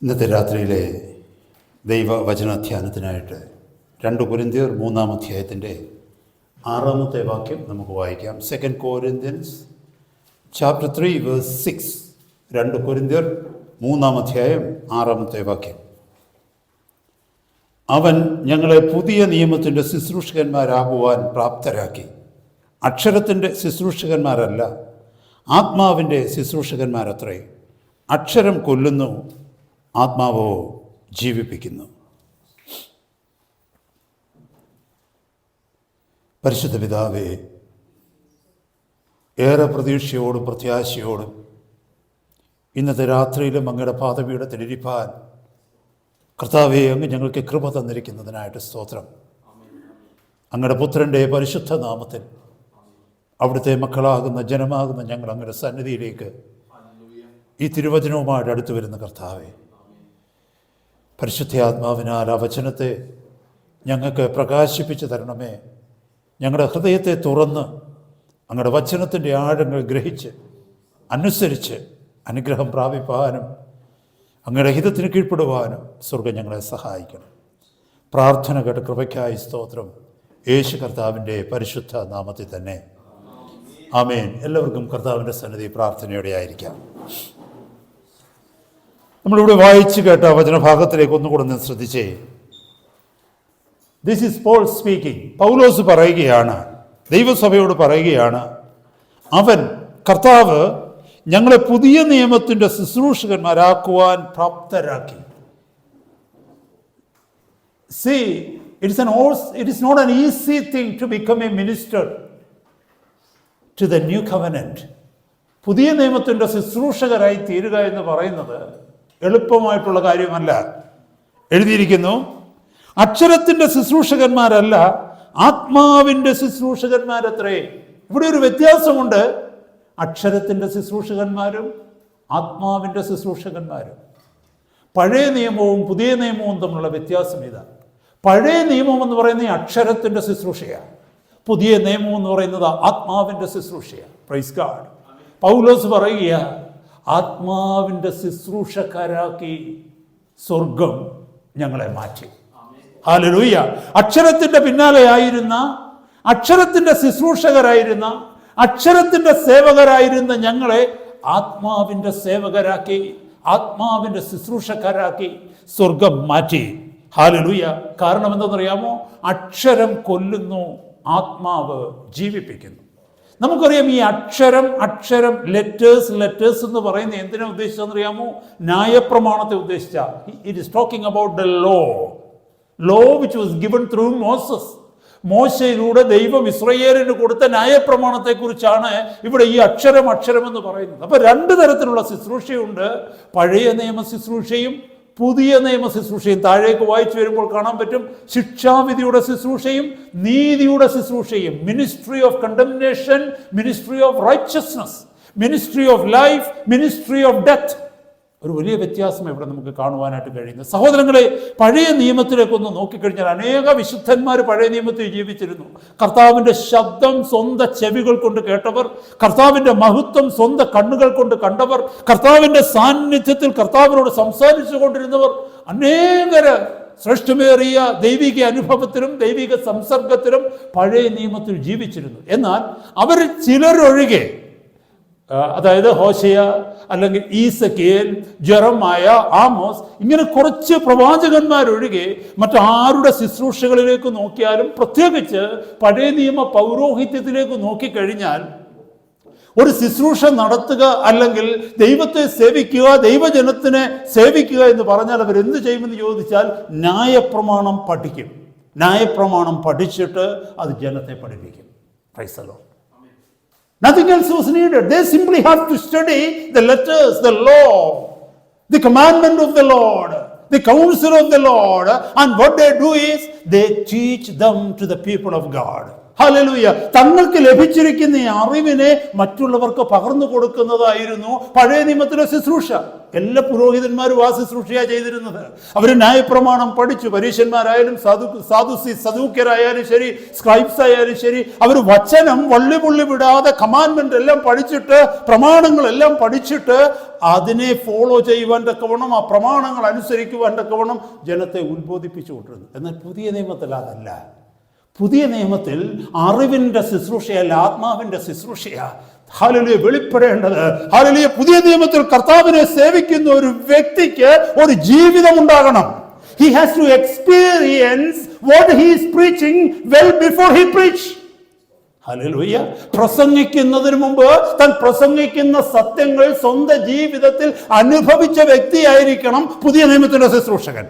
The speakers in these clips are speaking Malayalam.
ഇന്നത്തെ രാത്രിയിലെ ദൈവവചനാധ്യാനത്തിനായിട്ട് 2 കൊരിന്ത്യർ 3-ാം അധ്യായത്തിൻ്റെ 6-ാമത്തെ വാക്യം നമുക്ക് വായിക്കാം. 2 Corinthians chapter 3 verse 6. 2 കൊരിന്ത്യർ 3-ാം അധ്യായം 6-ാമത്തെ വാക്യം. അവൻ ഞങ്ങളെ പുതിയ നിയമത്തിൻ്റെ ശുശ്രൂഷകന്മാരാകുവാൻ പ്രാപ്തരാക്കി. അക്ഷരത്തിൻ്റെ ശുശ്രൂഷകന്മാരല്ല, ആത്മാവിൻ്റെ ശുശ്രൂഷകന്മാരത്രേ. അക്ഷരം കൊല്ലുന്നു, ആത്മാവോ ജീവിപ്പിക്കുന്നു. പരിശുദ്ധ പിതാവേ, ഏറെ പ്രതീക്ഷയോടും പ്രത്യാശയോടും ഇന്നത്തെ രാത്രിയിലും അങ്ങയുടെ പാദപീഠത്തിലിരിപ്പാൻ കർത്താവേ, അങ്ങ് ഞങ്ങൾക്ക് കൃപ തന്നിരിക്കുന്നതിനായിട്ട് സ്തോത്രം. അങ്ങയുടെ പുത്രൻ്റെ പരിശുദ്ധ നാമത്തിൽ അവിടുത്തെ മക്കളാകുന്ന ജനമാകുന്ന ഞങ്ങൾ അങ്ങയുടെ സന്നിധിയിലേക്ക് ഈ തിരുവചനവുമായിട്ട് അടുത്തു വരുന്ന കർത്താവേ, പരിശുദ്ധ ആത്മാവിനാൽ ആ വചനത്തെ ഞങ്ങൾക്ക് പ്രകാശിപ്പിച്ചു തരണമേ. ഞങ്ങളുടെ ഹൃദയത്തെ തുറന്ന് അങ്ങയുടെ വചനത്തിൻ്റെ ആഴങ്ങൾ ഗ്രഹിച്ച് അനുസരിച്ച് അനുഗ്രഹം പ്രാപിപ്പാനും അങ്ങയുടെ ഹിതത്തിന് കീഴ്പ്പെടുവാനും സ്വർഗ്ഗം ഞങ്ങളെ സഹായിക്കണം. പ്രാർത്ഥന കേട്ട കൃപയ്ക്കായി സ്തോത്രം. യേശു കർത്താവിൻ്റെ പരിശുദ്ധ നാമത്തിൽ തന്നെ ആമേൻ. എല്ലാവർക്കും കർത്താവിൻ്റെ സന്നിധി പ്രാർത്ഥനയോടെ ആയിരിക്കാം. നമ്മളിവിടെ വായിച്ചു കേട്ട വചനഭാഗത്തിലേക്ക് ഒന്നുകൂടെ ഒന്ന് ശ്രദ്ധിച്ചേ. This is Paul speaking. Paulose പറയുകയാണ്, ദൈവസഭയോട് പറയുകയാണ്, അവൻ കർത്താവ് ഞങ്ങളെ പുതിയ നിയമത്തിൻ്റെ ശുശ്രൂഷകന്മാരാക്കുവാൻ പ്രാപ്തരാക്കി. See, it is not an easy thing to become a minister to the new covenant. പുതിയ നിയമത്തിൻ്റെ ശുശ്രൂഷകരായി തീരുക എന്ന് പറയുന്നത് എളുപ്പമായിട്ടുള്ള കാര്യമല്ല. എഴുതിയിരിക്കുന്നു, അക്ഷരത്തിൻ്റെ ശുശ്രൂഷകന്മാരല്ല, ആത്മാവിൻ്റെ ശുശ്രൂഷകന്മാരത്രേ. ഇവിടെ ഒരു വ്യത്യാസമുണ്ട്. അക്ഷരത്തിൻ്റെ ശുശ്രൂഷകന്മാരും ആത്മാവിൻ്റെ ശുശ്രൂഷകന്മാരും. പഴയ നിയമവും പുതിയ നിയമവും തമ്മിലുള്ള വ്യത്യാസം ഇതാണ്. പഴയ നിയമം എന്ന് പറയുന്നത് അക്ഷരത്തിൻ്റെ ശുശ്രൂഷയാണ്. പുതിയ നിയമം എന്ന് പറയുന്നത് ആത്മാവിൻ്റെ ശുശ്രൂഷയാണ്. Praise God. പൗലോസ് പറയുക, ആത്മാവിൻ്റെ ശുശ്രൂഷക്കാരാക്കി സ്വർഗം ഞങ്ങളെ മാറ്റി. ഹല്ലേലൂയ. അക്ഷരത്തിൻ്റെ പിന്നാലെ ആയിരുന്ന, അക്ഷരത്തിൻ്റെ ശുശ്രൂഷകരായിരുന്ന, അക്ഷരത്തിൻ്റെ സേവകരായിരുന്ന ഞങ്ങളെ ആത്മാവിൻ്റെ സേവകരാക്കി, ആത്മാവിൻ്റെ ശുശ്രൂഷക്കാരാക്കി സ്വർഗം മാറ്റി. ഹല്ലേലൂയ. കാരണം എന്തെന്നറിയാമോ? അക്ഷരം കൊല്ലുന്നു, ആത്മാവ് ജീവിപ്പിക്കുന്നു. നമുക്കറിയാം, ഈ അക്ഷരം ലെറ്റേഴ്സ് എന്ന് പറയുന്നത് എന്തിനാ ഉദ്ദേശിച്ചെന്നറിയാമോ? ന്യായപ്രമാണത്തെ ഉദ്ദേശിച്ച. It is talking about the law which was given through Moses. മോശയിലൂടെ ദൈവം ഇസ്രായേലിന് കൊടുത്ത ന്യായപ്രമാണത്തെക്കുറിച്ചാണ് ഇവിടെ ഈ അക്ഷരം എന്ന് പറയുന്നത്. അപ്പോൾ 2 തരത്തിലുള്ള ശുശ്രൂഷയുണ്ട്. പഴയ നിയമ ശുശ്രൂഷയും പുതിയ നിയമ ശുശ്രൂഷയും. താഴേക്ക് വായിച്ചു വരുമ്പോൾ കാണാൻ പറ്റും, ശിക്ഷാവിധിയുടെ ശുശ്രൂഷയും നീതിയുടെ ശുശ്രൂഷയും. Ministry of condemnation, ministry of righteousness, ministry of life, ministry of death. ഒരു വലിയ വ്യത്യാസം ഇവിടെ നമുക്ക് കാണുവാനായിട്ട് കഴിയുന്നത്. സഹോദരങ്ങളെ, പഴയ നിയമത്തിലേക്കൊന്ന് നോക്കിക്കഴിഞ്ഞാൽ അനേക വിശുദ്ധന്മാർ പഴയ നിയമത്തിൽ ജീവിച്ചിരുന്നു. കർത്താവിൻ്റെ ശബ്ദം സ്വന്തം ചെവികൾ കൊണ്ട് കേട്ടവർ, കർത്താവിൻ്റെ മഹത്വം സ്വന്തം കണ്ണുകൾ കൊണ്ട് കണ്ടവർ, കർത്താവിൻ്റെ സാന്നിധ്യത്തിൽ കർത്താവിനോട് സംസാരിച്ചു കൊണ്ടിരുന്നവർ, അനേകർ ശ്രേഷ്ഠമേറിയ ദൈവിക അനുഭവത്തിലും ദൈവിക സംസർഗത്തിലും പഴയ നിയമത്തിൽ ജീവിച്ചിരുന്നു. എന്നാൽ അവർ ചിലരൊഴികെ, അതായത് ഹോശയ അല്ലെങ്കിൽ ഈസക്കേൽ, ജെറമായ, ആമോസ്, ഇങ്ങനെ കുറച്ച് പ്രവാചകന്മാരൊഴികെ മറ്റാരുടെ ശുശ്രൂഷകളിലേക്ക് നോക്കിയാലും, പ്രത്യേകിച്ച് പഴയ നിയമ പൗരോഹിത്യത്തിലേക്ക് നോക്കിക്കഴിഞ്ഞാൽ, ഒരു ശുശ്രൂഷ നടത്തുക അല്ലെങ്കിൽ ദൈവത്തെ സേവിക്കുക, ദൈവജനത്തിനെ സേവിക്കുക എന്ന് പറഞ്ഞാൽ അവരെന്ത് ചെയ്യുമെന്ന് ചോദിച്ചാൽ ന്യായപ്രമാണം പഠിക്കും. ന്യായപ്രമാണം പഠിച്ചിട്ട് അത് ജനത്തെ പഠിപ്പിക്കും. Praise the Lord. Nothing else was needed. They simply have to study the letters, the law, the commandment of the Lord, the counsel of the Lord, and what they do is they teach them to the people of God. Hallelujah. തങ്ങൾക്ക് ലഭിച്ചിരിക്കുന്ന ഈ അറിവിനെ മറ്റുള്ളവർക്ക് പകർന്നു കൊടുക്കുന്നതായിരുന്നു പഴയ നിയമത്തിലെ ശുശ്രൂഷ. എല്ലാ പുരോഹിതന്മാരും ആ ശുശ്രൂഷയാണ് ചെയ്തിരുന്നത്. അവർ ന്യായപ്രമാണം പഠിച്ചു. പരീശന്മാരായാലും സദൂക്യരായാലും ശരി, സ്ക്രൈബ്സ് ആയാലും ശരി, അവർ വചനം വള്ളിപുള്ളി വിടാതെ കമാൻഡ്മെന്റ് എല്ലാം പഠിച്ചിട്ട്, പ്രമാണങ്ങളെല്ലാം പഠിച്ചിട്ട് അതിനെ ഫോളോ ചെയ്യുവാൻ തക്കവണ്ണം, ആ പ്രമാണങ്ങൾ അനുസരിക്കുവാൻ തക്കവണ്ണം ജനത്തെ ഉത്ബോധിപ്പിച്ചു കൊണ്ടിരുന്നു. എന്നാൽ പുതിയ നിയമത്തിൽ അതല്ല. പുതിയ നിയമത്തിൽ അറിവിന്റെ ശുശ്രൂഷയല്ല, ആത്മാവിന്റെ ശുശ്രൂഷയാ. ഹല്ലേലൂയ. വെളിപ്പെടേണ്ടത്. ഹല്ലേലൂയ. പുതിയ നിയമത്തിൽ കർത്താവിനെ സേവിക്കുന്ന ഒരു വ്യക്തിക്ക് ഒരു ജീവിതം ഉണ്ടാകണം. He has to experience what he is preaching well before he preach. Hallelujah. പ്രസംഗിക്കുന്നതിന് മുമ്പ് താൻ പ്രസംഗിക്കുന്ന സത്യങ്ങൾ സ്വന്തം ജീവിതത്തിൽ അനുഭവിച്ച വ്യക്തിയായിരിക്കണം പുതിയ നിയമത്തിന്റെ ശുശ്രൂഷകൻ.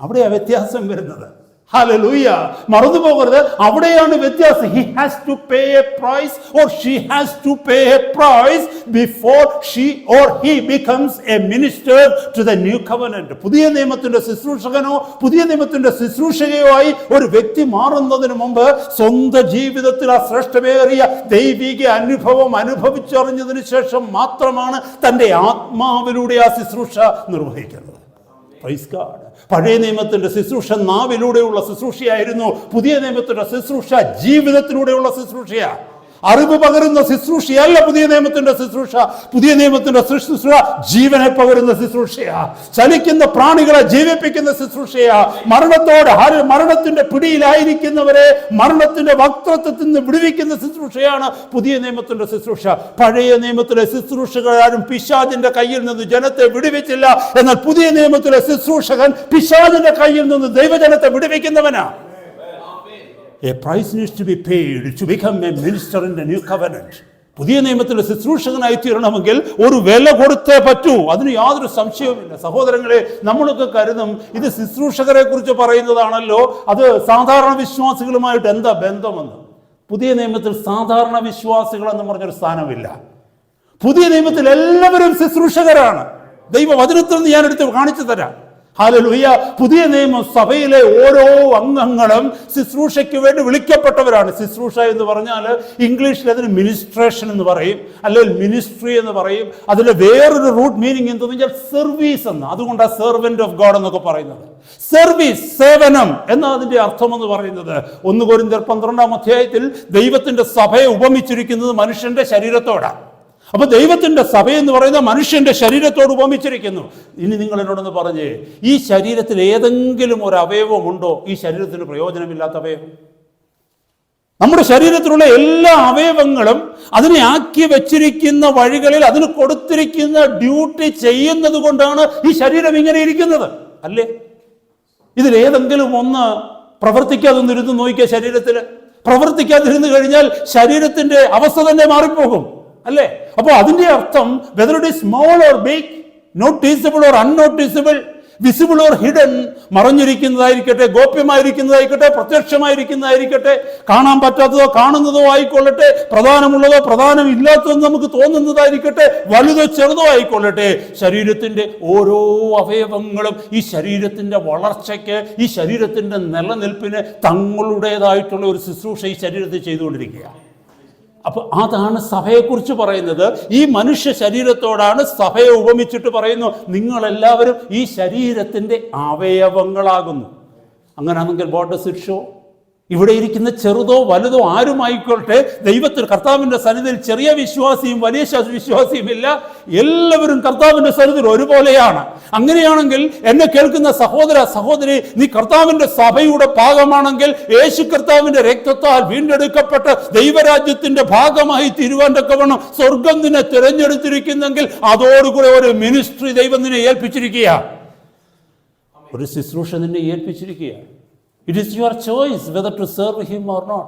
അവിടെയാണ് വ്യത്യാസം വരുന്നത്. ഹല്ലേലൂയ. മറന്നു പോകരുത്, അവിടെയാണ് വ്യത്യാസം. He has to pay a price or she has to pay a price before she or he becomes a minister to the new covenant. പുതിയ നിയമത്തിന്റെ ശുശ്രൂഷകനോ പുതിയ നിയമത്തിന്റെ ശുശ്രൂഷകയോ ആയി ഒരു വ്യക്തി മാറുന്നതിന് മുമ്പ് സ്വന്തം ജീവിതത്തിൽ ആ ശ്രേഷ്ഠമേറിയ ദൈവിക അനുഭവം അനുഭവിച്ചറിഞ്ഞതിന് ശേഷം മാത്രമാണ് തൻ്റെ ആത്മാവിലൂടെ ആ ശുശ്രൂഷ നിർവഹിക്കുന്നത്. Praise God. പഴയ നിയമത്തിന്റെ ശുശ്രൂഷ നാവിലൂടെയുള്ള ശുശ്രൂഷയായിരുന്നു. പുതിയ നിയമത്തിന്റെ ശുശ്രൂഷ ജീവിതത്തിലൂടെയുള്ള ശുശ്രൂഷയാ. അറിവ് പകരുന്ന ശുശ്രൂഷയല്ല പുതിയ നിയമത്തിന്റെ ശുശ്രൂഷ. പുതിയ നിയമത്തിന്റെ ശുശ്രൂഷ ജീവനെ പകരുന്ന ശുശ്രൂഷയാ. ചലിക്കുന്ന പ്രാണികളെ ജീവിപ്പിക്കുന്ന ശുശ്രൂഷയാ. മരണത്തിന്റെ പിടിയിലായിരിക്കുന്നവരെ മരണത്തിന്റെ വക്രത്വത്തിൽ നിന്ന് വിടുവിക്കുന്ന ശുശ്രൂഷയാണ് പുതിയ നിയമത്തിന്റെ ശുശ്രൂഷ. പഴയ നിയമത്തിലെ ശുശ്രൂഷകരാരും പിശാചിന്റെ കയ്യിൽ നിന്ന് ജനത്തെ വിടുവിച്ചില്ല. എന്നാൽ പുതിയ നിയമത്തിലെ ശുശ്രൂഷകൻ പിശാചിന്റെ കയ്യിൽ നിന്ന് ദൈവജനത്തെ വിടുവിക്കുന്നവനാ. A price needs to be paid to become a minister in the new covenant. പുതിയ നിയമത്തിലെ ശുശ്രൂഷകനായി തീരണമെങ്കിൽ ഒരു വില കൊടുത്തേ പറ്റൂ. അതിന് യാതൊരു സംശയവുമില്ല. സഹോദരങ്ങളെ, നമ്മളൊക്കെ കരുതും ഇത് ശുശ്രൂഷകരെ കുറിച്ച് പറയുന്നതാണല്ലോ, അത് സാധാരണ വിശ്വാസികളുമായിട്ട് എന്താ ബന്ധമെന്ന്. പുതിയ നിയമത്തിൽ സാധാരണ വിശ്വാസികൾ എന്ന് പറഞ്ഞൊരു സ്ഥാനമില്ല. പുതിയ നിയമത്തിൽ എല്ലാവരും ശുശ്രൂഷകരാണ്. ദൈവവചനത്തിൽ നിന്ന് ഞാൻ എടുത്ത് കാണിച്ചു തരാം. ഹല്ലേലൂയ. പുതിയ നിയമ സഭയിലെ ഓരോ അംഗങ്ങളും ശുശ്രൂഷയ്ക്ക് വേണ്ടി വിളിക്കപ്പെട്ടവരാണ്. ശുശ്രൂഷ എന്ന് പറഞ്ഞാൽ ഇംഗ്ലീഷിൽ അതിന് മിനിസ്ട്രേഷൻ എന്ന് പറയും, അല്ലെങ്കിൽ മിനിസ്ട്രി എന്ന് പറയും. അതിലെ വേറൊരു റൂട്ട് മീനിങ് എന്തെന്ന് വെച്ചാൽ സർവീസ് എന്ന്. അതുകൊണ്ടാണ് സെർവന്റ് ഓഫ് ഗോഡ് എന്നൊക്കെ പറയുന്നത്. സർവീസ്, സേവനം എന്നാണ് അതിന്റെ അർത്ഥം എന്ന് പറയുന്നത്. 1 കൊരിന്ത്യർ 12-ാം അധ്യായത്തിൽ ദൈവത്തിന്റെ സഭയെ ഉപമിച്ചിരിക്കുന്നത് മനുഷ്യന്റെ ശരീരത്തോടാണ്. അപ്പൊ ദൈവത്തിന്റെ സഭ എന്ന് പറയുന്ന മനുഷ്യന്റെ ശരീരത്തോട് ഉപമിച്ചിരിക്കുന്നു. ഇനി നിങ്ങൾ എന്നോടൊന്ന് പറഞ്ഞേ, ഈ ശരീരത്തിൽ ഏതെങ്കിലും ഒരു അവയവമുണ്ടോ ഈ ശരീരത്തിന് പ്രയോജനമില്ലാത്ത അവയവം? നമ്മുടെ ശരീരത്തിലുള്ള എല്ലാ അവയവങ്ങളും അതിനെ ആക്കി വെച്ചിരിക്കുന്ന വഴികളിൽ അതിന് കൊടുത്തിരിക്കുന്ന ഡ്യൂട്ടി ചെയ്യുന്നത് കൊണ്ടാണ് ഈ ശരീരം ഇങ്ങനെ ഇരിക്കുന്നത്, അല്ലേ? ഇതിലേതെങ്കിലും ഒന്ന് പ്രവർത്തിക്കാതൊന്നിരുന്ന് നോക്കിയ ശരീരത്തിൽ പ്രവർത്തിക്കാതിരുന്നു കഴിഞ്ഞാൽ ശരീരത്തിന്റെ അവസ്ഥ തന്നെ മാറിപ്പോകും, അല്ലേ? അപ്പോൾ അതിന്റെ അർത്ഥം whether it is small or big, noticeable or unnoticeable, visible or hidden, മറഞ്ഞിരിക്കുന്നതായിരിക്കട്ടെ, ഗോപ്യമായിരിക്കുന്നതായിരിക്കട്ടെ, പ്രത്യക്ഷമായിരിക്കുന്നതായിരിക്കട്ടെ, കാണാൻ പറ്റാത്തതോ കാണുന്നതോ ആയിക്കൊള്ളട്ടെ, പ്രധാനമുള്ളതോ പ്രധാനമില്ലാത്തതോ നമുക്ക് തോന്നുന്നതായിരിക്കട്ടെ, വലുതോ ചെറുതോ ആയിക്കൊള്ളട്ടെ, ശരീരത്തിന്റെ ഓരോ അവയവങ്ങളും ഈ ശരീരത്തിന്റെ വളർച്ചയ്ക്ക്, ഈ ശരീരത്തിന്റെ നിലനിൽപ്പിന് തങ്ങളുടേതായിട്ടുള്ള ഒരു ശുശ്രൂഷ ഈ ശരീരത്തിൽ ചെയ്തുകൊണ്ടിരിക്കുക. അപ്പൊ അതാണ് സഭയെക്കുറിച്ച് പറയുന്നത്. ഈ മനുഷ്യ ശരീരത്തോടാണ് സഭയെ ഉപമിച്ചിട്ട് പറയുന്നു, നിങ്ങളെല്ലാവരും ഈ ശരീരത്തിന്റെ അവയവങ്ങളാകുന്നു. അങ്ങനെയാണെങ്കിൽ വാട്ട് ഡസ് ഇറ്റ് ഷോ? ഇവിടെ ഇരിക്കുന്ന ചെറുതോ വലുതോ ആരുമായിക്കൊള്ളട്ടെ, ദൈവത്തിൽ കർത്താവിന്റെ സന്നിധിയിൽ ചെറിയ വിശ്വാസിയും വലിയ വിശ്വാസിയും ഇല്ല, എല്ലാവരും കർത്താവിന്റെ സന്നിധിയിൽ ഒരുപോലെയാണ്. അങ്ങനെയാണെങ്കിൽ എന്നെ കേൾക്കുന്ന സഹോദര സഹോദരി, നീ കർത്താവിന്റെ സഭയുടെ ഭാഗമാണെങ്കിൽ, യേശു കർത്താവിന്റെ രക്തത്താൽ വീണ്ടെടുക്കപ്പെട്ട ദൈവരാജ്യത്തിന്റെ ഭാഗമായി തീരുവാൻ തക്കവണ്ണം സ്വർഗം നിന്നെ തിരഞ്ഞെടുത്തിരിക്കുന്നെങ്കിൽ അതോടുകൂടെ ഒരു മിനിസ്ട്രി ദൈവം നിന്നെ ഏൽപ്പിച്ചിരിക്കുക, ഒരു ശുശ്രൂഷ നിന്നെ ഏൽപ്പിച്ചിരിക്കുക. It is your choice whether to serve him or not.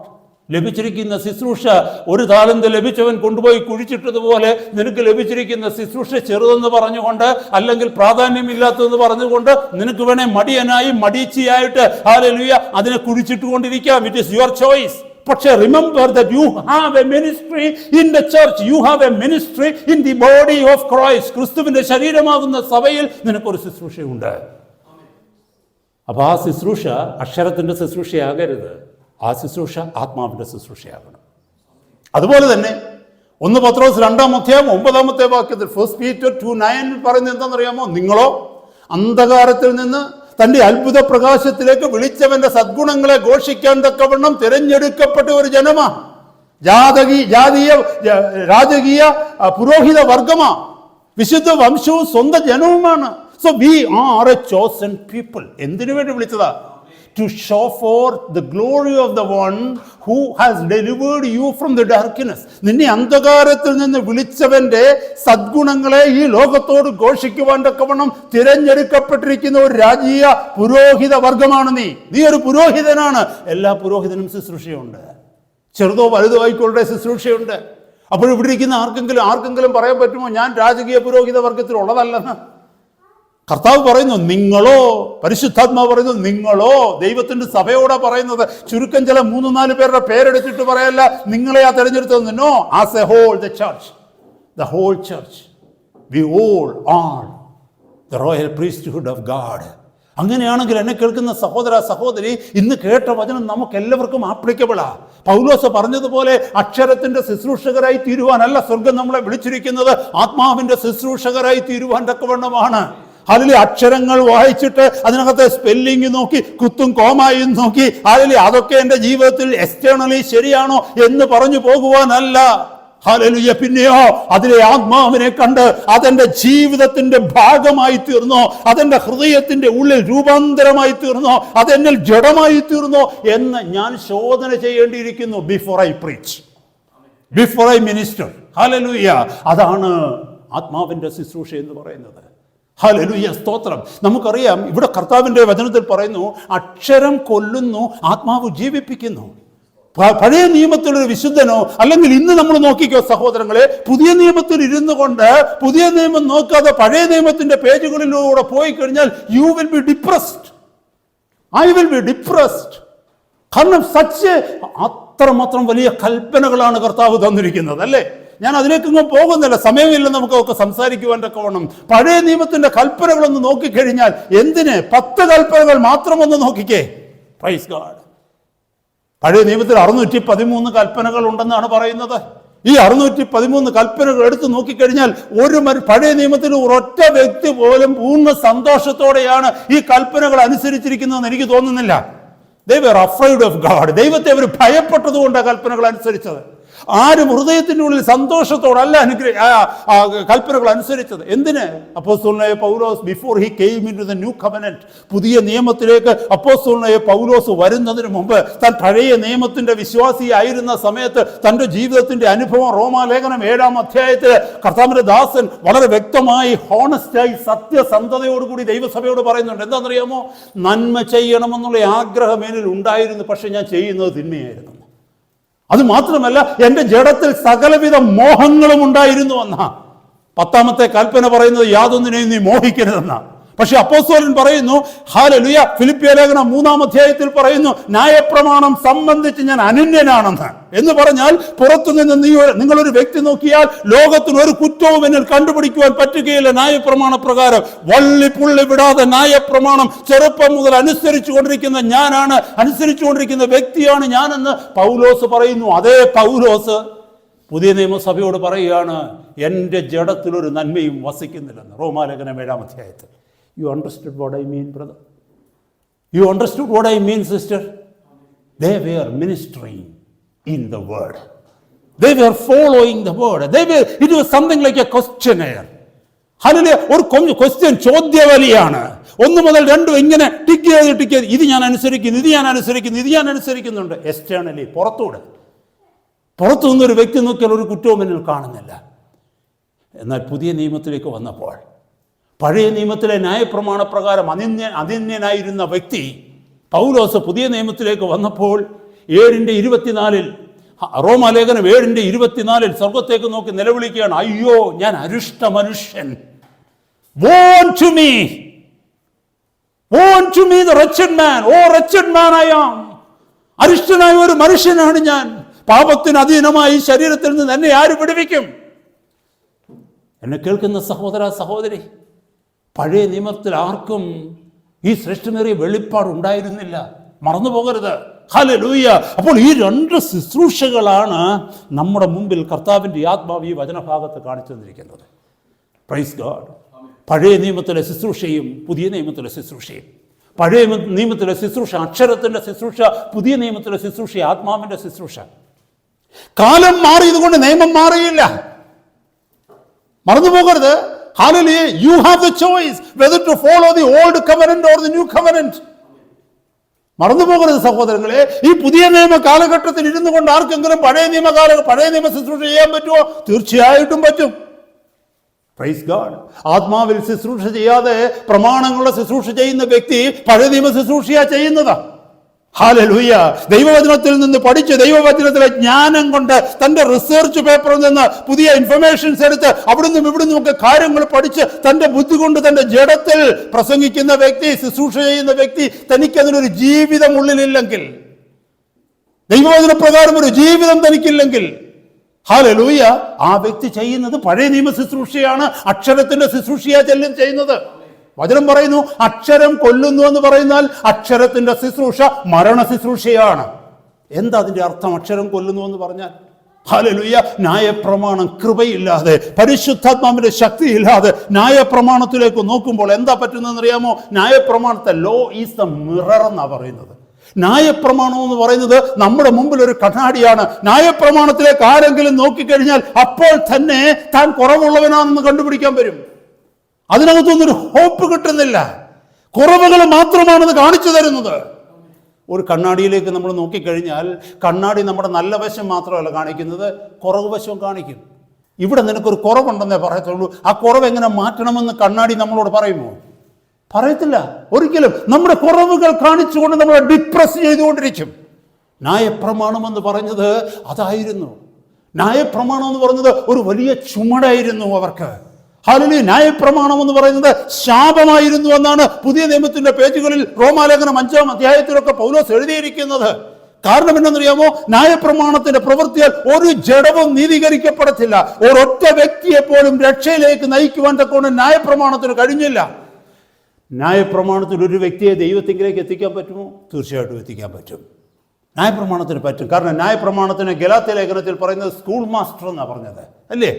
ലഭിച്ചിരിക്കുന്ന ശുശ്രൂഷ, ഒരു താലന്ത് ലഭിച്ചവൻ കൊണ്ടുപോയി കുഴിച്ചിട്ടതുപോലെ നിനക്ക് ലഭിച്ചിരിക്കുന്ന ശുശ്രൂഷ ചെറുതെന്ന് പറഞ്ഞുകൊണ്ട്, അല്ലെങ്കിൽ പ്രാധാന്യമില്ലാത്തതെന്ന് പറഞ്ഞുകൊണ്ട് നിനക്ക് വേണേ മടിയനായി മടിച്ചിയായിട്ട് ഹല്ലേലൂയ അതിനെ കുഴിച്ചിട്ടുകൊണ്ടിരിക്കാം. It is your choice. പക്ഷേ remember that you have a ministry in the church, you have a ministry in the body of Christ. ക്രിസ്തുവിന്റെ ശരീരമാകുന്ന സഭയിൽ നിനക്കൊരു ശുശ്രൂഷയുണ്ട്. അപ്പോൾ ആ ശുശ്രൂഷ അക്ഷരത്തിൻ്റെ ശുശ്രൂഷയാകരുത്. ആ ശുശ്രൂഷ ആത്മാവിൻ്റെ ശുശ്രൂഷയാകണം. അതുപോലെ തന്നെ 1 പത്രോസ് 2-ാം അധ്യായം 9-ാമത്തെ വാക്യത്തിൽ 1 Peter 2:9 പറയുന്നത് എന്താണെന്നറിയാമോ? നിങ്ങളോ അന്ധകാരത്തിൽ നിന്ന് തൻ്റെ അത്ഭുത പ്രകാശത്തിലേക്ക് വിളിച്ചവന്റെ സദ്ഗുണങ്ങളെ ഘോഷിക്കാൻ തക്കവണ്ണം തിരഞ്ഞെടുക്കപ്പെട്ട ഒരു ജനമാ, രാജകീയ പുരോഹിത വർഗമാ, വിശുദ്ധ വംശവും സ്വന്തം ജനവുമാണ്. So we are a chosen people. എന്തിനു വേണ്ടി വിളിച്ചതാ? To show forth the glory of the one who has delivered you from the darkness. നിന്നെ അന്ധകാരത്തിൽ നിന്ന് വിളിച്ചവന്റെ സദ്ഗുണങ്ങളെ ഈ ലോകത്തോട് ഘോഷിക്കുവാൻ തക്കവണ്ണം തിരഞ്ഞെടുക്കപ്പെട്ടിരിക്കുന്ന ഒരു രാജീയ പുരോഹിത വർഗമാണ് നീ ഒരു പുരോഹിതനാണ്. എല്ലാ പുരോഹിതനും ശുശ്രൂഷയുണ്ട്, ചെറുതോ വലുതോ ആയിക്കൊള്ളേ ശുശ്രൂഷയുണ്ട്. അപ്പോൾ ഇവിടെ ഇരിക്കുന്ന ആർക്കെങ്കിലും പറയാൻ പറ്റുമോ ഞാൻ രാജകീയ പുരോഹിത വർഗത്തിലുള്ളതല്ലെന്ന്? കർത്താവ് പറയുന്നു നിങ്ങളോ, പരിശുദ്ധാത്മാവ് പറയുന്നു നിങ്ങളോ. ദൈവത്തിന്റെ സഭയോടാ പറയുന്നത്. ചുരുക്കം ചില 3-4 പേരുടെ പേരെടുത്തിട്ട് പറയല്ല നിങ്ങളെയാ തെരഞ്ഞെടുത്തത്. No, as a whole the whole church, we all are the royal priesthood of God. അങ്ങനെയാണെങ്കിൽ എന്നെ കേൾക്കുന്ന സഹോദര സഹോദരി, ഇന്ന് കേട്ട വചനം നമുക്ക് എല്ലാവർക്കും ആപ്ലിക്കബിളാ. പൗലോസ് പറഞ്ഞതുപോലെ അക്ഷരത്തിന്റെ ശുശ്രൂഷകരായി തീരുവാനല്ല സ്വർഗം നമ്മളെ വിളിച്ചിരിക്കുന്നത്, ആത്മാവിന്റെ ശുശ്രൂഷകരായി തീരുവാൻ തക്കവണ്ണമാണ്. അതിലെ അക്ഷരങ്ങൾ വായിച്ചിട്ട് അതിനകത്തെ സ്പെല്ലിംഗ് നോക്കി കുത്തും കോമായും നോക്കി അതൊക്കെ എൻ്റെ ജീവിതത്തിൽ എക്സ്റ്റേണലി ശരിയാണോ എന്ന് പറഞ്ഞു പോകുവാനല്ല. ഹല്ലേലൂയ. പിന്നെയോ അതിലെ ആത്മാവിനെ കണ്ട് അതെന്റെ ജീവിതത്തിന്റെ ഭാഗമായി തീർന്നോ, അതെന്റെ ഹൃദയത്തിന്റെ ഉള്ളിൽ രൂപാന്തരമായി തീർന്നോ, അതെന്നിൽ ജഡമായി തീർന്നോ എന്ന് ഞാൻ ശോധന ചെയ്യേണ്ടിയിരിക്കുന്നു. Before I preach, before I minister. Hallelujah. അതാണ് ആത്മാവിന്റെ ശുശ്രൂഷ എന്ന് പറയുന്നത്. ഹല്ലേലൂയ, സ്തോത്രം. നമുക്കറിയാം ഇവിടെ കർത്താവിന്റെ വചനത്തിൽ പറയുന്നു അക്ഷരം കൊല്ലുന്നു, ആത്മാവ് ജീവിപ്പിക്കുന്നു. പഴയ നിയമത്തിലൊരു വിശുദ്ധനോ, അല്ലെങ്കിൽ ഇന്ന് നമ്മൾ നോക്കിക്കോ സഹോദരങ്ങളെ, പുതിയ നിയമത്തിൽ ഇരുന്നു കൊണ്ട് പുതിയ നിയമം നോക്കാതെ പഴയ നിയമത്തിന്റെ പേജുകളിലൂടെ പോയി കഴിഞ്ഞാൽ you will be depressed, I will be depressed. കാരണം അത്രമാത്രം വലിയ കൽപ്പനകളാണ് കർത്താവ് തന്നിരിക്കുന്നത്, അല്ലേ? ഞാൻ അതിലേക്കൊന്നും പോകുന്നില്ല, സമയമില്ല നമുക്കൊക്കെ സംസാരിക്കുവാൻ തക്കവണ്ണം. പഴയ നിയമത്തിന്റെ കൽപ്പനകളൊന്ന് നോക്കിക്കഴിഞ്ഞാൽ എന്തിന് 10 കൽപ്പനകൾ മാത്രമൊന്ന് നോക്കിക്കേ. Praise God. പഴയ നിയമത്തിൽ 613 കൽപ്പനകൾ ഉണ്ടെന്നാണ് പറയുന്നത്. ഈ 613 കൽപ്പനകൾ എടുത്ത് നോക്കിക്കഴിഞ്ഞാൽ പഴയ നിയമത്തിൽ ഒരൊറ്റ വ്യക്തി പോലും പൂർണ്ണ സന്തോഷത്തോടെയാണ് ഈ കൽപ്പനകൾ അനുസരിച്ചിരിക്കുന്നതെന്ന് എനിക്ക് തോന്നുന്നില്ല. They were afraid of God. ദൈവത്തെ അവർ ഭയപ്പെട്ടതുകൊണ്ടാണ് കൽപ്പനകൾ അനുസരിച്ചത്. ആരും ഹൃദയത്തിൻ്റെ ഉള്ളിൽ സന്തോഷത്തോടല്ല കൽപ്പനകൾ അനുസരിച്ചത്. എന്തിന്? അപ്പോസ്തലനായ Paulose before he came into the new covenant, പുതിയ നിയമത്തിലേക്ക് അപ്പോസ്തലനായ പൗലോസ് വരുന്നതിന് മുമ്പ് താൻ പഴയ നിയമത്തിന്റെ വിശ്വാസിയായിരുന്ന സമയത്ത് തൻ്റെ ജീവിതത്തിന്റെ അനുഭവം റോമാലേഖനം 7-ാം അധ്യായത്തിൽ കർത്താവിന്റെ ദാസൻ വളരെ വ്യക്തമായി ഹോണസ്റ്റായി സത്യസന്ധതയോടുകൂടി ദൈവസഭയോട് പറയുന്നുണ്ട്. എന്താണെന്നറിയാമോ? നന്മ ചെയ്യണമെന്നുള്ള ആഗ്രഹം എന്നിൽ ഉണ്ടായിരുന്നു, പക്ഷെ ഞാൻ ചെയ്യുന്നത് തിന്മയായിരുന്നു. അത് മാത്രമല്ല എൻ്റെ ജഡത്തിൽ സകലവിധ മോഹങ്ങളും ഉണ്ടായിരുന്നു എന്നാ. 10-ാമത്തെ കൽപ്പന പറയുന്നത് യാതൊന്നിനെയും നീ മോഹിക്കരുതെന്നാ. പക്ഷെ അപ്പോസ്തലൻ പറയുന്നു, ഹല്ലേലൂയ, ഫിലിപ്പിയ ലേഖനം 3-ാം അധ്യായത്തിൽ പറയുന്നു ന്യായപ്രമാണം സംബന്ധിച്ച് ഞാൻ അനന്യനാണെന്ന്. എന്ന് പറഞ്ഞാൽ പുറത്തുനിന്ന് നിങ്ങളൊരു വ്യക്തി നോക്കിയാൽ ലോകത്തിന് ഒരു കുറ്റവും എന്നിൽ കണ്ടുപിടിക്കുവാൻ പറ്റുകയില്ല. ന്യായപ്രമാണ പ്രകാരം വള്ളിപ്പുള്ളി വിടാതെ ന്യായപ്രമാണം ചെറുപ്പം മുതൽ അനുസരിച്ചു കൊണ്ടിരിക്കുന്ന വ്യക്തിയാണ് ഞാനെന്ന് പൗലോസ് പറയുന്നു. അതേ പൗലോസ് പുതിയ നിയമസഭയോട് പറയുകയാണ് എൻ്റെ ജഡത്തിലൊരു നന്മയും വസിക്കുന്നില്ലെന്ന്. റോമാലേഖനം 7-ാം അധ്യായത്തിൽ. You understood what I mean, brother? You understood what I mean, sister? They were ministering in the word. They were following the word. It was something like a questionnaire. Hallelujah. ഒരു ക്വസ്റ്റ്യൻ, ചോദ്യവലിയാണ്. 1 മുതൽ 2 ഇങ്ങനെ ടിക്ക് ചെയ്ത് ഇത് ഞാൻ അനുസരിക്കുന്നുണ്ട്. എക്സ്റ്റേണലി, പുറത്തു നിന്നൊരു വ്യക്തി നോക്കിയാൽ ഒരു കുറ്റവും എന്നിൽ കാണുന്നില്ല. എന്നാൽ പുതിയ നിയമത്തിലേക്ക് വന്നപ്പോൾ പഴയ നിയമത്തിലെ ന്യായപ്രമാണ പ്രകാരം അനന്യനായിരുന്ന വ്യക്തി പൗലോസ് പുതിയ നിയമത്തിലേക്ക് വന്നപ്പോൾ 7:24 റോമാലേഖനം 7:24 സ്വർഗത്തേക്ക് നോക്കി നിലവിളിക്കുകയാണ്, അയ്യോ ഞാൻ അരിഷ്ട മനുഷ്യൻ. Woe to me the wretched man. Oh wretched man I am. അരിഷ്ടനായ ഒരു മനുഷ്യനാണ് ഞാൻ. പാപത്തിന് അധീനമായി ശരീരത്തിൽ നിന്ന് എന്നെ ആര് വിടുവിക്കും? എന്നെ കേൾക്കുന്ന സഹോദര സഹോദരി, പഴയ നിയമത്തിൽ ആർക്കും ഈ ശ്രേഷ്ഠമേറിയ വെളിപ്പാട് ഉണ്ടായിരുന്നില്ല. മറന്നു പോകരുത്. ഹല്ലേലൂയ. അപ്പോൾ ഈ രണ്ട് ശുശ്രൂഷകളാണ് നമ്മുടെ മുമ്പിൽ കർത്താവിൻ്റെ ആത്മാവ് ഈ വചനഭാഗത്ത് കാണിച്ചു തന്നിരിക്കുന്നത്. Praise God. പഴയ നിയമത്തിലെ ശുശ്രൂഷയും പുതിയ നിയമത്തിലെ ശുശ്രൂഷയും. പഴയ നിയമത്തിലെ ശുശ്രൂഷ അക്ഷരത്തിൻ്റെ ശുശ്രൂഷ, പുതിയ നിയമത്തിലെ ശുശ്രൂഷ ആത്മാവിൻ്റെ ശുശ്രൂഷ. കാലം മാറിയതുകൊണ്ട് നിയമം മാറിയില്ല, മറന്നു പോകരുത്. Hallelujah. You have the choice whether to follow the old covenant or the new covenant. മറന്നു പോകരുത് സഹോദരങ്ങളെ. ഈ പുതിയ നിയമ കാലഘട്ടത്തിൽ ഇരുന്നു കൊണ്ട് ആർക്കെങ്കിലും പഴയ നിയമ ശുശ്രൂഷ ചെയ്യാൻ പറ്റുമോ? തീർച്ചയായിട്ടും പറ്റും. Praise God. ആത്മാവിൽ ശുശ്രൂഷ ചെയ്യാതെ പ്രമാണങ്ങളുടെ ശുശ്രൂഷ ചെയ്യുന്ന വ്യക്തി പഴയ നിയമ ശുശ്രൂഷയാ ചെയ്യുന്നതാ. ഹല്ലേലൂയ. ദൈവവചനത്തിൽ നിന്ന് പഠിച്ച് ദൈവവചനത്തിലെ ജ്ഞാനം കൊണ്ട് തൻ്റെ റിസർച്ച് പേപ്പറിൽ നിന്ന് പുതിയ ഇൻഫർമേഷൻസ് എടുത്ത് അവിടുന്നും ഇവിടുന്നും ഒക്കെ കാര്യങ്ങൾ പഠിച്ച് തൻ്റെ ബുദ്ധി കൊണ്ട് തൻ്റെ ജഡത്തിൽ പ്രസംഗിക്കുന്ന വ്യക്തി, ശുശ്രൂഷ ചെയ്യുന്ന വ്യക്തി, തനിക്കതിനൊരു ജീവിതം ഉള്ളിലില്ലെങ്കിൽ, ദൈവവചന പ്രകാരം ഒരു ജീവിതം തനിക്കില്ലെങ്കിൽ, ഹല്ലേലൂയ, ആ വ്യക്തി ചെയ്യുന്നത് പഴയ നിയമ ശുശ്രൂഷയാണ്, അക്ഷരത്തിന്റെ ശുശ്രൂഷയാ ചെയ്യുന്നത്. വചനം പറയുന്നു അക്ഷരം കൊല്ലുന്നു എന്ന് പറയുന്നാൽ അക്ഷരത്തിന്റെ ശുശ്രൂഷ മരണ ശുശ്രൂഷയാണ്. എന്താ അതിന്റെ അർത്ഥം? അക്ഷരം കൊല്ലുന്നു എന്ന് പറഞ്ഞാൽ ഹല്ലേലൂയ, ന്യായപ്രമാണം കൃപയില്ലാതെ, പരിശുദ്ധാത്മാവിന്റെ ശക്തിയില്ലാതെ ന്യായപ്രമാണത്തിലേക്ക് നോക്കുമ്പോൾ എന്താ പറ്റുന്നതെന്ന് അറിയാമോ? ന്യായപ്രമാണത്തെ ലോ ഈസ് ദ മിറർ എന്നാ പറയുന്നത്. ന്യായപ്രമാണം എന്ന് പറയുന്നത് നമ്മുടെ മുമ്പിൽ ഒരു കണ്ണാടിയാണ്. ന്യായപ്രമാണത്തിലേക്ക് ആരെങ്കിലും നോക്കിക്കഴിഞ്ഞാൽ അപ്പോൾ തന്നെ താൻ കുറവുള്ളവനാണെന്ന് കണ്ടുപിടിക്കാൻ വരും. അതിനകത്തൊന്നൊരു ഹോപ്പ് കിട്ടുന്നില്ല, കുറവുകൾ മാത്രമാണത് കാണിച്ചു തരുന്നത്. ഒരു കണ്ണാടിയിലേക്ക് നമ്മൾ നോക്കിക്കഴിഞ്ഞാൽ കണ്ണാടി നമ്മുടെ നല്ല വശം മാത്രമല്ല കാണിക്കുന്നത്, കുറവ് വശവും കാണിക്കും. ഇവിടെ നിനക്കൊരു കുറവുണ്ടെന്നേ പറയത്തുള്ളൂ. ആ കുറവ് എങ്ങനെ മാറ്റണമെന്ന് കണ്ണാടി നമ്മളോട് പറയുമോ? പറയത്തില്ല ഒരിക്കലും. നമ്മുടെ കുറവുകൾ കാണിച്ചുകൊണ്ട് നമ്മളെ ഡിപ്രസ് ചെയ്തുകൊണ്ടിരിക്കും. ന്യായപ്രമാണം എന്ന് പറഞ്ഞത് അതായിരുന്നു. ന്യായപ്രമാണം എന്ന് പറഞ്ഞത് ഒരു വലിയ ചുമടായിരുന്നു അവർക്ക്. ഹല്ലേലൂയ. ന്യായപ്രമാണം എന്ന് പറയുന്നത് ശാപമായിരുന്നു എന്നാണ് പുതിയ നിയമത്തിന്റെ പേജുകളിൽ റോമാലേഖനം 5-ാം അധ്യായത്തിലൊക്കെ പൗലോസ് എഴുതിയിരിക്കുന്നത്. കാരണം എന്തെന്നറിയാമോ? ന്യായപ്രമാണത്തിന്റെ പ്രവൃത്തിയാൽ ഒരു ജഡവും നീതീകരിക്കപ്പെടത്തില്ല. ഒരൊറ്റ വ്യക്തിയെ പോലും രക്ഷയിലേക്ക് നയിക്കുവാൻ തക്കോണം ന്യായപ്രമാണത്തിന് കഴിഞ്ഞില്ല. ന്യായപ്രമാണത്തിൽ ഒരു വ്യക്തിയെ ദൈവത്തിലേക്ക് എത്തിക്കാൻ പറ്റുമോ? തീർച്ചയായിട്ടും എത്തിക്കാൻ പറ്റും. ന്യായപ്രമാണത്തിന് പറ്റും. കാരണം ന്യായപ്രമാണത്തിന് ഗലാത്യ ലേഖനത്തിൽ പറയുന്നത് സ്കൂൾ മാസ്റ്റർ എന്നാണ് പറഞ്ഞത്, അല്ലേ?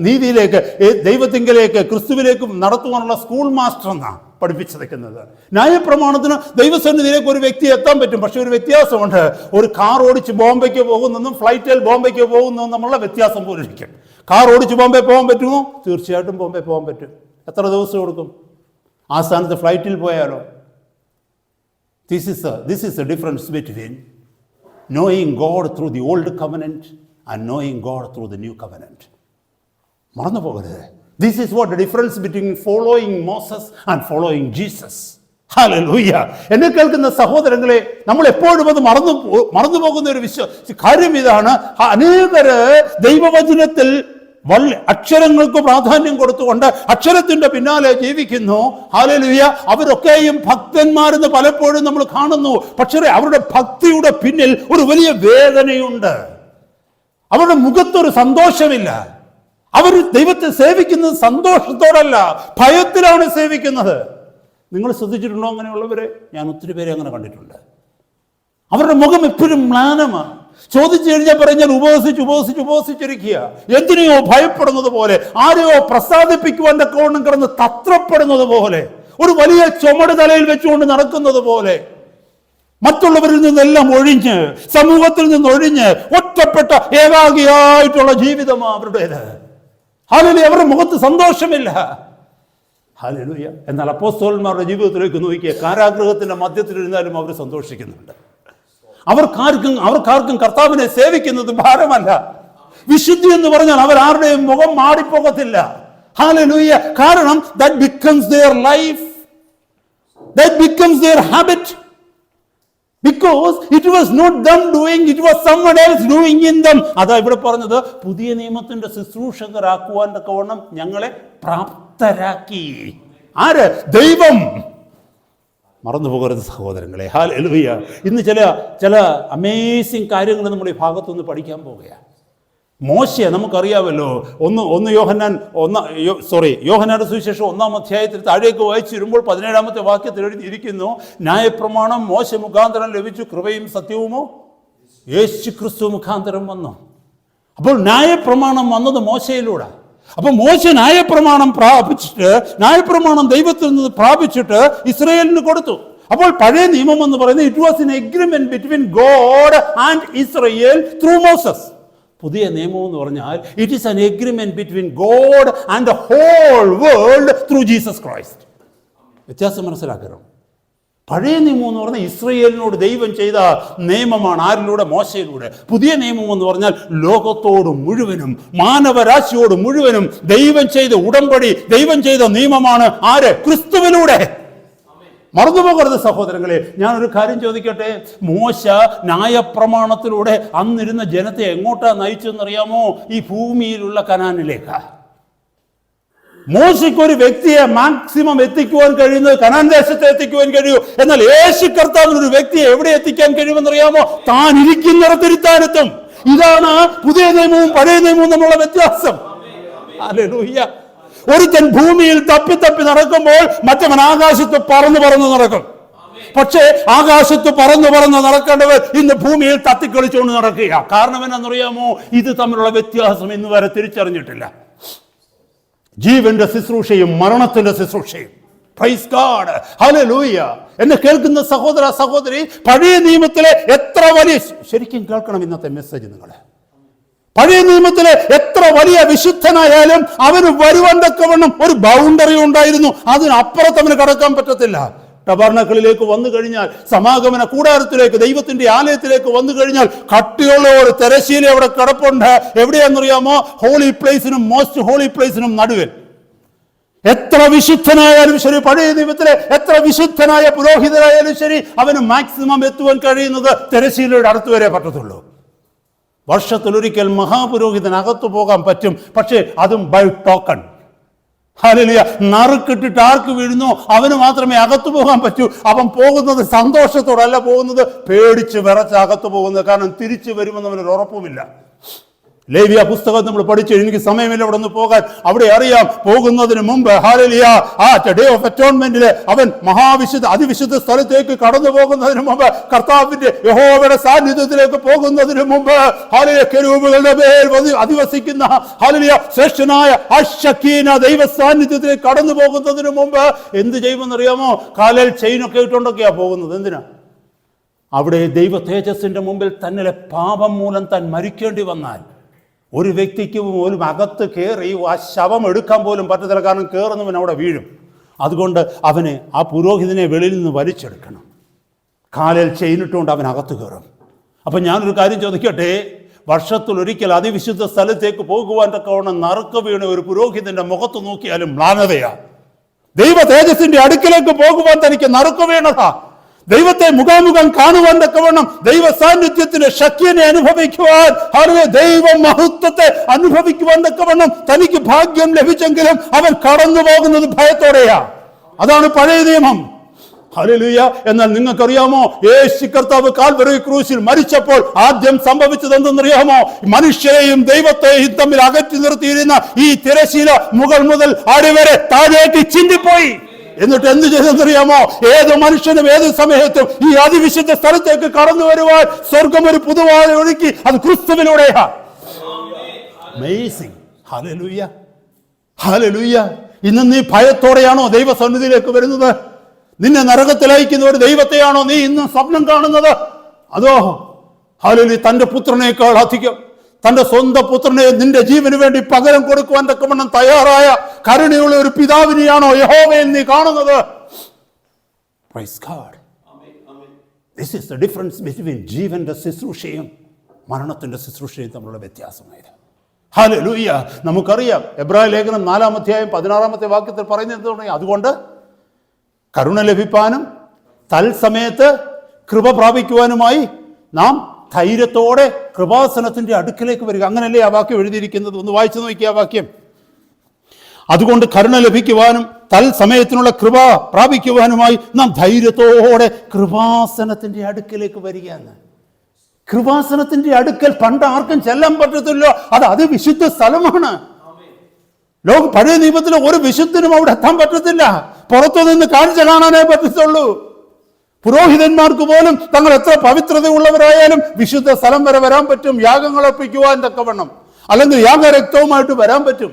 നീതിയിലേക്ക്, ദൈവത്തിങ്കിലേക്ക്, ക്രിസ്തുവിലേക്കും നടത്തുവാനുള്ള സ്കൂൾ മാസ്റ്റർ എന്നാണ് പഠിപ്പിച്ചിരിക്കുന്നത്. ന്യായപ്രമാണത്തിന് ദൈവസന്നിധിയിലേക്ക് ഒരു വ്യക്തി എത്താൻ പറ്റും. പക്ഷെ ഒരു വ്യത്യാസമുണ്ട്. ഒരു കാർ ഓടിച്ച് ബോംബെക്ക് പോകുന്നതും ഫ്ലൈറ്റിൽ ബോംബെക്ക് പോകുന്നതും തമ്മിലുള്ള വ്യത്യാസം പോലെ ഇരിക്കും. കാർ ഓടിച്ച് ബോംബെ പോകാൻ പറ്റുമോ? തീർച്ചയായിട്ടും ബോംബെ പോകാൻ പറ്റും. എത്ര ദിവസം കൊടുക്കും? ആ സ്ഥാനത്ത് ഫ്ലൈറ്റിൽ പോയാലോ? This is the difference between knowing God through the old covenant and knowing God through the new covenant. മറന്നു പോകരുത്. This is what the difference between following Moses and following Jesus. Hallelujah. എന്നെ കേൾക്കുന്ന സഹോദരങ്ങളെ, നമ്മൾ എപ്പോഴും അത് മറന്നു പോകുന്ന ഒരു കാര്യം ഇതാണ്. അനേകര് ദൈവവചനത്തിൽ അക്ഷരങ്ങൾക്ക് പ്രാധാന്യം കൊടുത്തുകൊണ്ട് അക്ഷരത്തിന്റെ പിന്നാലെ ജീവിക്കുന്നു. ഹല്ലേലൂയ. അവരൊക്കെയും ഭക്തന്മാരെന്ന് പലപ്പോഴും നമ്മൾ കാണുന്നു. പക്ഷേ അവരുടെ ഭക്തിയുടെ പിന്നിൽ ഒരു വലിയ വേദനയുണ്ട്. അവരുടെ മുഖത്തൊരു സന്തോഷമില്ല. അവർ ദൈവത്തെ സേവിക്കുന്നത് സന്തോഷത്തോടല്ല, ഭയത്തിലാണ് സേവിക്കുന്നത്. നിങ്ങൾ ശ്രദ്ധിച്ചിട്ടുണ്ടോ അങ്ങനെയുള്ളവരെ? ഞാൻ ഒത്തിരി പേരെ അങ്ങനെ കണ്ടിട്ടുണ്ട്. അവരുടെ മുഖം എപ്പോഴും മ്ലാനമാണ്. ചോദിച്ചു കഴിഞ്ഞാൽ പറഞ്ഞാൽ ഉപവസിച്ചിരിക്കുക. എന്തിനെയോ ഭയപ്പെടുന്നത് പോലെ, ആരെയോ പ്രസാദിപ്പിക്കുവാൻ തക്കവണ്ണം കിടന്ന് തത്രപ്പെടുന്നത് പോലെ, ഒരു വലിയ ചുമട് തലയിൽ വെച്ചുകൊണ്ട് നടക്കുന്നത് പോലെ, മറ്റുള്ളവരിൽ നിന്നെല്ലാം ഒഴിഞ്ഞ്, സമൂഹത്തിൽ നിന്നൊഴിഞ്ഞ് ഒറ്റപ്പെട്ട ഏകാഗിയായിട്ടുള്ള ജീവിതമാണ് അവരുടേത്. ഹല്ലേലൂയ. അവരുടെ മുഖത്ത് സന്തോഷമില്ല. ഹല്ലേലൂയ. എന്നാൽ അപ്പോസ്തലന്മാരുടെ ജീവിതത്തിലേക്ക് നോക്കിയ കാരാഗൃഹത്തിന്റെ മധ്യത്തിലിരുന്നാലും അവർ സന്തോഷിക്കുന്നുണ്ട്. അവർക്കാർക്കും കർത്താവിനെ സേവിക്കുന്നത് ഭാരമല്ല. വിശുദ്ധി എന്ന് പറഞ്ഞാൽ അവരാരുടെയും മുഖം മാറിപ്പോകത്തില്ല. ഹല്ലേലൂയ. കാരണം that becomes their life, that becomes their habit, because it was not them doing, it was someone else doing in them. അതാ ഇവിടെ പറഞ്ഞത്, പുതിയ നിയമത്തിന്റെ ശുശ്രൂഷകരാക്കുവാൻ തക്കവണ്ണം ഞങ്ങളെ പ്രാപ്തരാക്കി. ആര്? ദൈവം. മറന്നു പോകരുത് സഹോദരങ്ങളെ. ഹല്ലേലൂയ. ഇന്ന് ചില അമേസിങ് കാര്യങ്ങൾ നമ്മൾ ഈ ഭാഗത്തുനിന്ന് പഠിക്കാൻ പോവുകയാണ്. മോശെ നമുക്കറിയാമല്ലോ. യോഹന്നാന്റെ സുവിശേഷം 1-ാം അധ്യായത്തിൽ താഴേക്ക് വായിച്ചു വരുമ്പോൾ 17-ാമത്തെ വാക്യത്തിൽ എഴുതിയിരിക്കുന്നു, ന്യായപ്രമാണം മോശ മുഖാന്തരം ലഭിച്ചു, കൃപയും സത്യവുമോ യേശു ക്രിസ്തു മുഖാന്തരം വന്നു. അപ്പോൾ ന്യായപ്രമാണം വന്നത് മോശയിലൂടെ. അപ്പൊ മോശ ന്യായപ്രമാണം ദൈവത്തിൽ നിന്ന് പ്രാപിച്ചിട്ട് ഇസ്രായേലിന് കൊടുത്തു. അപ്പോൾ പഴയ നിയമം എന്ന് പറയുന്നത് it was an agreement between God and Israel through Moses. പുതിയ നിയമം എന്ന് പറഞ്ഞാൽ it is an agreement between God and the whole world through Jesus Christ. വ്യത്യാസം മനസ്സിലാക്കണം. പഴയ നിയമം എന്ന് പറഞ്ഞാൽ ഇസ്രായേലിനോട് ദൈവം ചെയ്ത നിയമമാണ്. ആരിലൂടെ? മോശയിലൂടെ. പുതിയ നിയമം എന്ന് പറഞ്ഞാൽ ലോകത്തോട് മുഴുവനും മാനവരാശിയോട് മുഴുവനും ദൈവം ചെയ്ത ഉടമ്പടി, ദൈവം ചെയ്ത നിയമമാണ്. ആര്? ക്രിസ്തുവിലൂടെ. മറന്നുപോകരുത് സഹോദരങ്ങളെ. ഞാനൊരു കാര്യം ചോദിക്കട്ടെ. മോശ ന്യായപ്രമാണത്തിലൂടെ അന്നിരുന്ന ജനത്തെ എങ്ങോട്ടാ നയിച്ചെന്നറിയാമോ? ഈ ഭൂമിയിലുള്ള കനാനിലേക്കാ. മോശയ്ക്ക് ഒരു വ്യക്തിയെ മാക്സിമം എത്തിക്കുവാൻ കഴിയുന്നത് കനാൻ ദേശത്തെ എത്തിക്കുവാൻ കഴിയൂ. എന്നാൽ യേശു കർത്താവിന് ഒരു വ്യക്തിയെ എവിടെ എത്തിക്കാൻ കഴിയുമെന്നറിയാമോ? താൻ ഇരിക്കുന്നിടത്തിരുത്താനെത്തും. ഇതാണ് പുതിയ നിയമവും പഴയ നിയമവും തമ്മിലുള്ള വ്യത്യാസം. ഹല്ലേലൂയ. ഒരുത്തൻ ഭൂമിയിൽ തപ്പി നടക്കുമ്പോൾ മറ്റവൻ ആകാശത്ത് പറന്ന് നടക്കും. പക്ഷേ ആകാശത്ത് പറന്ന് നടക്കേണ്ടവർ ഇന്ന് ഭൂമിയിൽ തത്തിക്കളിച്ചുകൊണ്ട് നടക്കുക. കാരണം എന്നറിയാമോ? ഇത് തമ്മിലുള്ള വ്യത്യാസം ഇന്ന് വരെ തിരിച്ചറിഞ്ഞിട്ടില്ല. ജീവന്റെ ശുശ്രൂഷയും മരണത്തിന്റെ ശുശ്രൂഷയും. Praise God. ഹല്ലേലൂയ. എന്നെ കേൾക്കുന്ന സഹോദര സഹോദരി, പഴയ നിയമത്തിലെ എത്ര വലിയ, ശരിക്കും കേൾക്കണം ഇന്നത്തെ മെസ്സേജ് നിങ്ങൾ. പഴയ നിയമത്തിലെ എത്ര വലിയ വിശുദ്ധനായാലും അവന് വരുവാൻ തക്കവണ്ണം ഒരു ബൗണ്ടറി ഉണ്ടായിരുന്നു. അതിനപ്പുറത്ത് അവന് കടക്കാൻ പറ്റത്തില്ല. ടബർണക്കിളിലേക്ക് വന്നു കഴിഞ്ഞാൽ, സമാഗമന കൂടാരത്തിലേക്ക്, ദൈവത്തിന്റെ ആലയത്തിലേക്ക് വന്നു കഴിഞ്ഞാൽ കട്ടിയുള്ള ഒരു തിരശ്ശീല അവിടെ കിടപ്പുണ്ട്. എവിടെയാണെന്നറിയാമോ? ഹോളി പ്ലേസിനും മോസ്റ്റ് ഹോളി പ്ലേസിനും നടുവിൽ. എത്ര വിശുദ്ധനായാലും ശരി, പഴയ നിയമത്തിലെ എത്ര വിശുദ്ധനായ പുരോഹിതനായാലും ശരി, അവന് മാക്സിമം എത്തുവാൻ കഴിയുന്നത് തിരശ്ശീലയുടെ അടുത്ത് വരെ പറ്റത്തുള്ളൂ. വർഷത്തിലൊരിക്കൽ മഹാപുരോഹിതൻ അകത്തു പോകാൻ പറ്റും, പക്ഷേ അതും ബൈ ടോക്കൺ. ഹല്ലേലൂയ. നറുക്കിട്ടിട്ട് ആർക്ക് വീഴുന്നോ അവന് മാത്രമേ അകത്തു പോകാൻ പറ്റൂ. അവൻ പോകുന്നത് സന്തോഷത്തോടല്ല പോകുന്നത്, പേടിച്ച് വിറച്ച് അകത്തു പോകുന്നത്. കാരണം തിരിച്ചു വരുമെന്ന് അവനൊരു ഉറപ്പുമില്ല. ലേവ്യ പുസ്തകം നമ്മൾ പഠിച്ചു. എനിക്ക് സമയമില്ല അവിടെ നിന്ന് പോകാൻ. അവിടെ അറിയാം, പോകുന്നതിന് മുമ്പ് ഹല്ലേലൂയ ആ ഡേ ഓഫ് അറ്റോൺമെന്റില് അവൻ അതിവിശുദ്ധ സ്ഥലത്തേക്ക് കടന്നു പോകുന്നതിന് മുമ്പ്, കർത്താവിന്റെ യഹോവയുടെ സാന്നിധ്യത്തിലേക്ക് പോകുന്നതിന് മുമ്പ്, ഹല്ലേലൂയ കെരൂബുകളുടെ മേൽ അധിവസിക്കുന്ന ഹല്ലേലൂയ ശ്രേഷ്ഠനായ അശക്കീന ദൈവ സാന്നിധ്യത്തിലേക്ക് കടന്നു പോകുന്നതിന് മുമ്പ് എന്ത് ചെയ്യുമെന്നറിയാമോ? കാലിൽ ചെയിനൊക്കെ ഇട്ടുകൊണ്ടൊക്കെയാ പോകുന്നത്. എന്തിനാ? അവിടെ ദൈവ തേജസ്സിന്റെ മുമ്പിൽ തന്നിലെ പാപം മൂലം താൻ മരിക്കേണ്ടി വന്നാൽ ഒരു വ്യക്തിക്ക് പോലും അകത്ത് കയറി ആ ശവം എടുക്കാൻ പോലും പറ്റത്തില്ല. കാരണം കയറുന്നവൻ അവിടെ വീഴും. അതുകൊണ്ട് അവനെ, ആ പുരോഹിതനെ വെളിയിൽ നിന്ന് വലിച്ചെടുക്കണം. കാലിൽ ചെയിനിട്ടുകൊണ്ട് അവൻ അകത്ത് കയറും. അപ്പം ഞാനൊരു കാര്യം ചോദിക്കട്ടെ. വർഷത്തിലൊരിക്കൽ അതിവിശുദ്ധ സ്ഥലത്തേക്ക് പോകുവാൻ തക്കവണ്ണം നറുക്ക് വീണ ഒരു പുരോഹിതന്റെ മുഖത്ത് നോക്കിയാലും മ്ലാനതയാ. ദൈവ തേജസ്സിന്റെ അടുക്കിലേക്ക് പോകുവാൻ തനിക്ക് നറുക്ക് വീണതാ. ദൈവത്തെ മുഖാമുഖം കാണുവാൻ തക്കവണ്ണം ദൈവ സാന്നിധ്യത്തിന്റെ ശക്തിയെ അനുഭവിക്കുവാൻ, ദൈവ മഹത്വത്തെ അനുഭവിക്കുവാൻ തക്കവണ്ണം തനിക്ക് ഭാഗ്യം ലഭിച്ചെങ്കിലും അവൻ കടന്നു പോകുന്നത് ഭയത്തോടെയാ. അതാണ് പഴയ നിയമം. ഹല്ലേലൂയ. എന്നാൽ നിങ്ങൾക്കറിയാമോ, യേശു കർത്താവ് കാൽവരി ക്രൂശിൽ മരിച്ചപ്പോൾ ആദ്യം സംഭവിച്ചത് എന്തെന്നറിയാമോ? മനുഷ്യരെയും ദൈവത്തെയും തമ്മിൽ അകറ്റി നിർത്തിയിരുന്ന ഈ തിരശീല മുകൾ മുതൽ അടിവരെ താഴേക്ക് ചിന്തിപ്പോയി. എന്നിട്ട് എന്ത് ചെയ്തെന്നറിയാമോ? ഏത് മനുഷ്യനും ഏത് സമയത്തും ഈ അതിവിശുദ്ധ സ്ഥലത്തേക്ക് കടന്നു വരുവാൻ സ്വർഗം ഒരു പുതുവാഴ ഒഴുക്കി. അത് ക്രിസ്തുവിലൂടെയാ. അമേസിംഗ്. ഹല്ലേലൂയ. ഹല്ലേലൂയ. ഇന്ന് നീ ഭയത്തോടെയാണോ ദൈവസന്നിധിയിലേക്ക് വരുന്നത്? നിന്നെ നരകത്തിലയക്കുന്ന ഒരു ദൈവത്തെയാണോ നീ ഇന്ന് സ്വപ്നം കാണുന്നത്? അതോ ഹല്ലേലൂയ തന്റെ പുത്രനേക്കാൾ അധികം തന്റെ സ്വന്തം പുത്രനെ നിന്റെ ജീവന് വേണ്ടി പകരം കൊടുക്കുവാൻ തക്കവണ്ണം തയ്യാറായ കരുണയുള്ള ഒരു പിതാവിനെയാണോ യഹോവയിൽ നീ കാണുന്നത്? Praise God. This is the difference between ജീവന്റെ ശുശ്രൂഷയും മരണത്തിന്റെ ശുശ്രൂഷയും തമ്മിലുള്ള വ്യത്യാസമായത്. ഹല്ലേലൂയ. നമുക്കറിയാം, എബ്രായ ലേഖനം 4-ാം അധ്യായം 16-ാമത്തെ വാക്യത്തിൽ പറയുന്നത്, അതുകൊണ്ട് കരുണ ലഭിപ്പാനും തൽസമയത്ത് കൃപ പ്രാപിക്കുവാനുമായി നാം ധൈര്യത്തോടെ കൃപാസനത്തിന്റെ അടുക്കിലേക്ക് വരിക. അങ്ങനല്ലേ ആ വാക്യം എഴുതിയിരിക്കുന്നത്? ഒന്ന് വായിച്ചു നോക്കിയ ആ വാക്യം. അതുകൊണ്ട് കരുണ ലഭിക്കുവാനും തൽസമയത്തിനുള്ള കൃപ പ്രാപിക്കുവാനുമായി നാം ധൈര്യത്തോടെ കൃപാസനത്തിന്റെ അടുക്കിലേക്ക് വരികയാണ്. കൃപാസനത്തിന്റെ അടുക്കൽ പണ്ട് ആർക്കും ചെല്ലാൻ പറ്റത്തില്ലോ. അത് അതിവിശുദ്ധ സ്ഥലമാണ്. പഴയ നിയമത്തിലെ ഒരു വിശുദ്ധനും അവിടെ എത്താൻ പറ്റത്തില്ല. പുറത്തു നിന്ന് കാഴ്ച കാണാനേ പറ്റത്തുള്ളൂ. പുരോഹിതന്മാർക്ക് പോലും തങ്ങൾ എത്ര പവിത്രതയുള്ളവരായാലും വിശുദ്ധ സ്ഥലം വരെ വരാൻ പറ്റും, യാഗങ്ങൾ അർപ്പിക്കുവാൻ തക്കവണ്ണം, അല്ലെങ്കിൽ യാഗരക്തവുമായിട്ട് വരാൻ പറ്റും.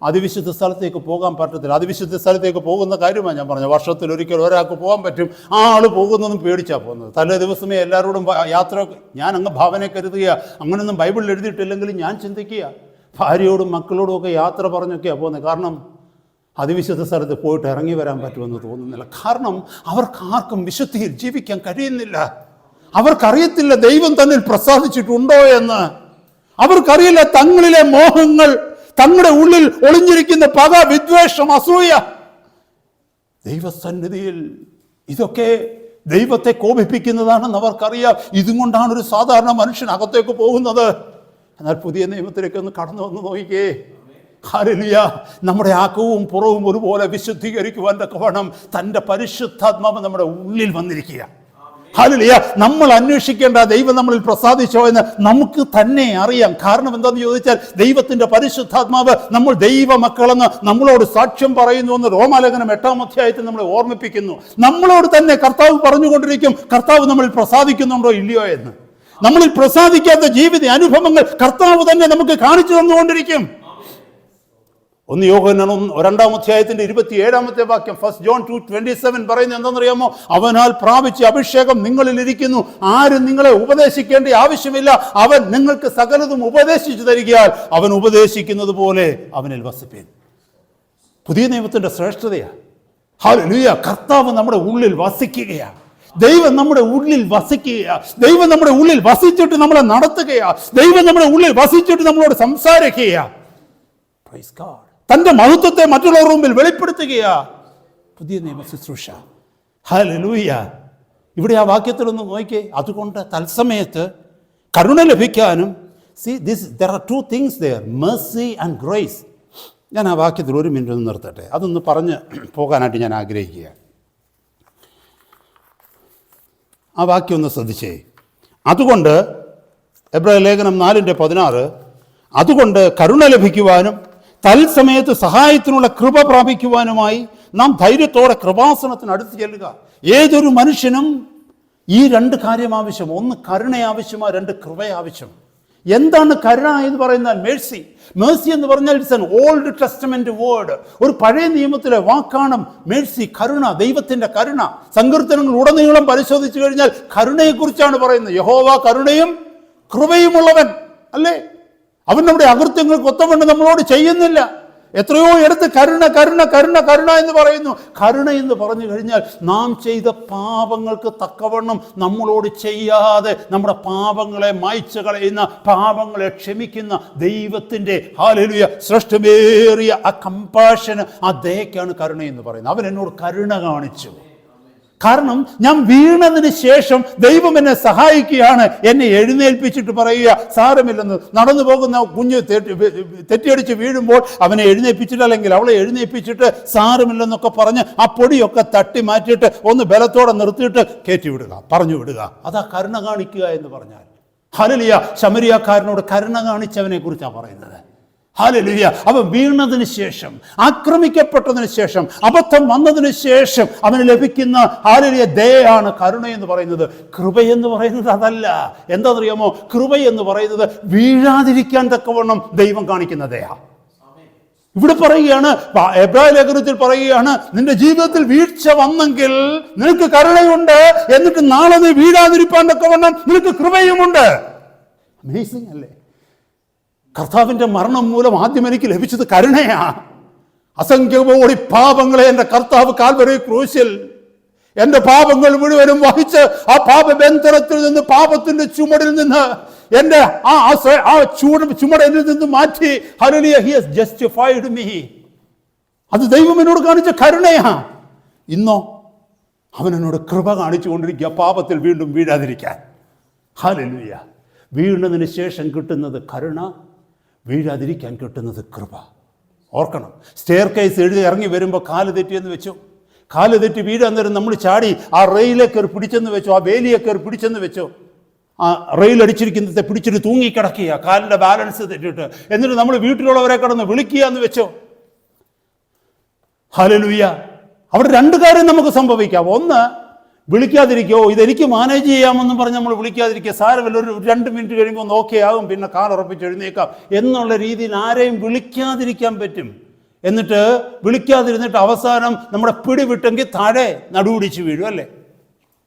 അതിവിശുദ്ധ സ്ഥലത്തേക്ക് പോകാൻ പറ്റത്തില്ല. അതിവിശുദ്ധ സ്ഥലത്തേക്ക് പോകുന്ന കാര്യമാണ് ഞാൻ പറഞ്ഞത്. വർഷത്തിൽ ഒരിക്കൽ ഒരാൾക്ക് പോകാൻ പറ്റും. ആ ആൾ പോകുന്നതും പേടിച്ചാണ് പോകുന്നത്. തലേ ദിവസമേ എല്ലാവരോടും യാത്ര, ഞാൻ അങ്ങ് ഭാവന കരുതുക, അങ്ങനൊന്നും ബൈബിളിൽ എഴുതിയിട്ടില്ലെങ്കിലും ഞാൻ ചിന്തിക്കുക, ഭാര്യയോടും മക്കളോടും ഒക്കെ യാത്ര പറഞ്ഞൊക്കെയാണ് പോകുന്നത്. കാരണം അതിവിശുദ്ധ സ്ഥലത്ത് പോയിട്ട് ഇറങ്ങി വരാൻ പറ്റുമെന്ന് തോന്നുന്നില്ല. കാരണം അവർക്കാർക്കും വിശുദ്ധിയിൽ ജീവിക്കാൻ കഴിയുന്നില്ല. അവർക്കറിയത്തില്ല ദൈവം തന്നിൽ പ്രസാദിച്ചിട്ടുണ്ടോ എന്ന്. അവർക്കറിയില്ല തങ്ങളിലെ മോഹങ്ങൾ, തങ്ങളുടെ ഉള്ളിൽ ഒളിഞ്ഞിരിക്കുന്ന പക, വിദ്വേഷം, അസൂയ. ദൈവസന്നിധിയിൽ ഇതൊക്കെ ദൈവത്തെ കോപിപ്പിക്കുന്നതാണെന്ന് അവർക്കറിയാം. ഇതും കൊണ്ടാണ് ഒരു സാധാരണ മനുഷ്യൻ അകത്തേക്ക് പോകുന്നത്. എന്നാൽ പുതിയ നിയമത്തിലേക്ക് ഒന്ന് കടന്നു വന്ന് നോക്കിക്കേ. ഹല്ലേലൂയ. നമ്മുടെ അകവും പുറവും ഒരുപോലെ വിശുദ്ധീകരിക്കുവാൻ തക്കവണ്ണം തൻ്റെ പരിശുദ്ധാത്മാവ് നമ്മുടെ ഉള്ളിൽ വന്നിരിക്കുക. ഹല്ലേലൂയ. നമ്മൾ അന്വേഷിക്കേണ്ട ദൈവം നമ്മളിൽ പ്രസാദിച്ചോ എന്ന് നമുക്ക് തന്നെ അറിയാം. കാരണം എന്താണെന്ന് ചോദിച്ചാൽ ദൈവത്തിന്റെ പരിശുദ്ധാത്മാവ് നമ്മൾ ദൈവമക്കളെന്ന് നമ്മളോട് സാക്ഷ്യം പറയുന്നു എന്ന് റോമാലേഖനം 8-ാം അധ്യായത്തിൽ നമ്മളെ ഓർമ്മിപ്പിക്കുന്നു. നമ്മളോട് തന്നെ കർത്താവ് പറഞ്ഞുകൊണ്ടിരിക്കും, കർത്താവ് നമ്മളിൽ പ്രസാദിക്കുന്നുണ്ടോ ഇല്ലയോ എന്ന്. നമ്മളിൽ പ്രസാദിക്കാത്ത ജീവിത അനുഭവങ്ങൾ കർത്താവ് തന്നെ നമുക്ക് കാണിച്ചു തന്നുകൊണ്ടിരിക്കും. 1 യോഹന്നാൻ 2-ാം അധ്യായത്തിന്റെ 27-ാമത്തെ വാക്യം, 1 John 2:27 പറയുന്നത് എന്താണെന്നറിയാമോ? അവനാൽ പ്രാപിച്ച അഭിഷേകം നിങ്ങളിൽ ഇരിക്കുന്നു, ആരും നിങ്ങളെ ഉപദേശിക്കേണ്ട ആവശ്യമില്ല, അവൻ നിങ്ങൾക്ക് സകലതും ഉപദേശിച്ചു തരികയാൽ അവൻ ഉപദേശിക്കുന്നത് പോലെ അവനിൽ വസിപ്പീൻ. പുതിയ നിയമത്തിന്റെ ശ്രേഷ്ഠതയാണ്. ഹല്ലേലൂയ. കർത്താവ് നമ്മുടെ ഉള്ളിൽ വസിക്കുകയാണ്. ദൈവം നമ്മുടെ ഉള്ളിൽ വസിക്കുകയാണ്. ദൈവം നമ്മുടെ ഉള്ളിൽ വസിച്ചിട്ട് നമ്മളെ നടത്തുകയാണ്. ദൈവം നമ്മുടെ ഉള്ളിൽ വസിച്ചിട്ട് നമ്മളോട് സംസാരിക്കുകയാണ്. Praise God. തൻ്റെ മഹത്വത്തെ മറ്റുള്ളവരുടെ മുമ്പിൽ വെളിപ്പെടുത്തുകയാ പുതിയ നിയമ ശുശ്രൂഷ. ഹല്ലേലൂയ. ഇവിടെ ആ വാക്യത്തിലൊന്ന് നോക്കിയേ. അതുകൊണ്ട് തത്സമയത്ത് കരുണ ലഭിക്കാനും, there are two things there, mercy and grace. ഞാൻ ആ വാക്യത്തിൽ 1 മിനിറ്റ് ഒന്ന് നിർത്തട്ടെ, അതൊന്ന് പറഞ്ഞ് പോകാനായിട്ട് ഞാൻ ആഗ്രഹിക്കുക. ആ വാക്യം ഒന്ന് ശ്രദ്ധിച്ചേ. അതുകൊണ്ട് എബ്രായ ലേഖനം 4:16, അതുകൊണ്ട് കരുണ ലഭിക്കുവാനും തൽസമയത്ത് സഹായത്തിനുള്ള കൃപ പ്രാപിക്കുവാനുമായി നാം ധൈര്യത്തോടെ കൃപാസനത്തിന് അടുത്ത് ചെല്ലുക. ഏതൊരു മനുഷ്യനും ഈ 2 കാര്യം ആവശ്യം. 1 കരുണ ആവശ്യമാണ്, 2 കൃപ ആവശ്യം. എന്താണ് കരുണ എന്ന് പറയുന്നത്? മേഴ്സി. മേഴ്സി എന്ന് പറഞ്ഞാൽ it's an old testament word. ഒരു പഴയ നിയമത്തിലെ വാക്കാണ് മേഴ്സി, കരുണ, ദൈവത്തിന്റെ കരുണ. സങ്കീർത്തനങ്ങൾ ഉടനീളം പരിശോധിച്ചു കഴിഞ്ഞാൽ കരുണയെക്കുറിച്ചാണ് പറയുന്നത്. യഹോവ കരുണയും കൃപയുമുള്ളവൻ അല്ലേ? അവൻ നമ്മുടെ അകൃത്യങ്ങൾക്ക് ഒത്തവണ്ണം നമ്മളോട് ചെയ്യുന്നില്ല. എത്രയോ എടുത്ത് കരുണ കരുണ കരുണ കരുണ എന്ന് പറയുന്നു. കരുണ എന്ന് പറഞ്ഞു കഴിഞ്ഞാൽ നാം ചെയ്ത പാപങ്ങൾക്ക് തക്കവണ്ണം നമ്മളോട് ചെയ്യാതെ നമ്മുടെ പാപങ്ങളെ മായ്ച്ചു കളയുന്ന, പാപങ്ങളെ ക്ഷമിക്കുന്ന ദൈവത്തിൻ്റെ ഹല്ലേലൂയ ശ്രേഷ്ഠമേറിയ ആ കമ്പാഷന്, ആ ദയക്കാണ് കരുണ എന്ന് പറയുന്നത്. അവൻ എന്നോട് കരുണ കാണിച്ചു. കാരണം ഞാൻ വീണതിന് ശേഷം ദൈവം എന്നെ സഹായിക്കുകയാണ്. എന്നെ എഴുന്നേൽപ്പിച്ചിട്ട് പറയുക, സാരമില്ലെന്ന്. നടന്നു പോകുന്ന കുഞ്ഞ് തെറ്റിയടിച്ച് വീഴുമ്പോൾ അവനെ എഴുന്നേൽപ്പിച്ചിട്ട്, അല്ലെങ്കിൽ അവളെ എഴുന്നേൽപ്പിച്ചിട്ട് സാരമില്ലെന്നൊക്കെ പറഞ്ഞ് ആ പൊടിയൊക്കെ തട്ടി മാറ്റിയിട്ട് ഒന്ന് ബലത്തോടെ നിർത്തിയിട്ട് കയറ്റി വിടുക, പറഞ്ഞു വിടുക. അതാ കരുണ കാണിക്കുക എന്ന് പറഞ്ഞാൽ. ഹല്ലേലൂയ. ശമരിയാക്കാരനോട് കരുണ കാണിച്ചവനെ കുറിച്ചാണ് പറയുന്നത്. ഹല്ലേലൂയ. അവൻ വീണതിന് ശേഷം, ആക്രമിക്കപ്പെട്ടതിന് ശേഷം, അബദ്ധം വന്നതിന് ശേഷം അവന് ലഭിക്കുന്ന ഹല്ലേലൂയ ദയയാണ് കരുണ എന്ന് പറയുന്നത്. കൃപയെന്ന് പറയുന്നത് അതല്ല. എന്താണെന്നറിയാമോ? കൃപയെന്ന് പറയുന്നത് വീഴാതിരിക്കാൻ തക്കവണ്ണം ദൈവം കാണിക്കുന്ന ദയ. ഇവിടെ പറയുകയാണ്, എബ്രായ ലേഖനത്തിൽ പറയുകയാണ്, നിന്റെ ജീവിതത്തിൽ വീഴ്ച വന്നെങ്കിൽ നിനക്ക് കരുണയുണ്ട്, എന്നിട്ട് നാളെ നീ വീഴാതിരിക്കാൻ തക്കവണ്ണം നിനക്ക് കൃപയുമുണ്ട്. അമേസിംഗ് അല്ലേ? കർത്താവിൻ്റെ മരണം മൂലം ആദ്യം എനിക്ക് ലഭിച്ചത് കരുണയാ. അസംഖ്യകോടി പാപങ്ങളെ എൻ്റെ കർത്താവ് കാൽവരി ക്രൂശിൽ എൻ്റെ പാപങ്ങൾ മുഴുവനും വഹിച്ച് ആ പാപബന്ധനത്തിൽ നിന്ന്, പാപത്തിന്റെ ചുമടിൽ നിന്ന് എൻ്റെ ആ ചുമടിൽ നിന്ന് മാറ്റി, hallelujah, he has justified me. അത് ദൈവം എന്നോട് കാണിച്ച കരുണയാ. ഇന്നോ അവൻ എന്നോട് കൃപ കാണിച്ചുകൊണ്ടിരിക്കുക, പാപത്തിൽ വീണ്ടും വീഴാതിരിക്കാൻ. ഹല്ലേലൂയ. വീണതിന് ശേഷം കിട്ടുന്നത് കരുണ, വീഴാതിരിക്കാൻ കിട്ടുന്നത് കൃപ. ഓർക്കണം, സ്റ്റെയർ കേസ് എഴുതി ഇറങ്ങി വരുമ്പോൾ കാല് തെറ്റിയെന്ന് വെച്ചു, കാല് തെറ്റി വീഴാൻ നേരം നമ്മൾ ചാടി ആ റെയിലെ കയറി പിടിച്ചെന്ന് വെച്ചു, ആ വേലിയെ കയറി പിടിച്ചെന്ന് വെച്ചു. റെയിലടിച്ചിരിക്കുന്നത് പിടിച്ചിട്ട് തൂങ്ങിക്കിടക്കുക, കാലിൻ്റെ ബാലൻസ് തെറ്റിട്ട്. എന്നിട്ട് നമ്മൾ വീട്ടിലുള്ളവരെ കടന്ന് വിളിക്കുക എന്ന് വെച്ചോ. ഹല്ലേലൂയ. അവിടെ രണ്ട് കാര്യം നമുക്ക് സംഭവിക്കാം. ഒന്ന്, വിളിക്കാതിരിക്കോ, ഇതെനിക്ക് മാനേജ് ചെയ്യാമെന്നും പറഞ്ഞ് നമ്മൾ വിളിക്കാതിരിക്കുക. സാരമല്ല, ഒരു 2 മിനിറ്റ് കഴിയുമ്പോൾ ഒന്ന് ഓക്കെ ആകും, പിന്നെ കാലുറപ്പിച്ച് എഴുന്നേക്കാം എന്നുള്ള രീതിയിൽ ആരെയും വിളിക്കാതിരിക്കാൻ പറ്റും. എന്നിട്ട് വിളിക്കാതിരുന്നിട്ട് അവസാനം നമ്മുടെ പിടി വിട്ടെങ്കിൽ താഴെ നടുപിടിച്ച് വീഴും, അല്ലേ?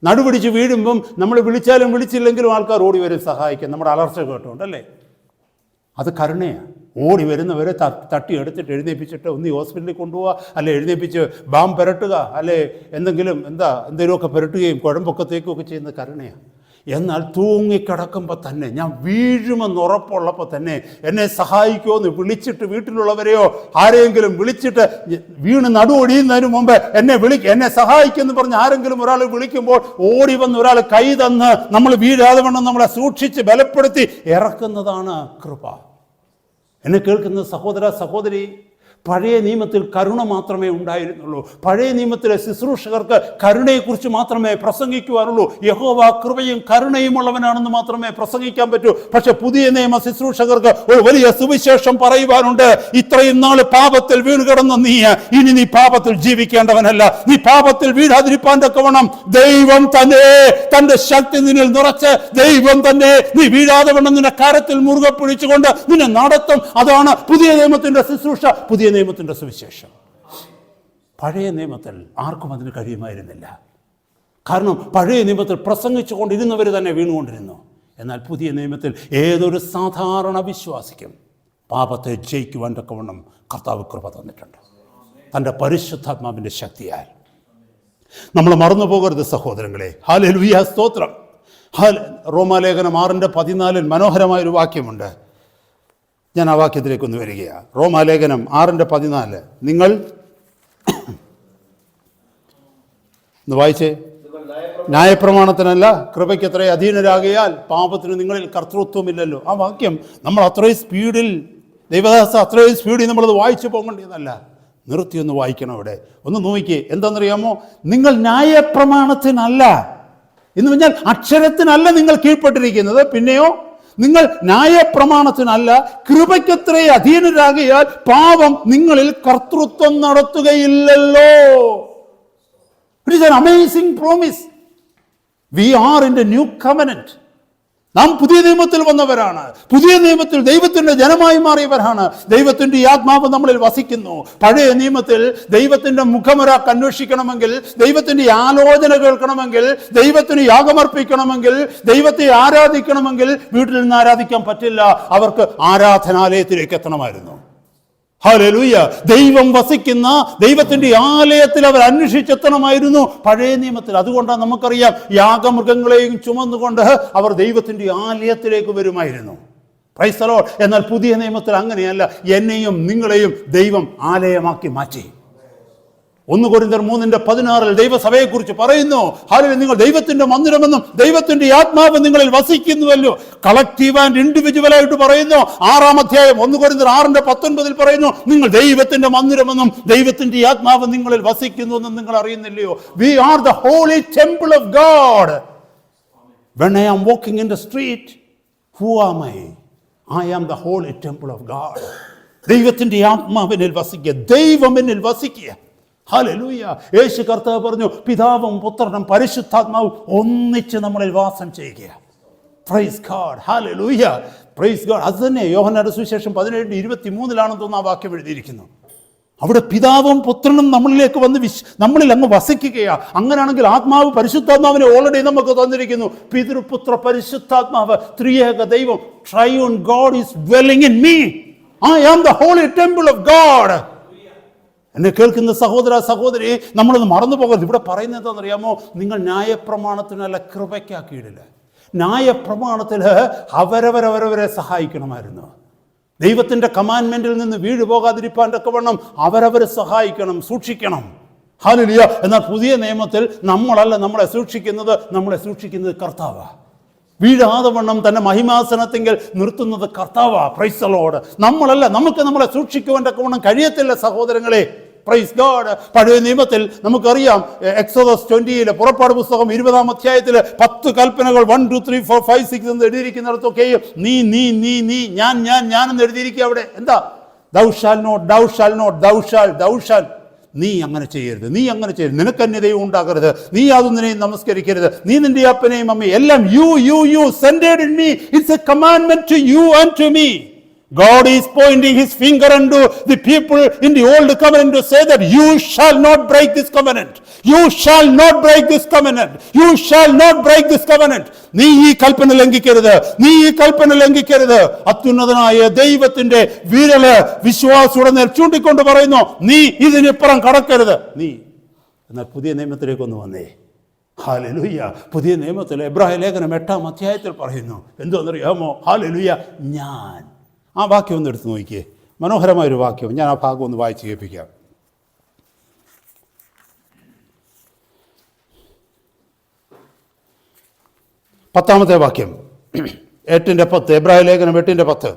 നടുപിടിച്ച് വീഴുമ്പം നമ്മൾ വിളിച്ചാലും വിളിച്ചില്ലെങ്കിലും ആൾക്കാർ ഓടി വരും സഹായിക്കാൻ, നമ്മുടെ അലർച്ച കേട്ടുകൊണ്ട്, അല്ലേ? അത് കരുണയാണ്. ഓടി വരുന്നവരെ തട്ടിയെടുത്തിട്ട് എഴുന്നേപ്പിച്ചിട്ട് ഒന്നി ഹോസ്പിറ്റലിൽ കൊണ്ടുപോവുക, അല്ലെ എഴുന്നേപ്പിച്ച് ബാം പുരട്ടുക, അല്ലെ എന്തെങ്കിലുമൊക്കെ പുരട്ടുകയും കുഴമ്പൊക്കത്തേക്കൊക്കെ ചെയ്യുന്ന കരുണയാണ്. എന്നാൽ തൂങ്ങിക്കിടക്കുമ്പോൾ തന്നെ, ഞാൻ വീഴുമെന്ന് ഉറപ്പുള്ളപ്പോൾ തന്നെ എന്നെ സഹായിക്കുമോ എന്ന് വിളിച്ചിട്ട്, വീട്ടിലുള്ളവരെയോ ആരെങ്കിലും വിളിച്ചിട്ട് വീണ് നടുവൊടിയുന്നതിന് മുമ്പ് എന്നെ സഹായിക്കുമെന്ന് പറഞ്ഞ് ആരെങ്കിലും ഒരാൾ വിളിക്കുമ്പോൾ ഓടി വന്ന് ഒരാൾ കൈ തന്ന് നമ്മൾ വീഴാതെ വണ്ണം നമ്മളെ സൂക്ഷിച്ച് ബലപ്പെടുത്തി ഇറക്കുന്നതാണ് കൃപ. എന്നെ കേൾക്കുന്ന സഹോദര സഹോദരി, പഴയ നിയമത്തിൽ കരുണ മാത്രമേ ഉണ്ടായിരുന്നുള്ളൂ. പഴയ നിയമത്തിലെ ശുശ്രൂഷകർക്ക് കരുണയെക്കുറിച്ച് മാത്രമേ പ്രസംഗിക്കുവാനുള്ളൂ. യഹോവ കൃപയും കരുണയും ഉള്ളവനാണെന്ന് മാത്രമേ പ്രസംഗിക്കാൻ പറ്റൂ. പക്ഷെ പുതിയ നിയമ ശുശ്രൂഷകർക്ക് ഒരു വലിയ സുവിശേഷം പറയുവാനുണ്ട്. ഇത്രയും നാൾ പാപത്തിൽ വീണ് കിടന്ന ഇനി നീ പാപത്തിൽ ജീവിക്കേണ്ടവനല്ല. നീ പാപത്തിൽ വീഴാതിരിപ്പാൻ തക്കവണ്ണം ദൈവം തന്നെ തന്റെ ശക്തി നിന്നിൽ നിറച്ച്, ദൈവം തന്നെ നീ വീഴാതെ വണ്ണം നിന്നെ കരത്തിൽ മുറുകെ പിടിച്ചുകൊണ്ട് നിന്നെ നടത്തും. അതാണ് പുതിയ നിയമത്തിന്റെ ശുശ്രൂഷ, പുതിയ നിയമത്തിന്റെ സുവിശേഷം. പഴയ നിയമത്തിൽ ആർക്കും അതിന് കഴിയുമായിരുന്നില്ല. കാരണം പഴയ നിയമത്തിൽ പ്രസംഗിച്ചു കൊണ്ടിരുന്നവർ തന്നെ വീണുകൊണ്ടിരുന്നു. എന്നാൽ പുതിയ നിയമത്തിൽ ഏതൊരു സാധാരണ വിശ്വാസിക്കും പാപത്തെ ജയിക്കുവാൻ തക്കവണ്ണം കർത്താവ് കൃപ തന്നിട്ടുണ്ട്, തൻ്റെ പരിശുദ്ധാത്മാവിൻ്റെ ശക്തിയാൽ. നമ്മൾ മറന്നു പോകരുത് സഹോദരങ്ങളെ. ഹല്ലേലൂയ, സ്തോത്രം. റോമാലേഖനം 6:14 മനോഹരമായൊരു വാക്യമുണ്ട്. ഞാൻ ആ വാക്യത്തിലേക്കൊന്ന് വരികയാണ്. റോമാലേഖനം 6:14 നിങ്ങൾ ഒന്ന് വായിച്ചേ. ന്യായപ്രമാണത്തിനല്ല കൃപയ്ക്കത്രേ അധീനരാകിയാൽ പാപത്തിന് നിങ്ങളിൽ കർത്തൃത്വമില്ലല്ലോ. ആ വാക്യം നമ്മൾ അത്രയും സ്പീഡിൽ, ദൈവദാസ അത്രയും സ്പീഡിൽ നമ്മളത് വായിച്ചു പോകേണ്ടതല്ല. നിർത്തിയൊന്ന് വായിക്കണം. ഇവിടെ ഒന്ന് നോക്കിയേ. എന്താണെന്നറിയാമോ? നിങ്ങൾ ന്യായപ്രമാണത്തിനല്ല എന്ന് പറഞ്ഞാൽ അക്ഷരത്തിനല്ല നിങ്ങൾ കീഴ്പ്പെട്ടിരിക്കുന്നത്. പിന്നെയോ നിങ്ങൾ ന്യായപ്രമാണത്തിനല്ല കൃപയ്ക്കത്രേ അധീനരാകിയാൽ പാപം നിങ്ങളിൽ കർത്തൃത്വം നടത്തുകയില്ലല്ലോ. It is an amazing promise. We are in the new covenant. നാം പുതിയ നിയമത്തിൽ വന്നവരാണ്. പുതിയ നിയമത്തിൽ ദൈവത്തിന്റെ ജനമായി മാറിയവരാണ്. ദൈവത്തിന്റെ ആത്മാവ് നമ്മളിൽ വസിക്കുന്നു. പഴയ നിയമത്തിൽ ദൈവത്തിന്റെ മുഖമൊരാൾക്ക് അന്വേഷിക്കണമെങ്കിൽ, ദൈവത്തിന്റെ ആലോചന കേൾക്കണമെങ്കിൽ, ദൈവത്തിന് യാഗമർപ്പിക്കണമെങ്കിൽ, ദൈവത്തെ ആരാധിക്കണമെങ്കിൽ വീട്ടിൽ നിന്ന് ആരാധിക്കാൻ പറ്റില്ല. അവർക്ക് ആരാധനാലയത്തിലേക്ക് എത്തണമായിരുന്നു. ഹല്ലേലൂയ. ദൈവം വസിക്കുന്ന ദൈവത്തിന്റെ ആലയത്തിൽ അവർ അന്വേഷിച്ചെത്തണമായിരുന്നു പഴയ നിയമത്തിൽ. അതുകൊണ്ടാണ് നമുക്കറിയാം, യാഗമൃഗങ്ങളെയും ചുമന്നുകൊണ്ട് അവർ ദൈവത്തിന്റെ ആലയത്തിലേക്ക് വരുമായിരുന്നു. Praise the Lord. എന്നാൽ പുതിയ നിയമത്തിൽ അങ്ങനെയല്ല. എന്നെയും നിങ്ങളെയും ദൈവം ആലയമാക്കി മാറ്റി. 1 കൊരിന്ത്യർ 3:16 ദൈവസഭയെക്കുറിച്ച് പറയുന്നു, ഹല്ലേലൂയ, നിങ്ങൾ ദൈവത്തിന്റെ മന്ദിരമെന്നും ദൈവത്തിന്റെ ആത്മാവ് നിങ്ങളിൽ വസിക്കുന്നുവല്ലോ. കളക്റ്റീവ് ആൻഡ് ഇൻഡിവിജ്വലായിട്ട് പറയുന്നു. 6-ാം അധ്യായം 1 കൊരിന്ത്യർ 6:19 പറയുന്നു, നിങ്ങൾ ദൈവത്തിന്റെ മന്ദിരമെന്നും ദൈവത്തിന്റെ ആത്മാവ് നിങ്ങളിൽ വസിക്കുന്നു എന്നും നിങ്ങൾ അറിയുന്നില്ലയോ? We are the holy temple of God. When I am walking in the street, who am I? I am the holy temple of God. ദൈവത്തിന്റെ ആത്മാവിനിൽ വസിക്കുക, ദൈവം എന്നിൽ വസിക്കുക. ഹല്ലേലൂയ. യേശു കർത്താവ് പറഞ്ഞു, പിതാവും പുത്രനും പരിശുദ്ധാത്മാവും ഒന്നിച്ച് നമ്മളിൽ വാസം ചെയ്യുക. Price God. Hallelujah. Praise God. അത് തന്നെ യോഹന്നാന്റെ സുവിശേഷം 17:23 തോന്നുന്നു ആ വാക്യം എഴുതിയിരിക്കുന്നു. അവിടെ പിതാവും പുത്രനും നമ്മളിലേക്ക് വന്ന് നമ്മളിൽ അങ്ങ് വസിക്കുകയാണ്. അങ്ങനെയാണെങ്കിൽ ആത്മാവ്, പരിശുദ്ധാത്മാവിനെ ഓൾറെഡി നമുക്ക് തന്നിരിക്കുന്നു. പിതൃപുത്ര പരിശുദ്ധാത്മാവ്, ത്രിയേക ദൈവം, triune God is dwelling in me. I am the holy temple of God. എന്നെ കേൾക്കുന്ന സഹോദര സഹോദരി, നമ്മളൊന്ന് മറന്നു പോകരുത്. ഇവിടെ പറയുന്നത് എന്താണെന്നറിയാമോ? നിങ്ങൾ ന്യായപ്രമാണത്തിനല്ല കൃപയ്ക്കാക്കിയിടില്ല. ന്യായപ്രമാണത്തിൽ അവരവരെ സഹായിക്കണമായിരുന്നു. ദൈവത്തിൻ്റെ കമാൻഡ്മെന്റിൽ നിന്ന് വീഴു പോകാതിരിപ്പാൻ തക്കവണ്ണം അവരവരെ സഹായിക്കണം, സൂക്ഷിക്കണം. ഹല്ലേലൂയ. എന്നാൽ പുതിയ നിയമത്തിൽ നമ്മളല്ല നമ്മളെ സൂക്ഷിക്കുന്നത് കർത്താവാണ്. വീഴാതെ വണ്ണം തന്നെ മഹിമാസനത്തെങ്കിൽ നിർത്തുന്നത് കർത്താവാ. Praise the Lord. നമ്മളല്ല, നമുക്ക് നമ്മളെ സൂക്ഷിക്കുവാൻ തക്കവണ്ണം കഴിയത്തില്ല സഹോദരങ്ങളെ. Praise God. പഴയ നിയമത്തിൽ നമുക്കറിയാം, എക്സോഡസ് 20 പുറപ്പാട് പുസ്തകം 20 അധ്യായത്തിൽ 10 കൽപ്പനകൾ 1 2 3 4 5 6 എന്ന് എഴുതിയിരിക്കുന്നിടത്തൊക്കെയും നീ നീ നീ നീ ഞാൻ ഞാൻ ഞാൻ എന്ന് എഴുതിയിരിക്കുക. അവിടെ എന്താ? thou shall not, thou shall not, thou shall, thou shall. നീ അങ്ങനെ ചെയ്യരുത്, നീ അങ്ങനെ ചെയ്യരുത്, നിനക്കന്യതയും ഉണ്ടാകരുത്, നീ യാതൊന്നിനെയും നമസ്കരിക്കരുത്, നീ നിന്റെ അപ്പനെയും അമ്മയും എല്ലാം you centered in me. It's a commandment to you and to me. God is pointing his finger unto the people in the old covenant to say that you shall not break this covenant. You shall not break this covenant. You shall not break this covenant. നീ ഈ കൽപ്പന ലംഘിക്കരുത്, നീ ഈ കൽപ്പന ലംഘിക്കരുത്. അത്യുന്നതനായ ദൈവത്തിന്റെ വിരല് വിശ്വാസിയുടെ ചൂണ്ടിക്കൊണ്ട് പറയുന്നു, നീ ഇതിനിപ്പുറം കടക്കരുത്. നീ എന്നാൽ പുതിയ നിയമത്തിലേക്കൊന്ന് വന്നേ. ഹല്ലേലൂയ. പുതിയ നിയമത്തിൽ എബ്രായ ലേഖനം 8 അധ്യായത്തിൽ പറയുന്നു, എന്തോന്നറിയാമോ? ഹല്ലേലൂയ, ഞാൻ. ആ വാക്യം ഒന്ന് എടുത്ത് നോക്കിയേ, മനോഹരമായൊരു വാക്യം. ഞാൻ ആ ഭാഗം ഒന്ന് വായിച്ച് കേൾപ്പിക്കാം. 10 വാക്യം, 8:10, എബ്രായ ലേഖനം 8:10.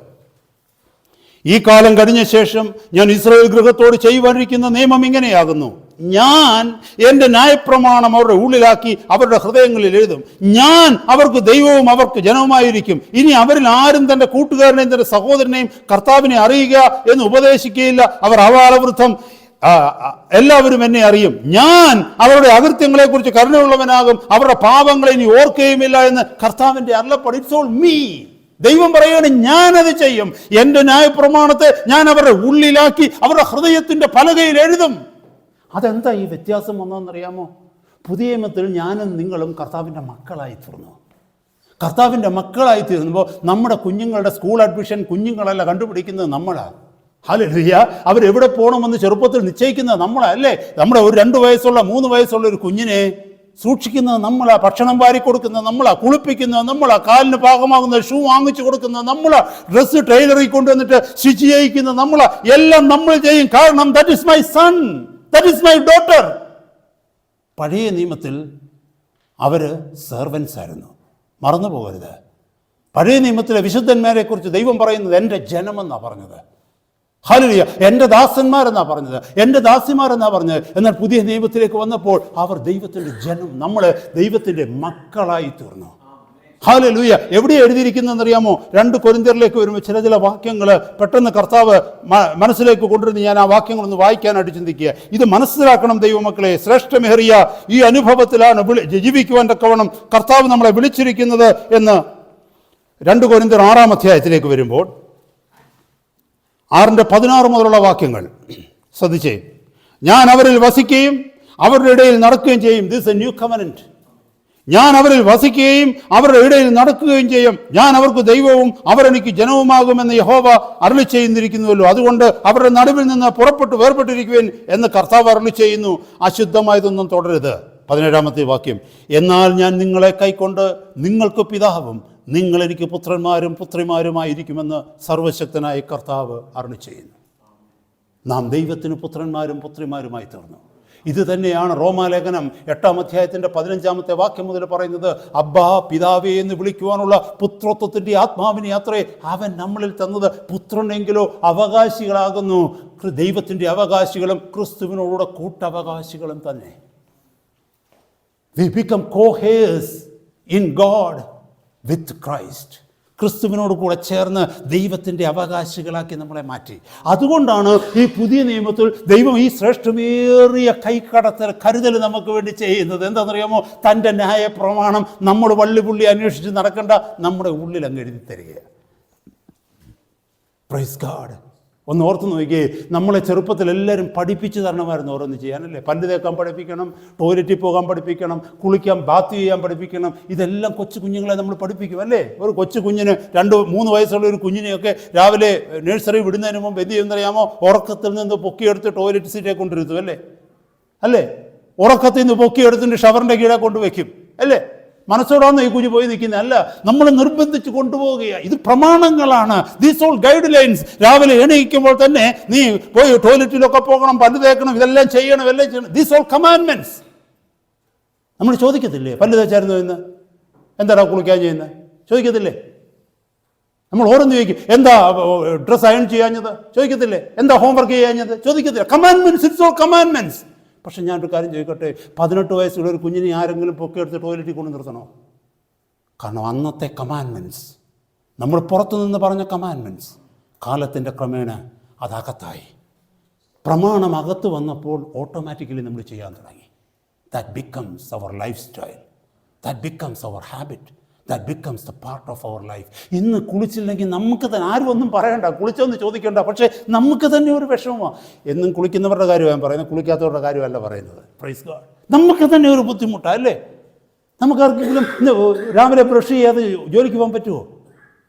ഈ കാലം കഴിഞ്ഞ ശേഷം ഞാൻ ഇസ്രായേൽ ഗൃഹത്തോട് ചെയ്യുവാനിരിക്കുന്ന നിയമം ഇങ്ങനെയാകുന്നു, ഞാൻ എൻ്റെ ന്യായപ്രമാണം അവരുടെ ഉള്ളിലാക്കി അവരുടെ ഹൃദയങ്ങളിൽ എഴുതും. ഞാൻ അവർക്ക് ദൈവവും അവർക്ക് ജനവുമായിരിക്കും. ഇനി അവരിൽ ആരും തൻ്റെ കൂട്ടുകാരനെയും തൻ്റെ സഹോദരനെയും കർത്താവിനെ അറിയുക എന്ന് ഉപദേശിക്കുകയില്ല. അവർ അവാലവൃദ്ധം എല്ലാവരും എന്നെ അറിയും. ഞാൻ അവരുടെ അകൃത്യങ്ങളെക്കുറിച്ച് കരുണയുള്ളവനാകും, അവരുടെ പാപങ്ങളെ ഇനി ഓർക്കുകയുമില്ല എന്ന് കർത്താവിൻ്റെ അരുളപ്പാട്. It's all me. ദൈവം പറയുകയാണ്, ഞാനത് ചെയ്യും. എൻ്റെ ന്യായപ്രമാണത്തെ ഞാൻ അവരുടെ ഉള്ളിലാക്കി അവരുടെ ഹൃദയത്തിൻ്റെ പലകയിൽ എഴുതും. അതെന്താ ഈ വ്യത്യാസം വന്നതെന്നറിയാമോ? പുതിയ നിയമത്തിൽ ഞാനും നിങ്ങളും കർത്താവിൻ്റെ മക്കളായി തീർന്നു. കർത്താവിൻ്റെ മക്കളായി തീർന്നുമ്പോൾ നമ്മുടെ കുഞ്ഞുങ്ങളുടെ സ്കൂൾ അഡ്മിഷൻ കുഞ്ഞുങ്ങളല്ല കണ്ടുപിടിക്കുന്നത് നമ്മളാണ്. ഹല്ലേലൂയ. അവരെവിടെ പോകണമെന്ന് ചെറുപ്പത്തിൽ നിശ്ചയിക്കുന്നത് നമ്മളാ, അല്ലേ? നമ്മുടെ ഒരു 2 വയസ്സുള്ള 3 വയസ്സുള്ള ഒരു കുഞ്ഞിനെ സൂക്ഷിക്കുന്നത് നമ്മളാ, ഭക്ഷണം വാരി കൊടുക്കുന്നത് നമ്മളാ, കുളിപ്പിക്കുന്നത് നമ്മളാ, കാലിന് പാകമാകുന്ന ഷൂ വാങ്ങിച്ചു കൊടുക്കുന്നത് നമ്മളാ, ഡ്രസ്സ് ടൈലറിൽ കൊണ്ടുവന്നിട്ട് സ്റ്റിച്ച് ചെയ്യിക്കുന്നത് നമ്മളാ. എല്ലാം നമ്മൾ ചെയ്യും. കാരണം that is my son, that is my daughter. പഴയ നിയമത്തിൽ അവർ സെർവൻസ് ആയിരുന്നു, മറന്നു പോകരുത്. പഴയ നിയമത്തിലെ വിശുദ്ധന്മാരെ കുറിച്ച് ദൈവം പറയുന്നത് എൻ്റെ ജനമെന്നാണ് പറഞ്ഞത്. ഹല്ലേലൂയ. എൻ്റെ ദാസന്മാരെന്നാ പറഞ്ഞത്, എൻ്റെ ദാസിമാരെന്നാ പറഞ്ഞത്. എന്നാൽ പുതിയ നിയമത്തിലേക്ക് വന്നപ്പോൾ അവർ ദൈവത്തിൻ്റെ ജനം, നമ്മൾ ദൈവത്തിൻ്റെ മക്കളായി തീർന്നു. ഹല്ലേലൂയ. എവിടെ എഴുതിയിരിക്കുന്നതെന്നറിയാമോ? 2 കൊരിന്ത്യരിലേക്ക് വരുമ്പോൾ ചില വാക്യങ്ങൾ പെട്ടെന്ന് കർത്താവ് മനസ്സിലേക്ക് കൊണ്ടുവരുന്ന ഞാൻ ആ വാക്യങ്ങളൊന്ന് വായിക്കാനായിട്ട് ചിന്തിക്കുക. ഇത് മനസ്സിലാക്കണം ദൈവമക്കളെ. ശ്രേഷ്ഠമേറിയ ഈ അനുഭവത്തിലാണ് ജീവിക്കുവാൻ തക്കവണ്ണം കർത്താവ് നമ്മളെ വിളിച്ചിരിക്കുന്നത് എന്ന് 2 കൊരിന്ത്യർ 6 അധ്യായത്തിലേക്ക് വരുമ്പോൾ 6:16 മുതലുള്ള വാക്യങ്ങൾ ശ്രദ്ധിച്ചേ. ഞാൻ അവരിൽ വസിക്കുകയും അവരുടെ ഇടയിൽ നടക്കുകയും ചെയ്യും. This A new covenant. ഞാൻ അവരിൽ വസിക്കുകയും അവരുടെ ഇടയിൽ നടക്കുകയും ചെയ്യും. ഞാൻ അവർക്ക് ദൈവവും അവരെനിക്ക് ജനവുമാകുമെന്ന് യഹോവ അരുളി ചെയ്യുന്നിരിക്കുന്നുവല്ലോ. അതുകൊണ്ട് അവരുടെ നടുവിൽ നിന്ന് പുറപ്പെട്ട് വേർപെട്ടിരിക്കുവാൻ എന്ന് കർത്താവ് അരുളി ചെയ്യുന്നു. അശുദ്ധമായതൊന്നും തുടരുത്. 17 വാക്യം. എന്നാൽ ഞാൻ നിങ്ങളെ കൈക്കൊണ്ട് നിങ്ങൾക്ക് പിതാവും നിങ്ങൾ എനിക്ക് പുത്രന്മാരും പുത്രിമാരുമായിരിക്കുമെന്ന് സർവശക്തനായ കർത്താവ് അരുളി ചെയ്യുന്നു. നാം ദൈവത്തിന് പുത്രന്മാരും പുത്രിമാരുമായി തീർന്നു. ഇത് തന്നെയാണ് റോമാലേഖനം 8 അധ്യായത്തിൻ്റെ 15 വാക്യം മുതൽ പറയുന്നത്. അബ്ബാ പിതാവേ എന്ന് വിളിക്കുവാനുള്ള പുത്രത്വത്തിൻ്റെ ആത്മാവിനെ അത്രേ അവൻ നമ്മളിൽ തന്നത്. പുത്രനെങ്കിലോ അവകാശികളാകുന്നു. ദൈവത്തിൻ്റെ അവകാശികളും ക്രിസ്തുവിനോടുകൂടെ കൂട്ടവകാശികളും തന്നെ. We become co-heirs in God with Christ. ക്രിസ്തുവിനോട് കൂടെ ചേർന്ന് ദൈവത്തിൻ്റെ അവകാശികളാക്കി നമ്മളെ മാറ്റി. അതുകൊണ്ടാണ് ഈ പുതിയ നിയമത്തിൽ ദൈവം ഈ ശ്രേഷ്ഠമേറിയ കൈക്കടത്തൽ കരുതൽ നമുക്ക് വേണ്ടി ചെയ്യുന്നത്. എന്താണെന്നറിയാമോ? തൻ്റെ ന്യായ പ്രമാണം നമ്മൾ വള്ളിപുള്ളി അന്വേഷിച്ച് നടക്കേണ്ട, നമ്മുടെ ഉള്ളിൽ അങ്ങ് എഴുതി തരികയാണ്. Praise God. ഒന്ന് ഓർത്ത് നോക്കിയേ, നമ്മളെ ചെറുപ്പത്തിൽ എല്ലാവരും പഠിപ്പിച്ച് തരണമായിരുന്നു ഓരോന്ന് ചെയ്യാനല്ലേ. പല്ല് തേക്കാൻ പഠിപ്പിക്കണം, ടോയ്ലറ്റിൽ പോകാൻ പഠിപ്പിക്കണം, കുളിക്കാൻ ബാത്ത് ചെയ്യാൻ പഠിപ്പിക്കണം. ഇതെല്ലാം കൊച്ചു കുഞ്ഞുങ്ങളെ നമ്മൾ പഠിപ്പിക്കും അല്ലേ. ഒരു കൊച്ചു കുഞ്ഞിന് 2-3 വയസ്സുള്ള ഒരു കുഞ്ഞിനെയൊക്കെ രാവിലെ നഴ്സറി വിടുന്നതിന് മുമ്പ് എന്ത് ചെയ്യുന്നറിയാമോ? ഉറക്കത്തിൽ നിന്ന് പൊക്കിയെടുത്ത് ടോയ്ലറ്റ് സീറ്റേ കൊണ്ടിരുത്തും അല്ലേ. ഉറക്കത്തിൽ നിന്ന് പൊക്കിയെടുത്തിട്ട് ഷവറിൻ്റെ കീഴെ കൊണ്ടുവയ്ക്കും അല്ലേ. മനസ്സോടാന്ന് ഈ കുഞ്ഞ് പോയി നിൽക്കുന്നത് അല്ല, നമ്മൾ നിർബന്ധിച്ച് കൊണ്ടുപോവുകയാണ്. ഇത് പ്രമാണങ്ങളാണ്. These all guidelines. രാവിലെ എണീക്കുമ്പോൾ തന്നെ നീ പോയി ടോയ്ലറ്റിലൊക്കെ പോകണം, പല്ല് തേക്കണം, ഇതെല്ലാം ചെയ്യണം. These all commandments. നമ്മൾ ചോദിക്കത്തില്ലേ പല്ല് തേച്ചായിരുന്നു എന്ന്? എന്താടാ കുളിക്കാൻ ചെയ്യുന്നത്? ചോദിക്കത്തില്ലേ? നമ്മൾ ഓരോന്ന് ചോദിക്കും, എന്താ ഡ്രസ് അയൺ ചെയ്യാഞ്ഞത്? ചോദിക്കത്തില്ലേ? എന്താ ഹോംവർക്ക് ചെയ്യാഞ്ഞത്? ചോദിക്കത്തില്ല. Commandments, it's all commandments. പക്ഷെ ഞാനൊരു കാര്യം ചോദിക്കട്ടെ, 18 വയസ്സുള്ള ഒരു കുഞ്ഞിനെ ആരെങ്കിലും പൊക്കിയെടുത്ത് ടോയ്ലറ്റിൽ കൊണ്ട് നിർത്തണോ? കാരണം അന്നത്തെ കമാൻഡ്മെന്റ്സ്, നമ്മൾ പുറത്തുനിന്ന് പറഞ്ഞ കമാൻഡ്മെന്റ്സ് കാലത്തിൻ്റെ ക്രമേണ അതകത്തായി. പ്രമാണം അകത്ത് വന്നപ്പോൾ ഓട്ടോമാറ്റിക്കലി നമ്മൾ ചെയ്യാൻ തുടങ്ങി. That becomes our lifestyle, that becomes our habit, that becomes the part of our life. ഇന്ന് കുളിച്ചില്ലെങ്കിൽ നമുക്ക് തന്നെ, ആരും ഒന്നും പറയണ്ട, കുളിച്ചൊന്നും ചോദിക്കേണ്ട, പക്ഷേ നമുക്ക് തന്നെ ഒരു വിഷമമാണ്. എന്നും കുളിക്കുന്നവരുടെ കാര്യമാണ് പറയുന്നത്, കുളിക്കാത്തവരുടെ കാര്യമല്ല പറയുന്നത്. Praise God. നമുക്ക് തന്നെ ഒരു ബുദ്ധിമുട്ടാണ് അല്ലേ? നമുക്കാർക്കെങ്കിലും രാവിലെ ബ്രഷ് ചെയ്യാതെ ജോലിക്ക് പോകാൻ പറ്റുമോ?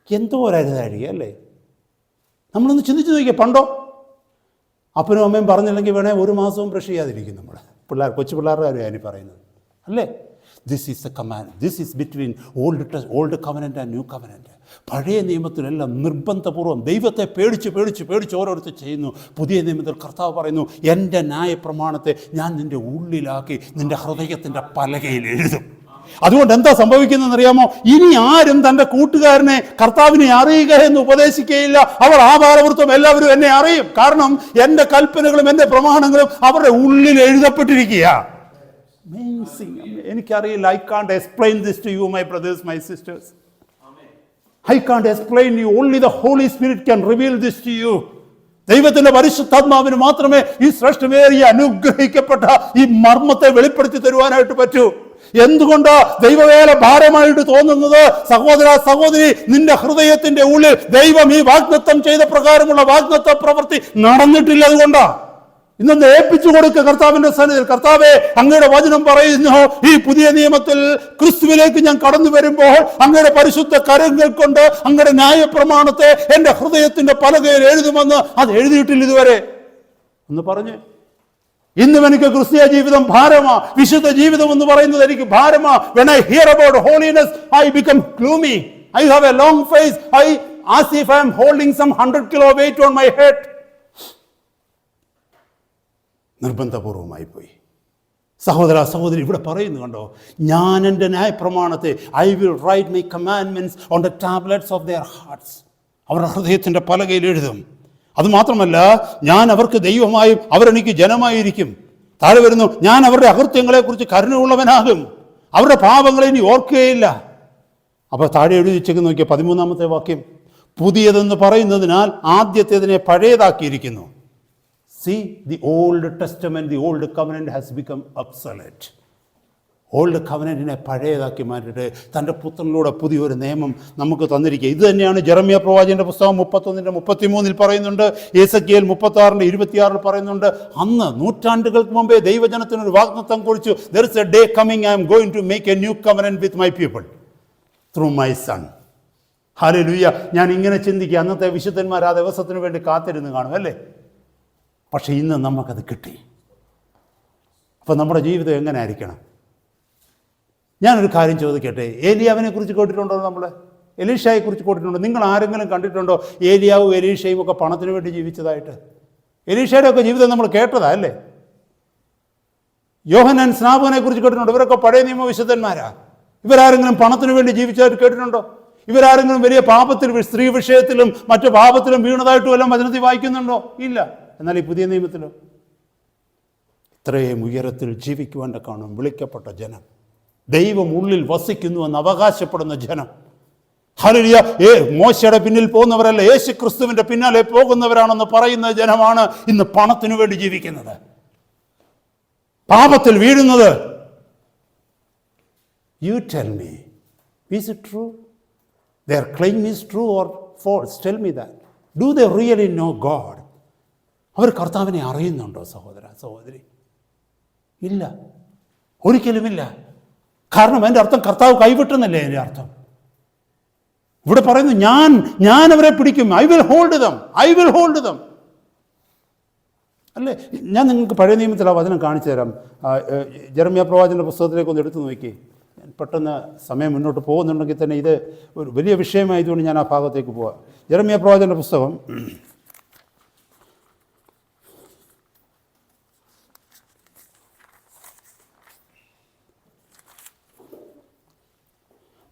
എന്തോ ഒരരുതാഴിക അല്ലേ? നമ്മളൊന്ന് ചിന്തിച്ച് നോക്കിയാൽ, പണ്ടോ അപ്പനും അമ്മയും പറഞ്ഞില്ലെങ്കിൽ വേണേൽ ഒരു മാസവും ബ്രഷ് ചെയ്യാതിരിക്കും നമ്മൾ. കൊച്ചു പിള്ളേരുടെ കാര്യമാണ് പറയുന്നത് അല്ലേ? This is A command, this is between old covenant and new covenant. പഴയ നിയമത്തിലെല്ലാം നിർബന്ധപൂർവ്വം ദൈവത്തെ പേടിച്ച് പേടിച്ച് പേടിച്ച് ഓരോരുത്തർ ചെയ്യുന്നു. പുതിയ നിയമത്തിൽ കർത്താവ് പറയുന്നു, എൻ്റെ ന്യായപ്രമാണത്തെ ഞാൻ നിൻ്റെ ഉള്ളിലാക്കി നിൻ്റെ ഹൃദയത്തിൻ്റെ പലകയിൽ എഴുതും. അതുകൊണ്ട് എന്താ സംഭവിക്കുന്നതെന്നറിയാമോ? ഇനി ആരും തൻ്റെ കൂട്ടുകാരനെ കർത്താവിനെ അറിയുക എന്ന് ഉപദേശിക്കുകയില്ല. അവർ ആഭാരവൃത്തം എല്ലാവരും എന്നെ അറിയും. കാരണം എൻ്റെ കൽപ്പനകളും എൻ്റെ പ്രമാണങ്ങളും അവരുടെ ഉള്ളിൽ എഴുതപ്പെട്ടിരിക്കുക. എനിക്കറിയില്ല. I can't explain this to you my brothers, my sisters. I can't explain you. Only the Holy Spirit can reveal this to you. ദൈവത്തിന്റെ പരിശുദ്ധാത്മാവിന് മാത്രമേ ഈ ശ്രേഷ്ഠമേറിയ അനുഗ്രഹിക്കപ്പെട്ട ഈ മർമ്മത്തെ വെളിപ്പെടുത്തി തരുവാനായിട്ട് പറ്റൂ. എന്തുകൊണ്ടാ ദൈവവേല ഭാരമായിട്ട് തോന്നുന്നത്? സഹോദര സഹോദരി, നിന്റെ ഹൃദയത്തിന്റെ ഉള്ളിൽ ദൈവം ഈ വാഗ്ദത്തം ചെയ്ത പ്രകാരമുള്ള വാഗ്ദത്ത പ്രവൃത്തി നടന്നിട്ടില്ല. അതുകൊണ്ടാ ഇന്നൊന്ന് ഏൽപ്പിച്ചു കൊടുക്കുക കർത്താവിന്റെ സന്നിധിയിൽ. കർത്താവേ, അങ്ങയുടെ വചനം പറയുന്നു, ഈ പുതിയ നിയമത്തിൽ ക്രിസ്തുവിലേക്ക് ഞാൻ കടന്നു വരുമ്പോൾ അങ്ങയുടെ പരിശുദ്ധ കരങ്ങൾ കൊണ്ട് അങ്ങയുടെ ന്യായപ്രമാണത്തെ എൻ്റെ ഹൃദയത്തിന്റെ പലകയിൽ എഴുതുമെന്ന്. അത് എഴുതിയിട്ടില്ല ഇതുവരെ. ഒന്ന് പറഞ്ഞ്, ഇന്നും എനിക്ക് ക്രിസ്തീയ ജീവിതം ഭാരമാ, വിശുദ്ധ ജീവിതം എന്ന് പറയുന്നത് എനിക്ക് ഭാരമാ. When I hear about holiness, I become gloomy. I have a long face. As if I am holding some 100 kilo weight on my head. നിർബന്ധപൂർവമായി പോയി. സഹോദര സഹോദരി, ഇവിടെ പറയുന്നു കണ്ടോ, ഞാൻ എൻ്റെ ന്യായപ്രമാണത്തെ I will write my commandments on the tablets of their hearts. അവരുടെ ഹൃദയത്തിൻ്റെ പലകയിൽ എഴുതും. അതുമാത്രമല്ല, ഞാൻ അവർക്ക് ദൈവമായും അവരെനിക്ക് ജനമായിരിക്കും. താഴെ വരുന്നു, ഞാൻ അവരുടെ അകൃത്യങ്ങളെക്കുറിച്ച് കരുണയുള്ളവനാകും, അവരുടെ പാപങ്ങളെ ഇനി ഓർക്കുകയില്ല. അപ്പോൾ താഴെ എഴുതി വെച്ചേക്ക് നോക്കിയ 13-ാമത്തെ വാക്യം, പുതിയതെന്ന് പറയുന്നതിനാൽ ആദ്യത്തേതിനെ പഴയതാക്കിയിരിക്കുന്നു. See, the Old Testament, the Old Covenant has become obsolete. Old കവനന്റിനെ പഴയതാക്കി മാറ്റിയിട്ട് തൻ്റെ പുത്രനിലൂടെ പുതിയൊരു നിയമം നമുക്ക് തന്നിരിക്കുക. ഇത് തന്നെയാണ് ജെറമ്യാ പ്രവാചകന്റെ പുസ്തകം 31:33 പറയുന്നുണ്ട്. യെസക്കിയേൽ 36:26 പറയുന്നുണ്ട്. അന്ന് നൂറ്റാണ്ടുകൾക്ക് മുമ്പേ ദൈവജനത്തിനൊരു വാഗ്ദത്തം കുറിച്ചു. There is a day coming, I am going to make a new covenant with my people through my son. Hallelujah. ഞാൻ ഇങ്ങനെ ചിന്തിക്കുക, അന്നത്തെ വിശുദ്ധന്മാർ ആ ദിവസത്തിന് വേണ്ടി കാത്തിരുന്ന് കാണും അല്ലേ? പക്ഷെ ഇന്ന് നമുക്കത് കിട്ടി. അപ്പം നമ്മുടെ ജീവിതം എങ്ങനെ ആയിരിക്കണം? ഞാനൊരു കാര്യം ചോദിക്കട്ടെ, ഏലിയാവിനെ കുറിച്ച് കേട്ടിട്ടുണ്ടോ? നമ്മൾ എലീഷയെ കുറിച്ച് കേട്ടിട്ടുണ്ടോ? നിങ്ങൾ ആരെങ്കിലും കണ്ടിട്ടുണ്ടോ ഏലിയാവും എലീഷയും ഒക്കെ പണത്തിന് വേണ്ടി ജീവിച്ചതായിട്ട്? എലീഷയുടെ ഒക്കെ ജീവിതം നമ്മൾ കേട്ടതാ അല്ലേ? യോഹന്നാൻ സ്നാപകനെ കുറിച്ച് കേട്ടിട്ടുണ്ടോ? ഇവരൊക്കെ പഴയ നിയമ വിശുദ്ധന്മാരാ. ഇവരാരെങ്കിലും പണത്തിന് വേണ്ടി ജീവിച്ചതായിട്ട് കേട്ടിട്ടുണ്ടോ? ഇവരാരെങ്കിലും വലിയ പാപത്തിൽ, സ്ത്രീ വിഷയത്തിലും മറ്റു പാപത്തിലും വീണതായിട്ടും എല്ലാം വചനത്തിൽ വായിക്കുന്നുണ്ടോ? ഇല്ല. എന്നാൽ ഈ പുതിയ നിയമത്തിലോ ഇത്രയും ഉയരത്തിൽ ജീവിക്കുവാൻ കാണും വിളിക്കപ്പെട്ട ജനം, ദൈവം ഉള്ളിൽ വസിക്കുന്നു എന്ന് അവകാശപ്പെടുന്ന ജനം. ഹല്ലേലൂയ. മോശയുടെ പിന്നിൽ പോകുന്നവരല്ല, യേശു ക്രിസ്തുവിന്റെ പിന്നാലെ പോകുന്നവരാണെന്ന് പറയുന്ന ജനമാണ് ഇന്ന് പണത്തിനു വേണ്ടി ജീവിക്കുന്നത്, പാപത്തിൽ വീഴുന്നത്. You tell me, is it true? Their claim is true or false? Tell me that. Do they really know God? അവർ കർത്താവിനെ അറിയുന്നുണ്ടോ സഹോദര സഹോദരി? ഇല്ല, ഒരിക്കലുമില്ല. കാരണം അതിൻ്റെ അർത്ഥം കർത്താവ് കൈവിട്ടെന്നല്ലേ അതിൻ്റെ അർത്ഥം. ഇവിടെ പറയുന്നു, ഞാൻ അവരെ പിടിക്കും. ഐ വിൽ ഹോൾഡ് ദം അല്ലേ? ഞാൻ നിങ്ങൾക്ക് പഴയ നിയമത്തിൽ ആ വചനം കാണിച്ചു തരാം. ജെറമ്യാ പ്രവാചകന്റെ പുസ്തകത്തിലേക്ക് ഒന്ന് എടുത്തു നോക്കി. പെട്ടെന്ന് സമയം മുന്നോട്ട് പോകുന്നുണ്ടെങ്കിൽ തന്നെ ഇത് ഒരു വലിയ വിഷയമായതുകൊണ്ട് ഞാൻ ആ ഭാഗത്തേക്ക് പോവാം. ജെറമ്യാ പ്രവാചകന്റെ പുസ്തകം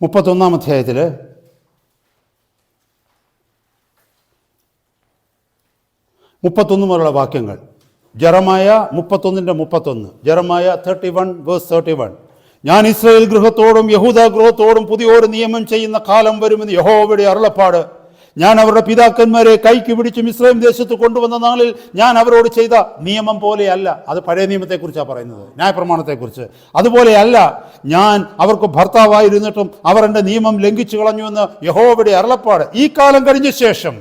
31-ാം അധ്യായത്തിൽ 31 മുതലുള്ള വാക്യങ്ങൾ. ജെറമായ 31:31. ജെറമായ 31:31. ഞാൻ ഇസ്രായേൽ ഗൃഹത്തോടും യഹൂദ ഗൃഹത്തോടും പുതിയൊരു നിയമം ചെയ്യുന്ന കാലം വരുമെന്ന് യഹോവയുടെ അരുളപ്പാട്. ഞാൻ അവരുടെ പിതാക്കന്മാരെ കൈക്ക് പിടിച്ച് മിസ്രയീം ദേശത്ത് കൊണ്ടുവന്ന നാളിൽ ഞാൻ അവരോട് ചെയ്ത നിയമം പോലെയല്ല. അത് പഴയ നിയമത്തെക്കുറിച്ചാണ് പറയുന്നത്, ന്യായപ്രമാണത്തെക്കുറിച്ച്. അതുപോലെയല്ല, ഞാൻ അവർക്ക് ഭർത്താവായിരുന്നിട്ടും അവർ എൻ്റെ നിയമം ലംഘിച്ചു കളഞ്ഞുവെന്ന് യഹോവയുടെ അരുളപ്പാട്. ഈ കാലം കഴിഞ്ഞ ശേഷം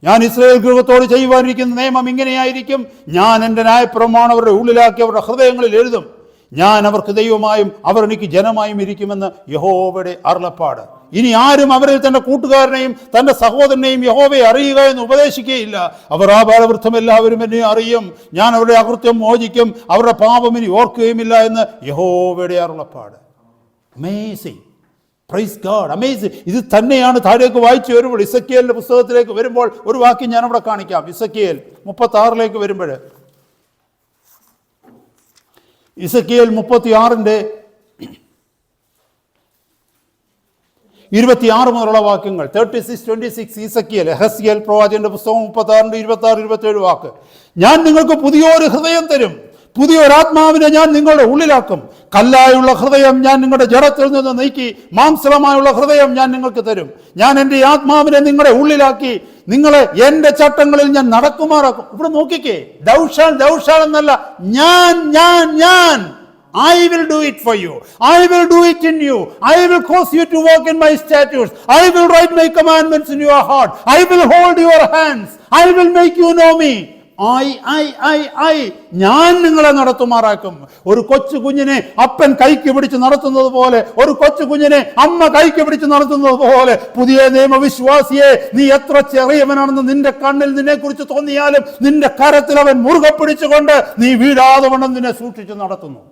ഞാൻ ഇസ്രായേൽ ഗൃഹത്തോട് ചെയ്യുവാനിരിക്കുന്ന നിയമം ഇങ്ങനെയായിരിക്കും. ഞാൻ എൻ്റെ ന്യായപ്രമാണം അവരുടെ ഉള്ളിലാക്കി അവരുടെ ഹൃദയങ്ങളിൽ എഴുതും. ഞാൻ അവർക്ക് ദൈവമായും അവർ എനിക്ക് ജനമായും ഇരിക്കുമെന്ന് യഹോവയുടെ അരുളപ്പാട്. ഇനി ആരും അവരിൽ തന്റെ കൂട്ടുകാരനെയും തന്റെ സഹോദരനെയും യഹോവയെ അറിയുക എന്ന് ഉപദേശിക്കുകയില്ല. അവർ ആബാലവൃദ്ധം എല്ലാവരും എന്നെ അറിയും. ഞാൻ അവരുടെ അകൃത്യം മോചിക്കും, അവരുടെ പാപം ഇനി ഓർക്കുകയുമില്ല എന്ന് യഹോവയുടെ അരുളപ്പാട്. Amazing, praise God, amazing. ഇത് തന്നെയാണ് താഴേക്ക് വായിച്ചു വരുമ്പോൾ, ഇസക്കിയേലിന്റെ പുസ്തകത്തിലേക്ക് വരുമ്പോൾ ഒരു വാക്യം ഞാനവിടെ കാണിക്കാം. ഇസക്കിയേൽ 36 വരുമ്പോൾ, ഇസക്കിയേൽ 36:26 മുതലുള്ള വാക്യങ്ങൾ. 36:26 ഇസക്കിയേൽ, എഹെസ്കേൽ പ്രവാചകന്റെ പുസ്തകം 36:26-27 വാക്ക്. ഞാൻ നിങ്ങൾക്ക് പുതിയൊരു ഹൃദയം തരും, പുതിയൊരാത്മാവിനെ ഞാൻ നിങ്ങളുടെ ഉള്ളിലാക്കും. കല്ലായുള്ള ഹൃദയം ഞാൻ നിങ്ങളുടെ ജഡത്തിൽ നിന്ന് നീക്കി മാംസളമായുള്ള ഹൃദയം ഞാൻ നിങ്ങൾക്ക് തരും. ഞാൻ എൻ്റെ ആത്മാവിനെ നിങ്ങളുടെ ഉള്ളിലാക്കി നിങ്ങളെ എൻ്റെ ചട്ടങ്ങളിൽ ഞാൻ നടക്കുമാറാക്കും. ഇവിടെ നോക്കിക്കേ, ദൗഷാൽ എന്നല്ല, ഞാൻ I will do it for you. I will do it in you. I will cause you to walk in my statutes. I will write my commandments in your heart. I will hold your hands. I will make you know me. I ഞാൻ നിങ്ങളെ നടത്തുമാറാക്കും. ഒരു കൊച്ചു കുഞ്ഞിനെ അപ്പൻ കൈക്ക് പിടിച്ച് നടത്തുന്നത് പോലെ, ഒരു കൊച്ചു കുഞ്ഞിനെ അമ്മ കൈക്ക് പിടിച്ച് നടത്തുന്നത് പോലെ, പുതിയ നിയമവിശ്വാസിയെ, നീ എത്ര ചെറിയവനാണെന്ന് നിന്റെ കണ്ണിൽ നിന്നെ കുറിച്ച് തോന്നിയാലും നിന്റെ കരത്തിൽ അവൻ മുറുകെ പിടിച്ചുകൊണ്ട് നീ വീഴാതെ വണ്ണം നിന്നെ സൂക്ഷിച്ച് നടത്തുന്നു.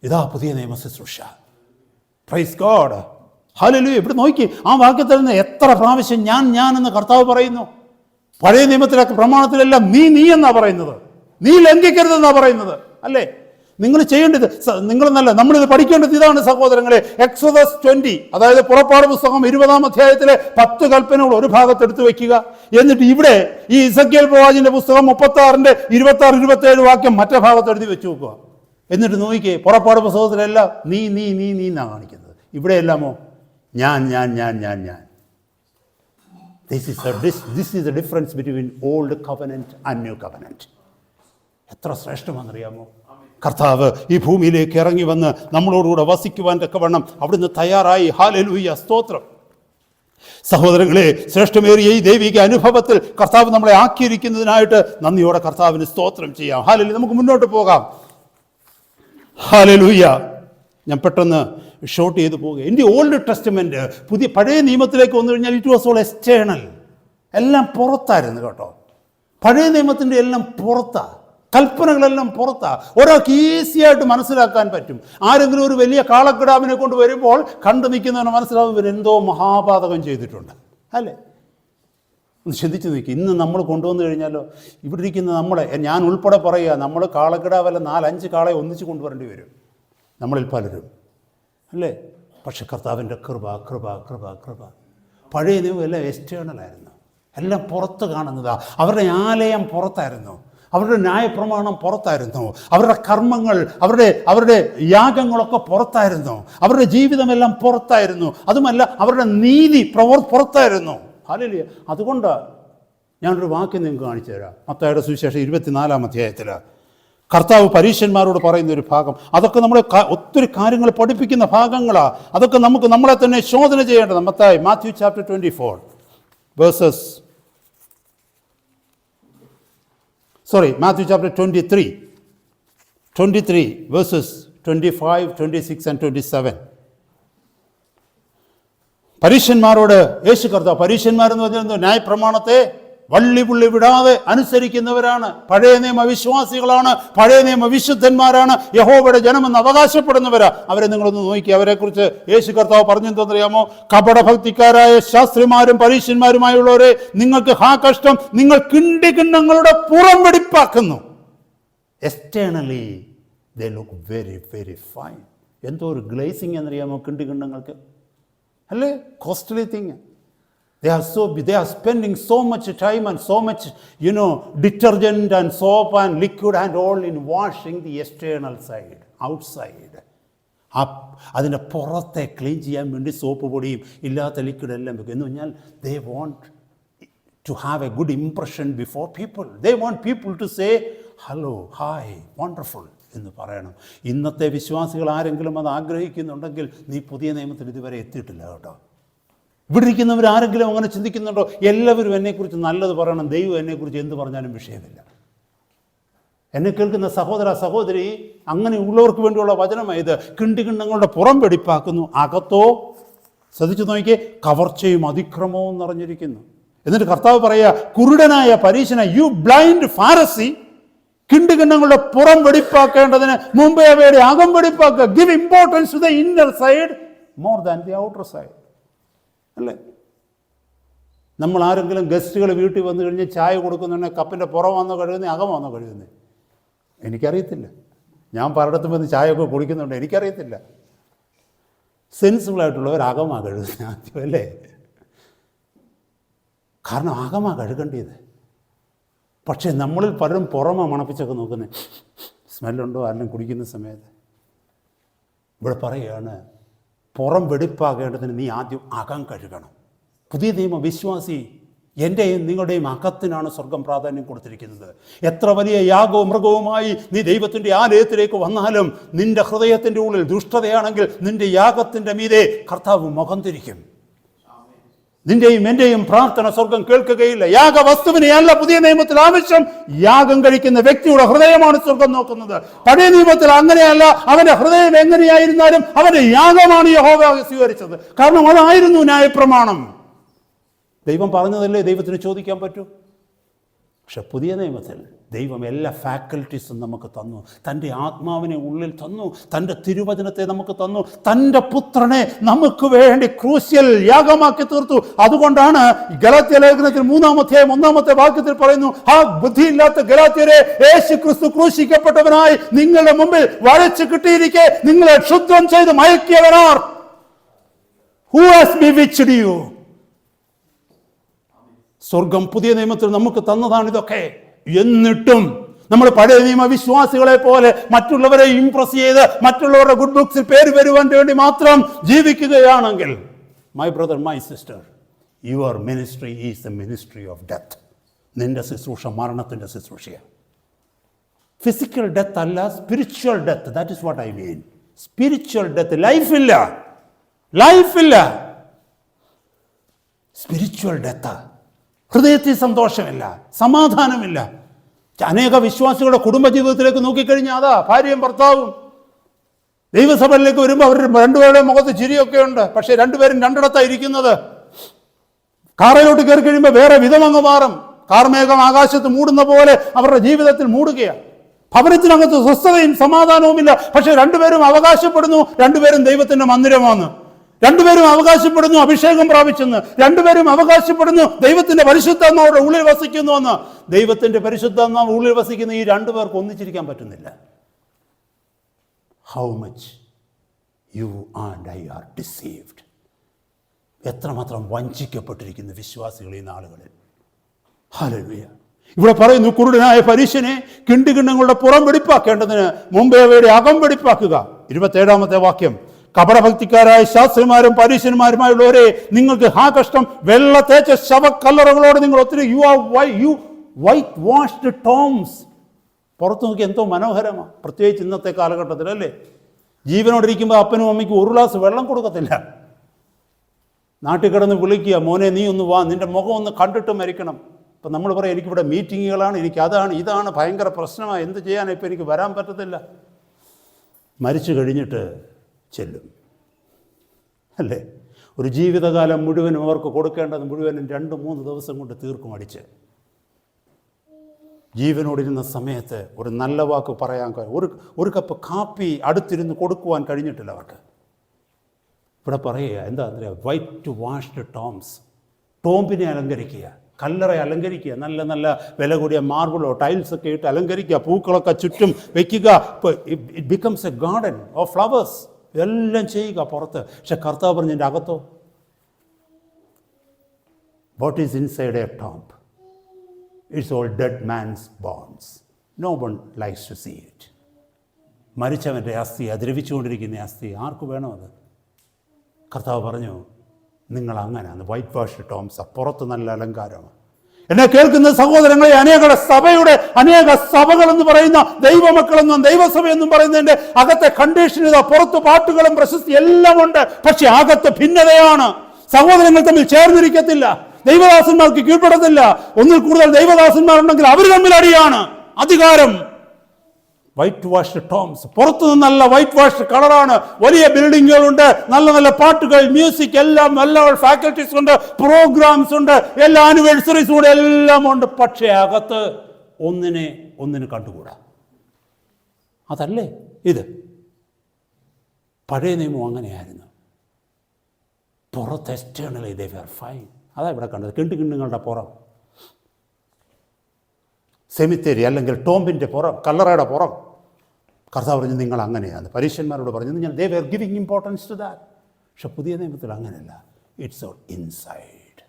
ഇതാ പുതിയ നിയമ ശുശ്രൂഷ. Price God, hallelujah. ഇവിടെ നോക്കി, ആ വാക്യത്തിൽ നിന്ന് എത്ര പ്രാവശ്യം ഞാൻ എന്ന് കർത്താവ് പറയുന്നു. പഴയ നിയമത്തിലൊക്കെ പ്രമാണത്തിലെല്ലാം നീ എന്നാ പറയുന്നത്, നീ ലംഘിക്കരുതെന്നാ പറയുന്നത്, അല്ലേ? നിങ്ങൾ ചെയ്യേണ്ടത്, നമ്മളിത് പഠിക്കേണ്ടത് ഇതാണ് സഹോദരങ്ങളെ. എക്സോഡസ് 20, അതായത് പുറപ്പാട് പുസ്തകം 20-ാം അധ്യായത്തിലെ 10 കൽപ്പനകൾ ഒരു ഭാഗത്ത് എടുത്തു വെക്കുക. എന്നിട്ട് ഇവിടെ ഈ ഇസക്കിയേൽ പ്രവാചകന്റെ പുസ്തകം 36:26-27 വാക്യം മറ്റേ ഭാഗത്ത് എഴുതി വെച്ച് നോക്കുക. എന്നിട്ട് നോക്കിക്കേ, പുറപ്പാട് പുസ്തകത്തിലെല്ലാം നീ എന്നാ കാണിക്കുന്നത്. ഇവിടെ എല്ലാമോ ഞാൻ. This is the difference between old covenant and new covenant. എത്ര ശ്രേഷ്ഠമാണെന്നറിയാമോ? കർത്താവ് ഈ ഭൂമിയിലേക്ക് ഇറങ്ങി വന്ന് നമ്മളോടുകൂടെ വസിക്കുവാൻ തക്കവണ്ണം അവിടുന്ന് തയ്യാറായി. ഹല്ലേലൂയ, സ്തോത്രം. സഹോദരങ്ങളെ, ശ്രേഷ്ഠമേറിയ ഈ ദൈവിക അനുഭവത്തിൽ കർത്താവ് നമ്മളെ ആക്കിയിരിക്കുന്നതിനായിട്ട് നന്ദിയോടെ കർത്താവിന് സ്തോത്രം ചെയ്യാം. ഹല്ലേലൂയ. നമുക്ക് മുന്നോട്ട് പോകാം. ഹല്ലേലൂയ. ഞാൻ പെട്ടെന്ന് ഷോർട്ട് ചെയ്ത് പോവുക. എൻ്റെ ഓൾഡ് ടെസ്റ്റമെന്റ് പഴയ നിയമത്തിലേക്ക് വന്നു കഴിഞ്ഞാൽ ഇറ്റ് വാസ് ഓൾ എക്സ്റ്റേണൽ, എല്ലാം പുറത്തായിരുന്നു കേട്ടോ. പഴയ നിയമത്തിൻ്റെ എല്ലാം പുറത്താ, കൽപ്പനകളെല്ലാം പുറത്താ. ഒരാൾക്ക് ഈസിയായിട്ട് മനസ്സിലാക്കാൻ പറ്റും. ആരെങ്കിലും ഒരു വലിയ കാളക്കിടാവിനെ കൊണ്ട് വരുമ്പോൾ കണ്ടു നിൽക്കുന്നവന് മനസ്സിലാവും ഇവരെന്തോ മഹാപാതകം ചെയ്തിട്ടുണ്ട്, അല്ലേ? ഒന്ന് ചിന്തിച്ച് നോക്കി. ഇന്ന് നമ്മൾ കൊണ്ടുവന്നു കഴിഞ്ഞാലോ, ഇവിടെ ഇരിക്കുന്ന ഞാൻ ഉൾപ്പെടെ പറയുക, നമ്മൾ കാളക്കിടാവല്ല 4-5 കാളയെ ഒന്നിച്ച് കൊണ്ടുവരേണ്ടി വരും നമ്മളിൽ പലരും, അല്ലേ? പക്ഷെ കർത്താവിൻ്റെ കൃപ. പഴയ നിയമം എല്ലാം എക്സ്റ്റേണലായിരുന്നു, എല്ലാം പുറത്ത് കാണുന്നതാ. അവരുടെ ആലയം പുറത്തായിരുന്നു, അവരുടെ ന്യായപ്രമാണം പുറത്തായിരുന്നു, അവരുടെ കർമ്മങ്ങൾ, അവരുടെ യാഗങ്ങളൊക്കെ പുറത്തായിരുന്നു, അവരുടെ ജീവിതമെല്ലാം പുറത്തായിരുന്നു. അതുമല്ല, അവരുടെ നീതി പുറത്തായിരുന്നു. ഹല്ലേലൂയ. അതുകൊണ്ട് ഞാനൊരു വാക്യം നിങ്ങൾക്ക് കാണിച്ചു തരാം. മത്തായിയുടെ സുവിശേഷം 24-ാം അധ്യായത്തിൽ കർത്താവ് പരീശന്മാരോട് പറയുന്ന ഒരു ഭാഗം. അതൊക്കെ നമ്മളെ ഒത്തിരി കാര്യങ്ങൾ പഠിപ്പിക്കുന്ന ഭാഗങ്ങളാണ്. അതൊക്കെ നമ്മളെ തന്നെ ശോധന ചെയ്യേണ്ടത്. Matthew chapter 24 Matthew chapter 23 verses 25, 26 and 27. പരീശന്മാരോട് യേശു കർത്താവ്, പരീശന്മാരെന്ന് പറഞ്ഞാൽ ന്യായപ്രമാണത്തെ വള്ളിപുള്ളി വിടാതെ അനുസരിക്കുന്നവരാണ്, പഴയ നിയമ വിശ്വാസികളാണ്, പഴയ നിയമ വിശുദ്ധന്മാരാണ്, യഹോവയുടെ ജനമെന്ന് അവകാശപ്പെടുന്നവരാ. അവരെ നിങ്ങളൊന്ന് നോക്കി. അവരെക്കുറിച്ച് യേശു കർത്താവ് പറഞ്ഞെന്തോന്നറിയാമോ? കപടഭക്തിക്കാരായ ശാസ്ത്രിമാരും പരീശന്മാരുമായുള്ളവരെ, നിങ്ങൾക്ക് കഷ്ടം, നിങ്ങൾ കിണ്ടികിണ്ണങ്ങളുടെ പുറം വെടിപ്പാക്കുന്നു. Externally they look very very fine. എന്തോ ഒരു ഗ്ലേസിങ് എന്നറിയാമോ കിണ്ടികിണ്ണങ്ങൾക്ക്, അല്ലേ? Costly thing. They are spending so much time and so much, detergent and soap and liquid and all in washing the external side, outside. അതിൻ്റെ പുറത്തെ ക്ലീൻ ചെയ്യാൻ വേണ്ടി സോപ്പ് പൊടിയും ഇല്ലാത്ത ലിക്വിഡ് എല്ലാം വെക്കും. എന്ന് പറഞ്ഞാൽ they want to have a good impression before people. They want people to say, hello, hi, wonderful എന്ന് പറയണം. ഇന്നത്തെ വിശ്വാസികൾ ആരെങ്കിലും അത് ആഗ്രഹിക്കുന്നുണ്ടെങ്കിൽ നീ പുതിയ നിയമത്തിൽ ഇതുവരെ എത്തിയിട്ടില്ല കേട്ടോ. ഇവിടെ ഇരിക്കുന്നവർ ആരെങ്കിലും അങ്ങനെ ചിന്തിക്കുന്നുണ്ടോ? എല്ലാവരും എന്നെക്കുറിച്ച് നല്ലത് പറയണം, ദൈവം എന്നെക്കുറിച്ച് എന്ത് പറഞ്ഞാലും വിഷയമില്ല. എന്നെ കേൾക്കുന്ന സഹോദര സഹോദരി, അങ്ങനെ ഉള്ളവർക്ക് വേണ്ടിയുള്ള വചനമായത്. കിണ്ടികിണ്ണങ്ങളുടെ പുറം വെടിപ്പാക്കുന്നു, അകത്തോ ശ്രദ്ധിച്ചു നോക്കിയേ കവർച്ചയും അതിക്രമവും നിറഞ്ഞിരിക്കുന്നു. എന്നിട്ട് കർത്താവ് പറയുക, കുരുടനായ പരീശന, യു ബ്ലൈൻഡ് ഫാരസി, കിണ്ടികിണ്ണങ്ങളുടെ പുറം വെടിപ്പാക്കേണ്ടതിന് മുമ്പേ അവയുടെ അകം വെടിപ്പാക്കുക. Give importance to the inner side more than the outer side. അല്ലേ? നമ്മൾ ആരെങ്കിലും ഗസ്റ്റുകൾ വീട്ടിൽ വന്നു കഴിഞ്ഞ് ചായ കൊടുക്കുന്നുണ്ടെങ്കിൽ കപ്പിൻ്റെ പുറം വന്നോ കഴുകുന്നേ അകം വന്നോ കഴുകുന്നേ? എനിക്കറിയത്തില്ല. ഞാൻ പലയിടത്തും വന്ന് ചായയൊക്കെ കുടിക്കുന്നുണ്ട്, എനിക്കറിയത്തില്ല. സെൻസിബിളായിട്ടുള്ളവർ അകമാണ് കഴുകുന്നത് ആദ്യം, അല്ലേ? കാരണം അകമാണ് കഴുകേണ്ടത്. പക്ഷേ നമ്മളിൽ പലരും പുറമെ മണപ്പിച്ചൊക്കെ നോക്കുന്നത്, സ്മെല്ലുണ്ടോ ആരെങ്കിലും കുടിക്കുന്ന സമയത്ത്. ഇവിടെ പറയുകയാണ്, പുറം വെടിപ്പാകേണ്ടതിന് നീ ആദ്യം അകം കഴുകണം. പുതിയ നിയമ വിശ്വാസി, എൻ്റെയും നിങ്ങളുടെയും അകത്തിനാണ് സ്വർഗം പ്രാധാന്യം കൊടുത്തിരിക്കുന്നത്. എത്ര വലിയ യാഗവും മൃഗവുമായി നീ ദൈവത്തിൻ്റെ ആലയത്തിലേക്ക് വന്നാലും നിന്റെ ഹൃദയത്തിൻ്റെ ഉള്ളിൽ ദുഷ്ടതയാണെങ്കിൽ നിന്റെ യാഗത്തിൻ്റെ മീതെ കർത്താവ് മുഖം തിരിക്കും. നിന്റെയും എൻ്റെയും പ്രാർത്ഥന സ്വർഗം കേൾക്കുകയില്ല. യാഗവസ്തുവിനെയല്ല പുതിയ നിയമത്തിൽ ആവശ്യം, യാഗം കഴിക്കുന്ന വ്യക്തിയുടെ ഹൃദയമാണ് സ്വർഗം നോക്കുന്നത്. പഴയ നിയമത്തിൽ അങ്ങനെയല്ല. അവന്റെ ഹൃദയം എങ്ങനെയായിരുന്നാലും അവന്റെ യാഗമാണ് യഹോവ സ്വീകരിച്ചത്. കാരണം അതായിരുന്നു ന്യായപ്രമാണം. ദൈവം പറഞ്ഞതല്ലേ ദൈവത്തിന് ചോദിക്കാൻ പറ്റൂ. പക്ഷെ പുതിയ നിയമത്തിൽ ദൈവം എല്ലാ ഫാക്കൽറ്റീസും നമുക്ക് തന്നു. തൻ്റെ ആത്മാവിനെ ഉള്ളിൽ തന്നു, തൻ്റെ തിരുവചനത്തെ നമുക്ക് തന്നു, തൻ്റെ പുത്രനെ നമുക്ക് വേണ്ടി ക്രൂശ്യൽ യാഗമാക്കി തീർത്തു. അതുകൊണ്ടാണ് ഗലാത്യ ലേഖനത്തിൽ 3-ാം അധ്യായം 1-ാമത്തെ വാക്യത്തിൽ പറയുന്നു, ആ ബുദ്ധിയില്ലാത്ത ഗലാത്യരെ, യേശു ക്രിസ്തു ക്രൂശിക്കപ്പെട്ടവനായി നിങ്ങളുടെ മുമ്പിൽ വരച്ച് കിട്ടിയിരിക്കെ നിങ്ങളെ ക്ഷുദ്രം ചെയ്ത് മയക്കിയവനാർ? Who has bewitched you? സ്വർഗം പുതിയ നിയമത്തിൽ നമുക്ക് തന്നതാണ് ഇതൊക്കെ. എന്നിട്ടും നമ്മൾ പഴയ നിയമ വിശ്വാസികളെ പോലെ മറ്റുള്ളവരെ ഇംപ്രസ് ചെയ്ത് മറ്റുള്ളവരുടെ ഗുഡ് ബുക്സിൽ പേര് വരുവാൻ വേണ്ടി മാത്രം ജീവിക്കുകയാണെങ്കിൽ, my brother, my sister, your ministry is the ministry of death. നിന്റെ ശുശ്രൂഷ മരണത്തിൻ്റെ ശുശ്രൂഷയാണ്. ഫിസിക്കൽ ഡെത്ത് അല്ല, spiritual death. That is what I mean. Spiritual death. ലൈഫില്ല, സ്പിരിച്വൽ ഡെത്ത്. ഹൃദയത്തിൽ സന്തോഷമില്ല, സമാധാനമില്ല. അനേക വിശ്വാസികളുടെ കുടുംബജീവിതത്തിലേക്ക് നോക്കിക്കഴിഞ്ഞാൽ അതാ ഭാര്യയും ഭർത്താവും ദൈവസഭയിലേക്ക് വരുമ്പോൾ അവർ രണ്ടുപേരുടെ മുഖത്ത് ചിരിയൊക്കെ ഉണ്ട്. പക്ഷേ രണ്ടുപേരും രണ്ടിടത്താണ് ഇരിക്കുന്നത്. കാറയിലോട്ട് കയറി കഴിയുമ്പോൾ വേറെ വിധമങ്ങ് മാറും. കാർമേഘം ആകാശത്ത് മൂടുന്ന പോലെ അവരുടെ ജീവിതത്തിൽ മൂടുകയാണ്. ഭവനത്തിനകത്ത് സ്വസ്ഥതയും സമാധാനവുമില്ല. പക്ഷെ രണ്ടുപേരും അവകാശപ്പെടുന്നു രണ്ടുപേരും ദൈവത്തിന്റെ മന്ദിരമാണ്. രണ്ടുപേരും അവകാശപ്പെടുന്നു അഭിഷേകം പ്രാപിച്ചെന്ന്. രണ്ടുപേരും അവകാശപ്പെടുന്നു ദൈവത്തിന്റെ പരിശുദ്ധാത്മാവിടെ ഉള്ളിൽ വസിക്കുന്നുവെന്ന്. ദൈവത്തിന്റെ പരിശുദ്ധാത്മാവ് ഉള്ളിൽ വസിക്കുന്ന ഈ രണ്ടുപേർക്ക് ഒന്നിച്ചിരിക്കാൻ പറ്റുന്നില്ല. How much you and I are deceived. എത്രമാത്രം വഞ്ചിക്കപ്പെട്ടിരിക്കുന്നു വിശ്വാസികൾ ഈ നാളുകളിൽ. ഹല്ലേലൂയ. ഇവിടെ പറയുന്നു, കുരുടനായ പരീശനെ കിണ്ടികിണ്ണങ്ങളുടെ പുറം വെടിപ്പാക്കേണ്ടതിന് മുമ്പേ അവയുടെ അകം വെടിപ്പാക്കുക. 27-ാമത്തെ വാക്യം, കപടഭക്തിക്കാരായ ശാസ്ത്രിമാരും പരീശന്മാരുമായുള്ളവരെ, നിങ്ങൾക്ക് ഹാ കഷ്ടം. വെള്ള തേച്ച ശവക്കല്ലറകളോട് നിങ്ങൾ ഒത്തിരി യു വൈറ്റ് വാഷ്ഡ് ടോംസ്. പുറത്തു നോക്കി എന്തോ മനോഹരമാണ്, പ്രത്യേകിച്ച് ഇന്നത്തെ കാലഘട്ടത്തിൽ, അല്ലേ? ജീവനോടിരിക്കുമ്പോൾ അപ്പനും അമ്മയ്ക്കും ഒരു ഗ്ലാസ് വെള്ളം കൊടുക്കത്തില്ല. നാട്ടിൽ കിടന്ന് വിളിക്കുക, മോനെ നീ ഒന്ന് വാ, നിന്റെ മുഖം ഒന്ന് കണ്ടിട്ട് മരിക്കണം. ഇപ്പം നമ്മൾ പറയാം, എനിക്കിവിടെ മീറ്റിങ്ങുകളാണ്, എനിക്ക് അതാണ് ഇതാണ് ഭയങ്കര പ്രശ്നമാണ്, എന്ത് ചെയ്യാനാണ്, ഇപ്പം എനിക്ക് വരാൻ പറ്റത്തില്ല. മരിച്ചു കഴിഞ്ഞിട്ട് ചെല്ലും, അല്ലേ? ഒരു ജീവിതകാലം മുഴുവനും അവർക്ക് കൊടുക്കേണ്ടത് മുഴുവനും 2-3 ദിവസം കൊണ്ട് തീർക്കും അടിച്ച്. ജീവനോടിരുന്ന സമയത്ത് ഒരു നല്ല വാക്ക് പറയാൻ, ഒരു കപ്പ് കാപ്പി അടുത്തിരുന്ന് കൊടുക്കുവാൻ കഴിഞ്ഞിട്ടില്ല അവർക്ക്. ഇവിടെ പറയുക എന്താ, വൈറ്റ് വാഷ്ഡ് ടോംസ്. ടോംബിനെ അലങ്കരിക്കുക, കല്ലറ അലങ്കരിക്കുക, നല്ല നല്ല വില കൂടിയ മാർബിളോ ടൈൽസൊക്കെ ഇട്ട് അലങ്കരിക്കുക, പൂക്കളൊക്കെ ചുറ്റും വയ്ക്കുക. ഇപ്പോൾ it becomes a garden of flowers. എല്ലാം ചെയ്യുക പുറത്ത്. പക്ഷെ കർത്താവ് പറഞ്ഞതിൻ്റെ അകത്തോ what is inside a tomb? It's all dead man's bones. No one likes to see it. മരിച്ചവൻ്റെ അസ്ഥി, ദ്രവിച്ചുകൊണ്ടിരിക്കുന്ന അസ്ഥി ആർക്ക് വേണോ അത്? കർത്താവ് പറഞ്ഞു, നിങ്ങൾ അങ്ങനെയാണ്. വൈറ്റ് വാഷ് ടോംസ്, പുറത്ത് നല്ല അലങ്കാരമാണ്. എന്നെ കേൾക്കുന്ന സഹോദരങ്ങളെ, അനേക സഭകൾ എന്ന് പറയുന്ന ദൈവമക്കളെന്നും ദൈവസഭയെന്നും പറയുന്നതിൻ്റെ അകത്തെ കണ്ടീഷൻ ഇതാ. പുറത്ത് പാട്ടുകളും പ്രശസ്തി എല്ലാം ഉണ്ട്, പക്ഷെ അകത്ത് ഭിന്നതയാണ്. സഹോദരങ്ങൾ തമ്മിൽ ചേർന്നിരിക്കത്തില്ല, ദൈവദാസന്മാർക്ക് കീഴ്പ്പെടത്തില്ല. ഒന്നിൽ കൂടുതൽ ദൈവദാസന്മാരുണ്ടെങ്കിൽ അവർ തമ്മിൽ അടിയാണ്, അധികാരം. വൈറ്റ് വാഷ് ടോംസ്, പുറത്തു നിന്നല്ല വൈറ്റ് വാഷ് കളറാണ്. വലിയ ബിൽഡിങ്ങുകളുണ്ട്, നല്ല നല്ല പാട്ടുകൾ, മ്യൂസിക്, എല്ലാം നല്ല ഫാക്കൽറ്റീസ് ഉണ്ട്, പ്രോഗ്രാംസ് ഉണ്ട്, എല്ലാ ആനിവേഴ്സറീസും കൂടെ എല്ലാം ഉണ്ട്. പക്ഷേ അകത്ത് ഒന്നിന് കണ്ടുകൂടാ. അതല്ലേ ഇത്? പഴയ നിയമം അങ്ങനെയായിരുന്നു. പുറത്ത് എക്സ്റ്റേണലി ദേ വെർ ഫൈൻ. അതാ ഇവിടെ കണ്ടത്, കിണ്ടുകിണ്ടുങ്ങളുടെ പുറം, സെമിത്തേരി അല്ലെങ്കിൽ ടോംബിൻ്റെ പുറം, കല്ലറയുടെ പുറം. കർത്താവ് പറഞ്ഞു, നിങ്ങൾ അങ്ങനെയാണ്. പരീക്ഷന്മാരോട് പറഞ്ഞു, ഞാൻ they were giving importance to that. പക്ഷെ പുതിയ നിയമത്തിൽ അങ്ങനെയല്ല. It's all inside.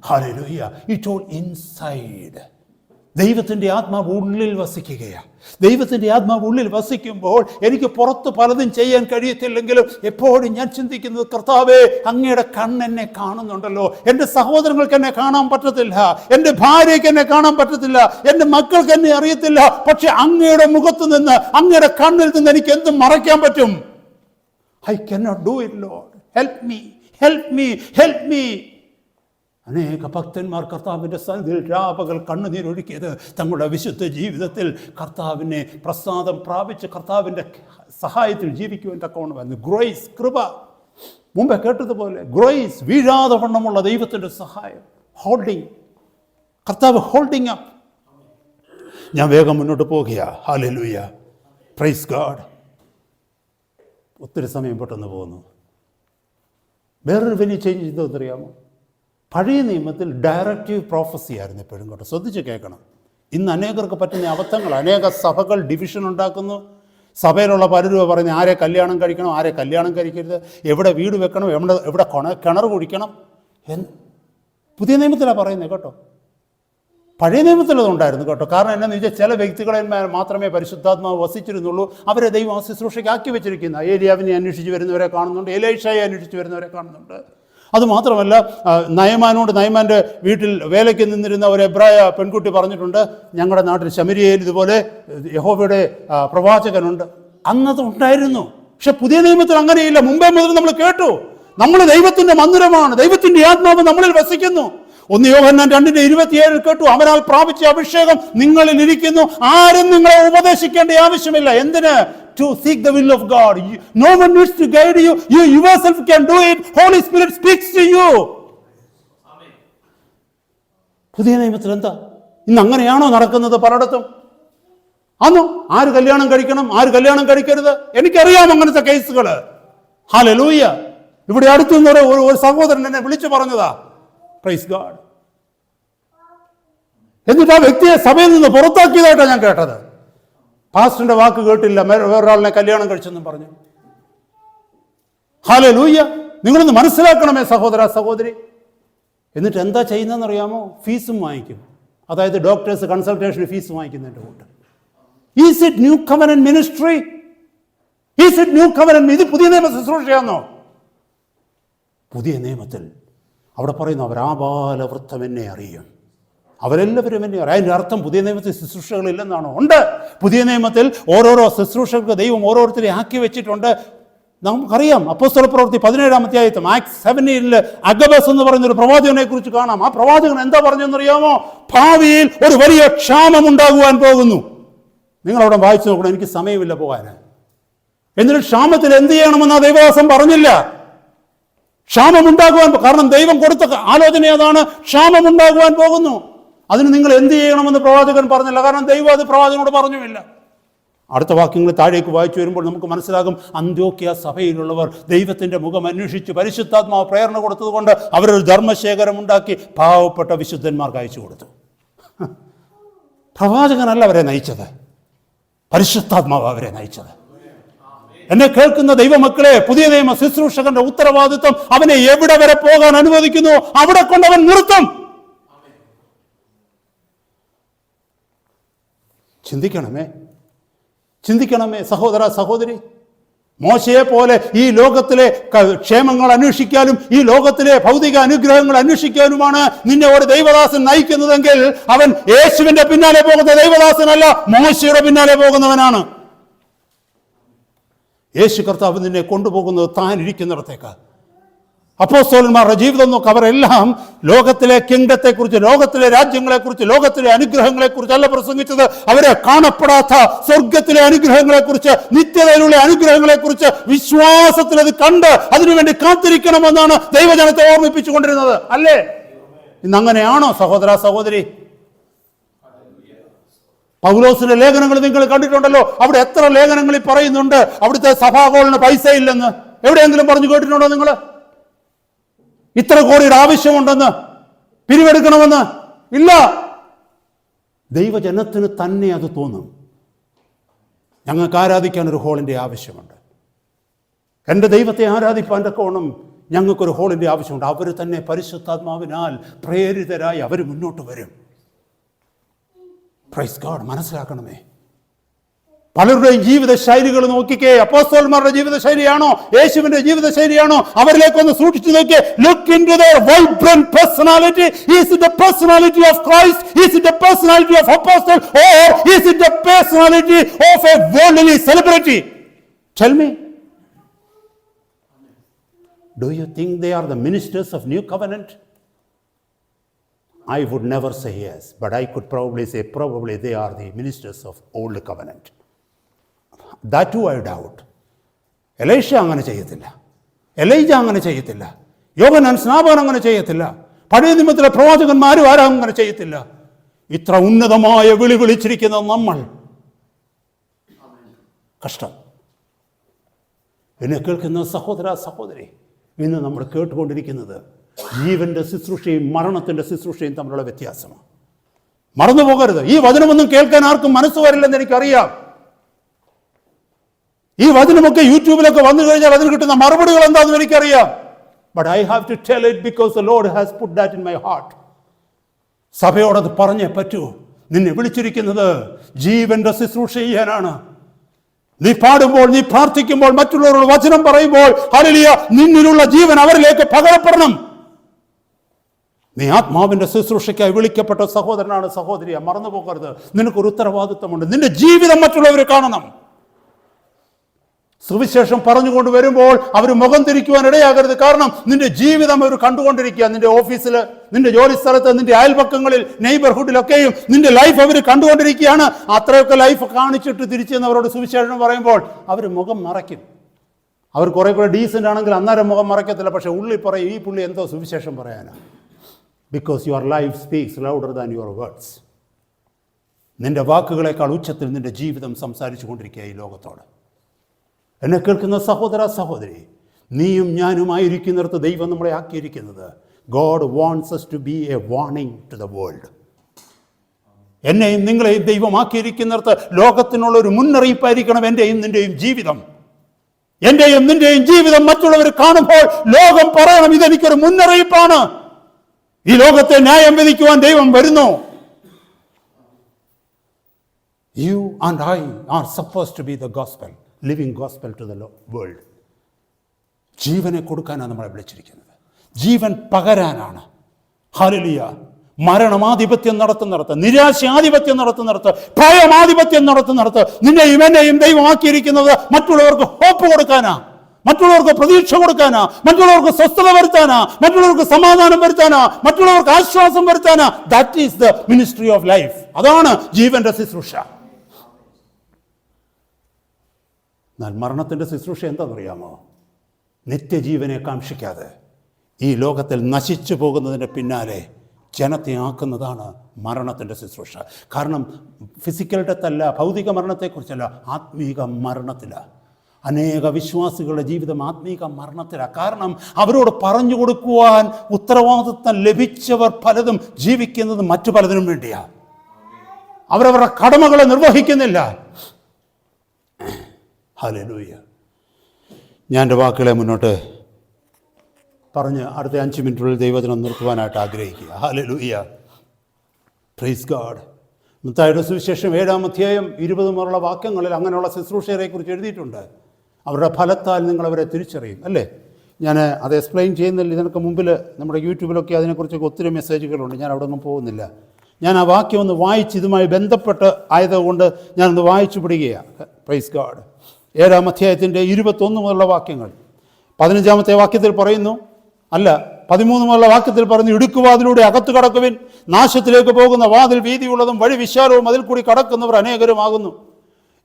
Hallelujah. It's all inside. ദൈവത്തിൻ്റെ ആത്മാവ് ഉള്ളിൽ വസിക്കുകയാണ്. ദൈവത്തിൻ്റെ ആത്മാവ് ഉള്ളിൽ വസിക്കുമ്പോൾ എനിക്ക് പുറത്ത് പലതും ചെയ്യാൻ കഴിയത്തില്ലെങ്കിലും എപ്പോഴും ഞാൻ ചിന്തിക്കുന്നത്, കർത്താവേ, അങ്ങയുടെ കണ്ണെന്നെ കാണുന്നുണ്ടല്ലോ. എൻ്റെ സഹോദരങ്ങൾക്ക് എന്നെ കാണാൻ പറ്റത്തില്ല, എൻ്റെ ഭാര്യയ്ക്ക് എന്നെ കാണാൻ പറ്റത്തില്ല, എൻ്റെ മക്കൾക്ക് എന്നെ അറിയത്തില്ല. പക്ഷെ അങ്ങയുടെ മുഖത്ത് നിന്ന്, അങ്ങയുടെ കണ്ണിൽ നിന്ന് എനിക്ക് എന്തും മറയ്ക്കാൻ പറ്റും. I cannot do it Lord, help me, help me, help me. അനേക ഭക്തന്മാർ കർത്താവിൻ്റെ സന്നിധിയിൽ രാപകൽ കണ്ണുനീരൊഴുക്കിയത് തങ്ങളുടെ വിശുദ്ധ ജീവിതത്തിൽ കർത്താവിനെ പ്രസാദം പ്രാപിച്ച് കർത്താവിൻ്റെ സഹായത്തിൽ ജീവിക്കുവാൻ തക്കവണ്ണം വന്നു. ഗ്രേസ്, കൃപ, മുമ്പേ കേട്ടതുപോലെ ഗ്രേസ്, വീഴാതെ വണ്ണമുള്ള ദൈവത്തിൻ്റെ സഹായം, ഹോൾഡിങ്, കർത്താവ് ഹോൾഡിങ് അപ്പ്. ഞാൻ വേഗം മുന്നോട്ട് പോകുകയാണ്. Hallelujah, praise God. ഒത്തിരി സമയം പെട്ടെന്ന് പോകുന്നു. വേറൊരു വലിയ ചേഞ്ച് ചെയ്തതെന്നറിയാമോ? പഴയ നിയമത്തിൽ ഡയറക്റ്റീവ് പ്രോഫസി ആയിരുന്നു എപ്പോഴും. കേട്ടോ, ശ്രദ്ധിച്ച് കേൾക്കണം. ഇന്ന് അനേകർക്ക് പറ്റുന്ന അബദ്ധങ്ങൾ. അനേക സഭകൾ ഡിവിഷൻ ഉണ്ടാക്കുന്നു. സഭയിലുള്ള പലരും പറയുന്നത് ആരെ കല്യാണം കഴിക്കണം, ആരെ കല്യാണം കഴിക്കരുത്, എവിടെ വീട് വെക്കണം, എവിടെ കിണർ കുഴിക്കണം. പുതിയ നിയമത്തിലാണ് പറയുന്നത് കേട്ടോ. പഴയ നിയമത്തിലതുണ്ടായിരുന്നു കേട്ടോ. കാരണം എന്താണെന്ന് വെച്ചാൽ ചില വ്യക്തികളെ മാത്രമേ പരിശുദ്ധാത്മാവ് വസിച്ചിരുന്നുള്ളൂ. അവരെ ദൈവം ശുശ്രൂഷയ്ക്ക് ആക്കി വെച്ചിരിക്കുന്ന. ഏലിയാവിനെ അന്വേഷിച്ച് വരുന്നവരെ കാണുന്നുണ്ട്, എലീഷയെ അന്വേഷിച്ച് വരുന്നവരെ കാണുന്നുണ്ട്. അതുമാത്രമല്ല, നയമാൻ്റെ വീട്ടിൽ വേലയ്ക്ക് നിന്നിരുന്ന ഒരു എബ്രായ പെൺകുട്ടി പറഞ്ഞിട്ടുണ്ട്, ഞങ്ങളുടെ നാട്ടിൽ ശമരിയയിൽ ഇതുപോലെ യഹോവയുടെ പ്രവാചകനുണ്ട്. അന്നത് ഉണ്ടായിരുന്നു. പക്ഷെ പുതിയ നിയമത്തിൽ അങ്ങനെയില്ല. മുമ്പേ മുതൽ നമ്മൾ കേട്ടു, നമ്മൾ ദൈവത്തിൻ്റെ മന്ദിരമാണ്, ദൈവത്തിൻ്റെ ആത്മാവ് നമ്മളിൽ വസിക്കുന്നു. 1 യോഹന്നാൻ 2:27 കേട്ടു, അവനാൽ പ്രാപിച്ച അഭിഷേകം നിങ്ങളിൽ ഇരിക്കുന്നു, ആരും നിങ്ങളെ ഉപദേശിക്കേണ്ട ആവശ്യമില്ല. എന്തിന്? To seek the will of God. No one needs to guide you. You yourself can do it. Holy Spirit speaks to you. Amen. പുതിയ നിയമത്തിൽ എന്താ? ഇന്ന് അങ്ങനെയാണോ നടക്കുന്നത് പലയിടത്തും? ആണോ? ആര് കല്യാണം കഴിക്കണം, ആര് കല്യാണം കഴിക്കരുത്? എനിക്കറിയാം അങ്ങനത്തെ കേസുകൾ. ഹല്ലേലൂയ. ഇവിടെ അടുത്തു നിന്ന് ഒരു സഹോദരൻ എന്നെ വിളിച്ചു പറഞ്ഞതാ. Praise God. എന്നിട്ട് ആ വ്യക്തിയെ സഭയിൽ നിന്ന് പുറത്താക്കിയതായിട്ടാണ് ഞാൻ കേട്ടത്. പാസ്റ്ററിന്റെ വാക്ക് കേട്ടില്ല, വേറൊരാളിനെ കല്യാണം കഴിച്ചെന്നും പറഞ്ഞു. ഹല്ലേലൂയ. നിങ്ങളൊന്ന് മനസ്സിലാക്കണമേ സഹോദര സഹോദരി. എന്നിട്ട് എന്താ ചെയ്യുന്നതെന്നറിയാമോ? ഫീസും വാങ്ങിക്കും. അതായത് ഡോക്ടേഴ്സ് കൺസൾട്ടേഷന് ഫീസ് വാങ്ങിക്കുന്നതിൻ്റെ കൂട്ട്. Is it new covenant ministry? Is it new covenant? ഇത് പുതിയ നിയമ ശുശ്രൂഷയാണോ? പുതിയ നിയമത്തിൽ അവിടെ പറയുന്നു, അവരാബാലവൃത്തം എന്നെ അറിയും, അവരെല്ലാവരും എന്നെ അറിയാം. അതിൻ്റെ അർത്ഥം പുതിയ നിയമത്തിൽ ശുശ്രൂഷകളില്ലെന്നാണോ? ഉണ്ട്. പുതിയ നിയമത്തിൽ ഓരോരോ ശുശ്രൂഷകൾക്ക് ദൈവം ഓരോരുത്തരെ ആക്കി വെച്ചിട്ടുണ്ട്. നമുക്കറിയാം, അപ്പോസ്തല പ്രവൃത്തി 17-ാം അധ്യായത്തിൽ ആക്സ് 17 അഗബസ് എന്ന് പറയുന്നൊരു പ്രവാചകനെ കുറിച്ച് കാണാം. ആ പ്രവാചകൻ എന്താ പറഞ്ഞെന്നറിയാമോ? ഭാവിയിൽ ഒരു വലിയ ക്ഷാമം ഉണ്ടാകുവാൻ പോകുന്നു. നിങ്ങളവിടെ വായിച്ചു നോക്കണം, എനിക്ക് സമയമില്ല പോകാൻ. എന്നിട്ട് ക്ഷാമത്തിൽ എന്ത് ചെയ്യണമെന്ന് ആ ദൈവദാസൻ പറഞ്ഞില്ല. ക്ഷാമമുണ്ടാകുവാൻ, കാരണം ദൈവം കൊടുത്ത ആലോചന അതാണ്, ക്ഷാമമുണ്ടാകുവാൻ പോകുന്നു. അതിന് നിങ്ങൾ എന്ത് ചെയ്യണമെന്ന് പ്രവാചകൻ പറഞ്ഞില്ല, കാരണം ദൈവം അത് പ്രവാചകനോട് പറഞ്ഞുമില്ല. അടുത്ത വാക്യങ്ങൾ താഴേക്ക് വായിച്ചു വരുമ്പോൾ നമുക്ക് മനസ്സിലാകും, അന്ത്യോക്യ സഭയിലുള്ളവർ ദൈവത്തിൻ്റെ മുഖം അന്വേഷിച്ച് പരിശുദ്ധാത്മാവ് പ്രേരണ കൊടുത്തതുകൊണ്ട് അവരൊരു ധർമ്മശേഖരം ഉണ്ടാക്കി പാവപ്പെട്ട വിശുദ്ധന്മാർക്ക് അയച്ചു കൊടുത്തു. പ്രവാചകനല്ല അവരെ നയിച്ചത്, പരിശുദ്ധാത്മാവ് അവരെ നയിച്ചത്. എന്നെ കേൾക്കുന്ന ദൈവമക്കളെ, പുതിയ നിയമ ശുശ്രൂഷകന്റെ ഉത്തരവാദിത്വം അവനെ എവിടെ വരെ പോകാൻ അനുവദിക്കുന്നു അവിടെ കൊണ്ടവൻ നിർത്തും. ചിന്തിക്കണമേ സഹോദര സഹോദരി. മോശയെ പോലെ ഈ ലോകത്തിലെ ക്ഷേമങ്ങൾ അന്വേഷിക്കാനും ഈ ലോകത്തിലെ ഭൗതിക അനുഗ്രഹങ്ങൾ അന്വേഷിക്കാനുമാണ് നിന്നെ ഒരു ദൈവദാസൻ നയിക്കുന്നതെങ്കിൽ അവൻ യേശുവിന്റെ പിന്നാലെ പോകുന്ന ദൈവദാസനല്ല, മോശയുടെ പിന്നാലെ പോകുന്നവനാണ്. യേശു കർത്താവ് നിന്നെ കൊണ്ടുപോകുന്നത് താൻ ഇരിക്കുന്നിടത്തേക്ക്. അപ്പോസ്തലന്മാരുടെ ജീവിതം നോക്ക്. അവരെല്ലാം ലോകത്തിലെ കിങ്ഡത്തെക്കുറിച്ച്, ലോകത്തിലെ രാജ്യങ്ങളെക്കുറിച്ച്, ലോകത്തിലെ അനുഗ്രഹങ്ങളെക്കുറിച്ച് അല്ല പ്രസംഗിച്ചത്. അവരെ കാണപ്പെടാത്ത സ്വർഗത്തിലെ അനുഗ്രഹങ്ങളെക്കുറിച്ച്, നിത്യതയിലുള്ള അനുഗ്രഹങ്ങളെക്കുറിച്ച് വിശ്വാസത്തിൽ അത് കണ്ട് അതിനുവേണ്ടി കാത്തിരിക്കണമെന്നാണ് ദൈവജനത്തെ ഓർമ്മിപ്പിച്ചുകൊണ്ടിരുന്നത്. അല്ലേ? ഇന്ന് അങ്ങനെയാണോ സഹോദര സഹോദരി? പൗലോസിന്റെ ലേഖനങ്ങൾ നിങ്ങൾ കണ്ടിട്ടുണ്ടല്ലോ. അവിടെ എത്ര ലേഖനങ്ങളിൽ പറയുന്നുണ്ട് അവിടുത്തെ സഭാഗോളിന് പൈസ ഇല്ലെന്ന്. എവിടെയെങ്കിലും പറഞ്ഞു കേട്ടിട്ടുണ്ടോ നിങ്ങൾ? ഇത്ര കോടിയുടെ ആവശ്യമുണ്ടെന്ന്, പിരിവെടുക്കണമെന്ന്? ഇല്ല. ദൈവജനത്തിന് തന്നെ അത് തോന്നും. ഞങ്ങൾക്ക് ആരാധിക്കാൻ ഒരു ഹോളിന്റെ ആവശ്യമുണ്ട്, എൻ്റെ ദൈവത്തെ ആരാധിപ്പാൻ തക്കവണ്ണം ഞങ്ങൾക്കൊരു ഹോളിന്റെ ആവശ്യമുണ്ട്. അവർ തന്നെ പരിശുദ്ധാത്മാവിനാൽ പ്രേരിതരായി അവർ മുന്നോട്ട് വരും. Praise God. മനസ്സിലാക്കണമേ. പലരുടെയും ജീവിത ശൈലികൾ നോക്കിക്കേ. അപ്പോസ്തലന്മാരുടെ ജീവിത ശൈലിയാണോ യേശുവിന്റെ ജീവിത ശൈലിയാണോ? അവരിലേക്കൊന്ന് സൂക്ഷിച്ചു നോക്കിയേ. Look into their vibrant personality. Is it the personality of Christ? Is it the personality of apostle? Or is it the personality of a worldly celebrity? Tell me. Do you think they are the ministers of New Covenant? I would never say yes, but I could probably say probably they are the ministers of Old Covenant. That too I doubt. Elisha അങ്ങനെ ചെയ്യത്തില്ല, എലൈജ അങ്ങനെ ചെയ്യത്തില്ല, യോഹന്നാൻ സ്നാപകൻ അങ്ങനെ ചെയ്യത്തില്ല, പഴയ നിയമത്തിലെ പ്രവാചകന്മാരും ആരും അങ്ങനെ ചെയ്യത്തില്ല. ഇത്ര ഉന്നതമായ വിളി വിളിച്ചിരിക്കുന്ന നമ്മൾ കഷ്ടം. എന്നെ കേൾക്കുന്ന സഹോദര സഹോദരി, ഇന്ന് നമ്മൾ കേട്ടുകൊണ്ടിരിക്കുന്നത് ജീവന്റെ ശുശ്രൂഷയും മരണത്തിന്റെ ശുശ്രൂഷയും തമ്മിലുള്ള വ്യത്യാസമാണ്. മറന്നു പോകരുത്. ഈ വചനമൊന്നും കേൾക്കാൻ ആർക്കും മനസ്സ് വരില്ലെന്ന് എനിക്കറിയാം. ഈ വചനമൊക്കെ യൂട്യൂബിലൊക്കെ വന്നു കഴിഞ്ഞാൽ അതിന് കിട്ടുന്ന മറുപടികൾ എന്താണെന്ന് എനിക്കറിയാം. But I have to tell it because the Lord has put that in my heart. സഭയോടത് പറഞ്ഞേ പറ്റൂ. നിന്നെ വിളിച്ചിരിക്കുന്നത് ജീവന്റെ ശുശ്രൂഷ ചെയ്യാനാണ്. നീ പാടുമ്പോൾ, നീ പ്രാർത്ഥിക്കുമ്പോൾ, മറ്റുള്ളവരോട് വചനം പറയുമ്പോൾ, ഹല്ലേലൂയ, നിന്നിലുള്ള ജീവൻ അവരിലേക്ക് പകരപ്പെടണം. നീ ആത്മാവിന്റെ ശുശ്രൂഷയ്ക്കായി വിളിക്കപ്പെട്ട സഹോദരനാണ്, സഹോദരിയെ. മറന്നു പോകരുത്. നിനക്കൊരു ഉത്തരവാദിത്വമുണ്ട്. നിന്റെ ജീവിതം മറ്റുള്ളവർ കാണണം. സുവിശേഷം പറഞ്ഞുകൊണ്ട് വരുമ്പോൾ അവർ മുഖം തിരിക്കുവാൻ ഇടയാകരുത്. കാരണം നിന്റെ ജീവിതം അവർ കണ്ടുകൊണ്ടിരിക്കുക. നിന്റെ ഓഫീസിൽ, നിന്റെ ജോലി സ്ഥലത്ത്, നിന്റെ അയൽപക്കങ്ങളിൽ, നെയ്ബർഹുഡിലൊക്കെയും നിന്റെ ലൈഫ് അവർ കണ്ടുകൊണ്ടിരിക്കുകയാണ്. അത്രയൊക്കെ ലൈഫ് കാണിച്ചിട്ട് തിരിച്ചെന്നവരോട് സുവിശേഷം പറയുമ്പോൾ അവർ മുഖം മറയ്ക്കും. അവർ കുറെ കൂടെ ഡീസൻ്റ് ആണെങ്കിൽ അന്നേരം മുഖം മറയ്ക്കത്തില്ല. പക്ഷെ ഉള്ളിൽ പറയും, ഈ പുള്ളി എന്തോ സുവിശേഷം പറയാനാണ്. Because your life speaks louder than your words. നിന്റെ വാക്കുകളെക്കാൾ ഉച്ചത്തിൽ നിന്റെ ജീവിതം സംസാരിച്ചു കൊണ്ടിരിക്കുക ഈ ലോകത്തോട്. എന്നെ കേൾക്കുന്ന സഹോദര സഹോദരി, നീയും ഞാനുമായിരിക്കുന്നിടത്ത് ദൈവം നമ്മളെ ആക്കിയിരിക്കുന്നത്. God wants us to be a warning to the world. എന്നെയും നിങ്ങളെയും ദൈവമാക്കിയിരിക്കുന്നിടത്ത് ലോകത്തിനുള്ളൊരു മുന്നറിയിപ്പായിരിക്കണം എൻ്റെയും നിൻ്റെയും ജീവിതം. എൻ്റെയും നിൻ്റെയും ജീവിതം മറ്റുള്ളവർ കാണുമ്പോൾ ലോകം പറയണം, ഇതെനിക്കൊരു മുന്നറിയിപ്പാണ്. ഈ ലോകത്തെ ന്യായം വിധിക്കുവാൻ ദൈവം വരുന്നു. You and I are supposed to be the gospel, living gospel to the world. ജീവനെ കൊടുക്കാനാണ് നമ്മളെ വിളിച്ചിരിക്കുന്നത്. ജീവൻ പകരാനാണ്. ഹല്ലേലൂയ. മരണമാധിപത്യം നടത്തുന്നിടത്ത്, നിരാശാധിപത്യം നടത്തുന്നിടത്ത്, ഭയമാധിപത്യം നടത്തുന്നിടത്ത് നിന്നെയും എന്നെയും ദൈവമാക്കിയിരിക്കുന്നത് മറ്റുള്ളവർക്ക് ഹോപ്പ് കൊടുക്കാനാ, മറ്റുള്ളവർക്ക് പ്രതീക്ഷ കൊടുക്കാനാ, മറ്റുള്ളവർക്ക് സ്വസ്ഥത വരുത്താനാ, മറ്റുള്ളവർക്ക് സമാധാനം വരുത്താനാ, മറ്റുള്ളവർക്ക് ആശ്വാസം വരുത്താനാ. That is the ministry of life. അതാണ് ജീവന്റെ ശുശ്രൂഷ. എന്നാൽ മരണത്തിൻ്റെ ശുശ്രൂഷ എന്താണെന്നറിയാമോ? നിത്യജീവനെ കാക്ഷിക്കാതെ ഈ ലോകത്തിൽ നശിച്ചു പോകുന്നതിൻ്റെ പിന്നാലെ ജനത്തെ ആക്കുന്നതാണ് മരണത്തിൻ്റെ ശുശ്രൂഷ. കാരണം ഫിസിക്കൽ ഡെത്ത് അല്ല, ഭൗതിക മരണത്തെക്കുറിച്ചല്ല, ആത്മീക മരണത്തിലാണ്. അനേക വിശ്വാസികളുടെ ജീവിതം ആത്മീക മരണത്തിലാണ്. കാരണം അവരോട് പറഞ്ഞു കൊടുക്കുവാൻ ഉത്തരവാദിത്തം ലഭിച്ചവർ പലതും ജീവിക്കുന്നത് മറ്റു പലതിനും വേണ്ടിയാണ്. അവരവരുടെ കടമകളെ നിർവഹിക്കുന്നില്ല. ഹല്ലേലൂയ. ഞാൻ എൻ്റെ വാക്കുകളെ മുന്നോട്ട് പറഞ്ഞ് അടുത്ത 5 മിനിറ്റുള്ളിൽ ദൈവത്തിനെ നിർത്തുവാനായിട്ട് ആഗ്രഹിക്കുക. Hallelujah, praise God. മത്തായിയുടെ സുവിശേഷം 7-ാം അധ്യായം 20 മുതലുള്ള വാക്യങ്ങളിൽ അങ്ങനെയുള്ള ശുശ്രൂഷകരെ കുറിച്ച് എഴുതിയിട്ടുണ്ട്. അവരുടെ ഫലത്താൽ നിങ്ങളവരെ തിരിച്ചറിയും, അല്ലേ? ഞാൻ അത് എക്സ്പ്ലെയിൻ ചെയ്യുന്നില്ല. ഇതിനൊക്കെ മുമ്പിൽ നമ്മുടെ യൂട്യൂബിലൊക്കെ അതിനെക്കുറിച്ചൊക്കെ ഒത്തിരി മെസ്സേജുകളുണ്ട്. ഞാൻ അവിടെ ഒന്നും പോകുന്നില്ല. ഞാൻ ആ വാക്യം ഒന്ന് വായിച്ച് ഇതുമായി ബന്ധപ്പെട്ട് ആയതുകൊണ്ട് ഞാനൊന്ന് വായിച്ചു പിടിക്കുകയാണ്. Praise God. 7-ാം അധ്യായത്തിൻ്റെ 21 മുതലുള്ള വാക്യങ്ങൾ. 15-ാമത്തെ വാക്യത്തിൽ പറയുന്നു, അല്ല 13 മുതലുള്ള വാക്യത്തിൽ പറയുന്നു, ഇടുക്കുവാതിലൂടെ അകത്ത് കടക്കുവിൻ, നാശത്തിലേക്ക് പോകുന്ന വാതിൽ വീതിയുള്ളതും വഴി വിശാലവും അതിൽ കൂടി കടക്കുന്നവർ അനേകരുമാകുന്നു.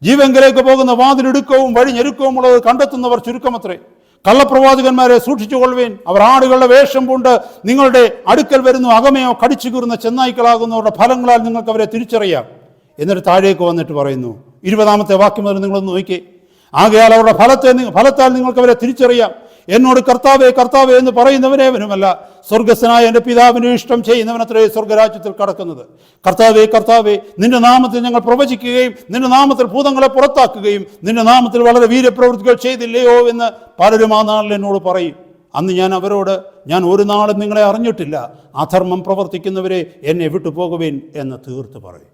ജീവങ്കിലേക്ക് പോകുന്ന വാതിൽ ഇടുക്കവും വഴി ഞെരുക്കവുമുള്ളത് കണ്ടെത്തുന്നവർ ചുരുക്കമത്രേ. കള്ളപ്രവാചകന്മാരെ സൂക്ഷിച്ചുകൊള്ളുവേൻ, അവർ ആടുകളുടെ വേഷം പൂണ്ട് നിങ്ങളുടെ അടുക്കൽ വരുന്നു, അകമയോ കടിച്ചു കീറുന്ന ചെന്നായ്ക്കളാകുന്നവരുടെ ഫലങ്ങളാൽ നിങ്ങൾക്ക് അവരെ തിരിച്ചറിയാം. എന്നിട്ട് താഴേക്ക് വന്നിട്ട് പറയുന്നു, 20-ാമത്തെ വാക്യം മുതൽ നിങ്ങളൊന്ന് നോക്കിയേ. ആകയാൽ അവരുടെ ഫലത്താൽ നിങ്ങൾക്ക് അവരെ തിരിച്ചറിയാം. എന്നോട് കർത്താവേ കർത്താവേ എന്ന് പറയുന്നവനേവനുമല്ല, സ്വർഗസ്ഥനായ എൻ്റെ പിതാവിന് ഇഷ്ടം ചെയ്യുന്നവനത്രേ സ്വർഗരാജ്യത്തിൽ കടക്കുന്നത്. കർത്താവേ കർത്താവേ, നിന്റെ നാമത്തിൽ ഞങ്ങൾ പ്രവചിക്കുകയും നിന്റെ നാമത്തിൽ ഭൂതങ്ങളെ പുറത്താക്കുകയും നിന്റെ നാമത്തിൽ വളരെ വീര്യപ്രവൃത്തികൾ ചെയ്തില്ലയോ എന്ന് പലരും ആ നാളിൽ എന്നോട് പറയും. അന്ന് ഞാൻ അവരോട്, ഞാൻ ഒരു നാളും നിങ്ങളെ അറിഞ്ഞിട്ടില്ല, അധർമ്മം പ്രവർത്തിക്കുന്നവരെ എന്നെ വിട്ടുപോകുവേൻ എന്ന് തീർത്ത് പറയും.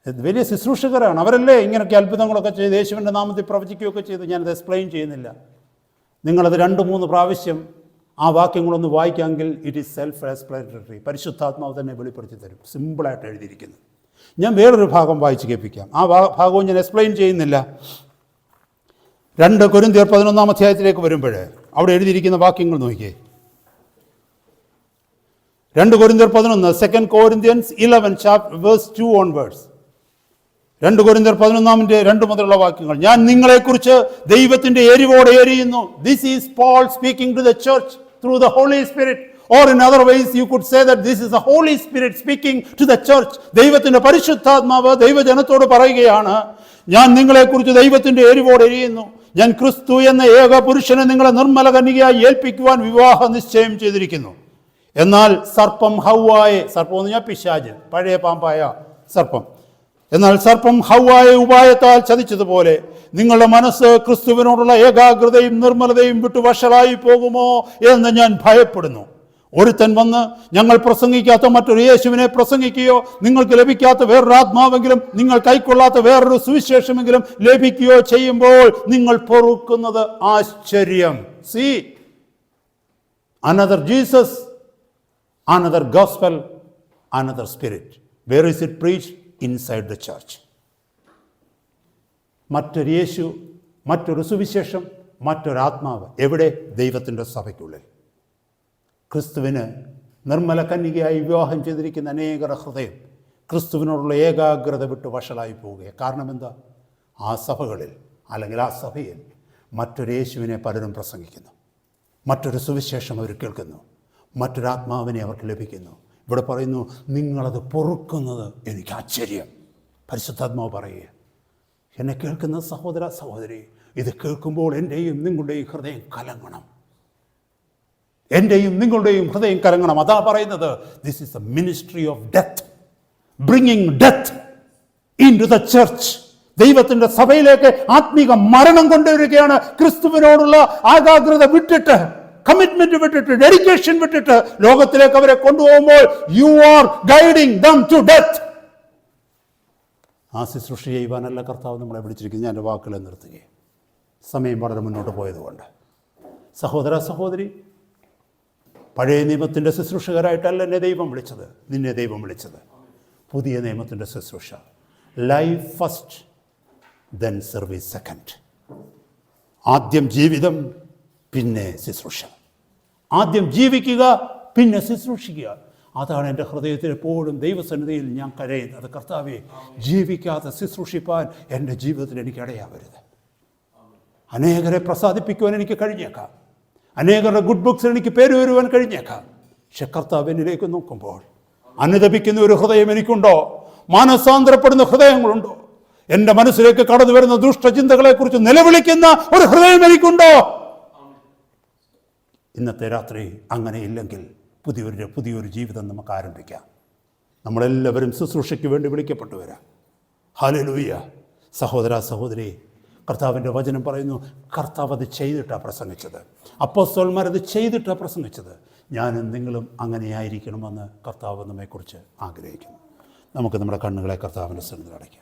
വലിയ ശുശ്രൂഷകരാണ് അവരല്ലേ, ഇങ്ങനെയൊക്കെ അത്ഭുതങ്ങളൊക്കെ ചെയ്ത് യേശുവിൻ്റെ നാമത്തിൽ പ്രവചിക്കുകയൊക്കെ ചെയ്തു. ഞാനത് എക്സ്പ്ലെയിൻ ചെയ്യുന്നില്ല. നിങ്ങളത് 2-3 പ്രാവശ്യം ആ വാക്യങ്ങളൊന്ന് വായിക്കാമെങ്കിൽ ഇറ്റ് ഈസ് സെൽഫ് എക്സ്പ്ലനേറ്ററി. പരിശുദ്ധാത്മാവ് തന്നെ വെളിപ്പെടുത്തി തരും. സിമ്പിളായിട്ട് എഴുതിയിരിക്കുന്നു. ഞാൻ വേറൊരു ഭാഗം വായിച്ച് കേൾപ്പിക്കാം. ആ ഭാഗവും ഞാൻ എക്സ്പ്ലെയിൻ ചെയ്യുന്നില്ല. 2 കൊരിന്ത്യർ 11-ാം അധ്യായത്തിലേക്ക് വരുമ്പോൾ അവിടെ എഴുതിയിരിക്കുന്ന വാക്യങ്ങൾ നോക്കിയേ. 2 കൊരിന്ത്യർ 11, 2 Corinthians 11 verse 2 onwards. 2 കൊരിന്ത്യർ 11-ന്റെ 2 മുതലുള്ള വാക്യങ്ങൾ. ഞാൻ നിങ്ങളെക്കുറിച്ച് ദൈവത്തിൻ്റെ എരിവോടെ എരിയുന്നു. This is Paul speaking to the church through the Holy Spirit. Or in other ways you could say that this is the Holy Spirit speaking to the church. ദൈവത്തിൻ്റെ പരിശുദ്ധാത്മാവ് ദൈവജനത്തോട് പറയുകയാണ്, ഞാൻ നിങ്ങളെക്കുറിച്ച് ദൈവത്തിൻ്റെ എരിവോടെ എരിയുന്നു. ഞാൻ ക്രിസ്തു എന്ന ഏക പുരുഷനെ നിങ്ങളെ നിർമ്മല കന്യകയായി ഏൽപ്പിക്കുവാൻ വിവാഹ നിശ്ചയം ചെയ്തിരിക്കുന്നു. എന്നാൽ സർപ്പം ഹവ്വായെ, സർപ്പം എന്ന് പറഞ്ഞാൽ പിശാച്, പഴയ പാമ്പായ സർപ്പം, എന്നാൽ സർപ്പം ഹവ്വായെ ഉപായത്താൽ ചതിച്ചതുപോലെ നിങ്ങളുടെ മനസ്സ് ക്രിസ്തുവിനോടുള്ള ഏകാഗ്രതയും നിർമ്മലതയും വിട്ടു വഷളായി പോകുമോ എന്ന് ഞാൻ ഭയപ്പെടുന്നു. ഒരുത്തൻ വന്ന് ഞങ്ങൾ പ്രസംഗിക്കാത്ത മറ്റൊരു യേശുവിനെ പ്രസംഗിക്കുകയോ നിങ്ങൾക്ക് ലഭിക്കാത്ത വേറൊരു ആത്മാവെങ്കിലും നിങ്ങൾ കൈക്കൊള്ളാത്ത വേറൊരു സുവിശേഷമെങ്കിലും ലഭിക്കുകയോ ചെയ്യുമ്പോൾ നിങ്ങൾ പൊറുക്കുന്നത് ആശ്ചര്യം. See, another Jesus, another gospel, another spirit. Where is it preached? Inside the church. മറ്റൊരു യേശു, മറ്റൊരു സുവിശേഷം, മറ്റൊരാത്മാവ്. എവിടെ? ദൈവത്തിൻ്റെ സഭയ്ക്കുള്ളിൽ. ക്രിസ്തുവിന് നിർമ്മല കന്യകയായി വിവാഹം ചെയ്തിരിക്കുന്ന അനേകരുടെ ഹൃദയം ക്രിസ്തുവിനോടുള്ള ഏകാഗ്രത വിട്ട് വഷളായി പോവുകയാണ്. കാരണം എന്താ? ആ സഭകളിൽ അല്ലെങ്കിൽ ആ സഭയിൽ മറ്റൊരു യേശുവിനെ പലരും പ്രസംഗിക്കുന്നു, മറ്റൊരു സുവിശേഷം അവർ കേൾക്കുന്നു, മറ്റൊരാത്മാവിനെ അവർക്ക് ലഭിക്കുന്നു. ഇവിടെ പറയുന്നു, നിങ്ങളത് പൊറുക്കുന്നത് എനിക്ക് ആശ്ചര്യം. പരിശുദ്ധാത്മാവ് പറയുക, എന്നെ കേൾക്കുന്ന സഹോദര സഹോദരി, ഇത് കേൾക്കുമ്പോൾ എൻ്റെയും നിങ്ങളുടെയും ഹൃദയം കലങ്ങണം. എൻ്റെയും നിങ്ങളുടെയും ഹൃദയം കലങ്ങണം. അതാ പറയുന്നത്, this is a ministry of death, bringing death into the church. ദൈവത്തിൻ്റെ സഭയിലേക്ക് ആത്മീക മരണം കൊണ്ടുവരികയാണ്. ക്രിസ്തുവിനോടുള്ള ഏകാഗ്രത വിട്ടിട്ട്, കമ്മിറ്റ്മെന്റ് വിട്ടിട്ട്, ഡെഡിക്കേഷൻ വിട്ടിട്ട് ലോകത്തിലേക്ക് അവരെ കൊണ്ടുപോകുമ്പോൾ you are guiding them to death. ആ ശുശ്രൂഷ ചെയ്യുവാനല്ല കർത്താവ് നമ്മളെ വിളിച്ചിരിക്കുന്നത്. ഞാൻ എൻ്റെ വാക്കുകളെ നിർത്തുകയും സമയം വളരെ മുന്നോട്ട് പോയതുകൊണ്ട്. സഹോദര സഹോദരി, പഴയ നിയമത്തിൻ്റെ ശുശ്രൂഷകരായിട്ടല്ല എന്നെ ദൈവം വിളിച്ചത്, നിന്നെ ദൈവം വിളിച്ചത്. പുതിയ നിയമത്തിൻ്റെ ശുശ്രൂഷ. Life first, then service second. ആദ്യം ജീവിതം, പിന്നെ ശുശ്രൂഷ. ആദ്യം ജീവിക്കുക, പിന്നെ ശുശ്രൂഷിക്കുക. അതാണ് എൻ്റെ ഹൃദയത്തിൽ എപ്പോഴും ദൈവസന്നിധിയിൽ ഞാൻ കരയുന്നത്. കർത്താവേ, ജീവിക്കാതെ ശുശ്രൂഷിപ്പാൻ എൻ്റെ ജീവിതത്തിൽ എനിക്ക് ഇടയാവരുത്. അനേകരെ പ്രസാദിപ്പിക്കുവാൻ എനിക്ക് കഴിഞ്ഞേക്കാം, അനേകരുടെ ഗുഡ് ബുക്സിൽ എനിക്ക് പേര് വരുവാൻ കഴിഞ്ഞേക്കാം. പക്ഷെ കർത്താവ് എന്നിലേക്ക് നോക്കുമ്പോൾ അനുതപിക്കുന്ന ഒരു ഹൃദയം എനിക്കുണ്ടോ? മാനസാന്തരപ്പെടുന്ന ഹൃദയങ്ങളുണ്ടോ? എൻ്റെ മനസ്സിലേക്ക് കടന്നു വരുന്ന ദുഷ്ടചിന്തകളെക്കുറിച്ച് നിലവിളിക്കുന്ന ഒരു ഹൃദയം എനിക്കുണ്ടോ? ഇന്നത്തെ രാത്രി അങ്ങനെ ഇല്ലെങ്കിൽ പുതിയൊരു ജീവിതം നമുക്ക് ആരംഭിക്കാം. നമ്മളെല്ലാവരും ശുശ്രൂഷയ്ക്ക് വേണ്ടി വിളിക്കപ്പെട്ടു വരാം. ഹല്ലേലൂയ. സഹോദര സഹോദരി, കർത്താവിൻ്റെ വചനം പറയുന്നു, കർത്താവ് അത് ചെയ്തിട്ടാണ് പ്രസംഗിച്ചത്. അപ്പോസ്തലന്മാർ അത് ചെയ്തിട്ടാണ് പ്രസംഗിച്ചത്. ഞാനും നിങ്ങളും അങ്ങനെയായിരിക്കണമെന്ന് കർത്താവ് നമ്മെക്കുറിച്ച് ആഗ്രഹിക്കുന്നു. നമുക്ക് നമ്മുടെ കണ്ണുകളെ കർത്താവിൻ്റെ സന്നിധിയിൽ അടയ്ക്കാം.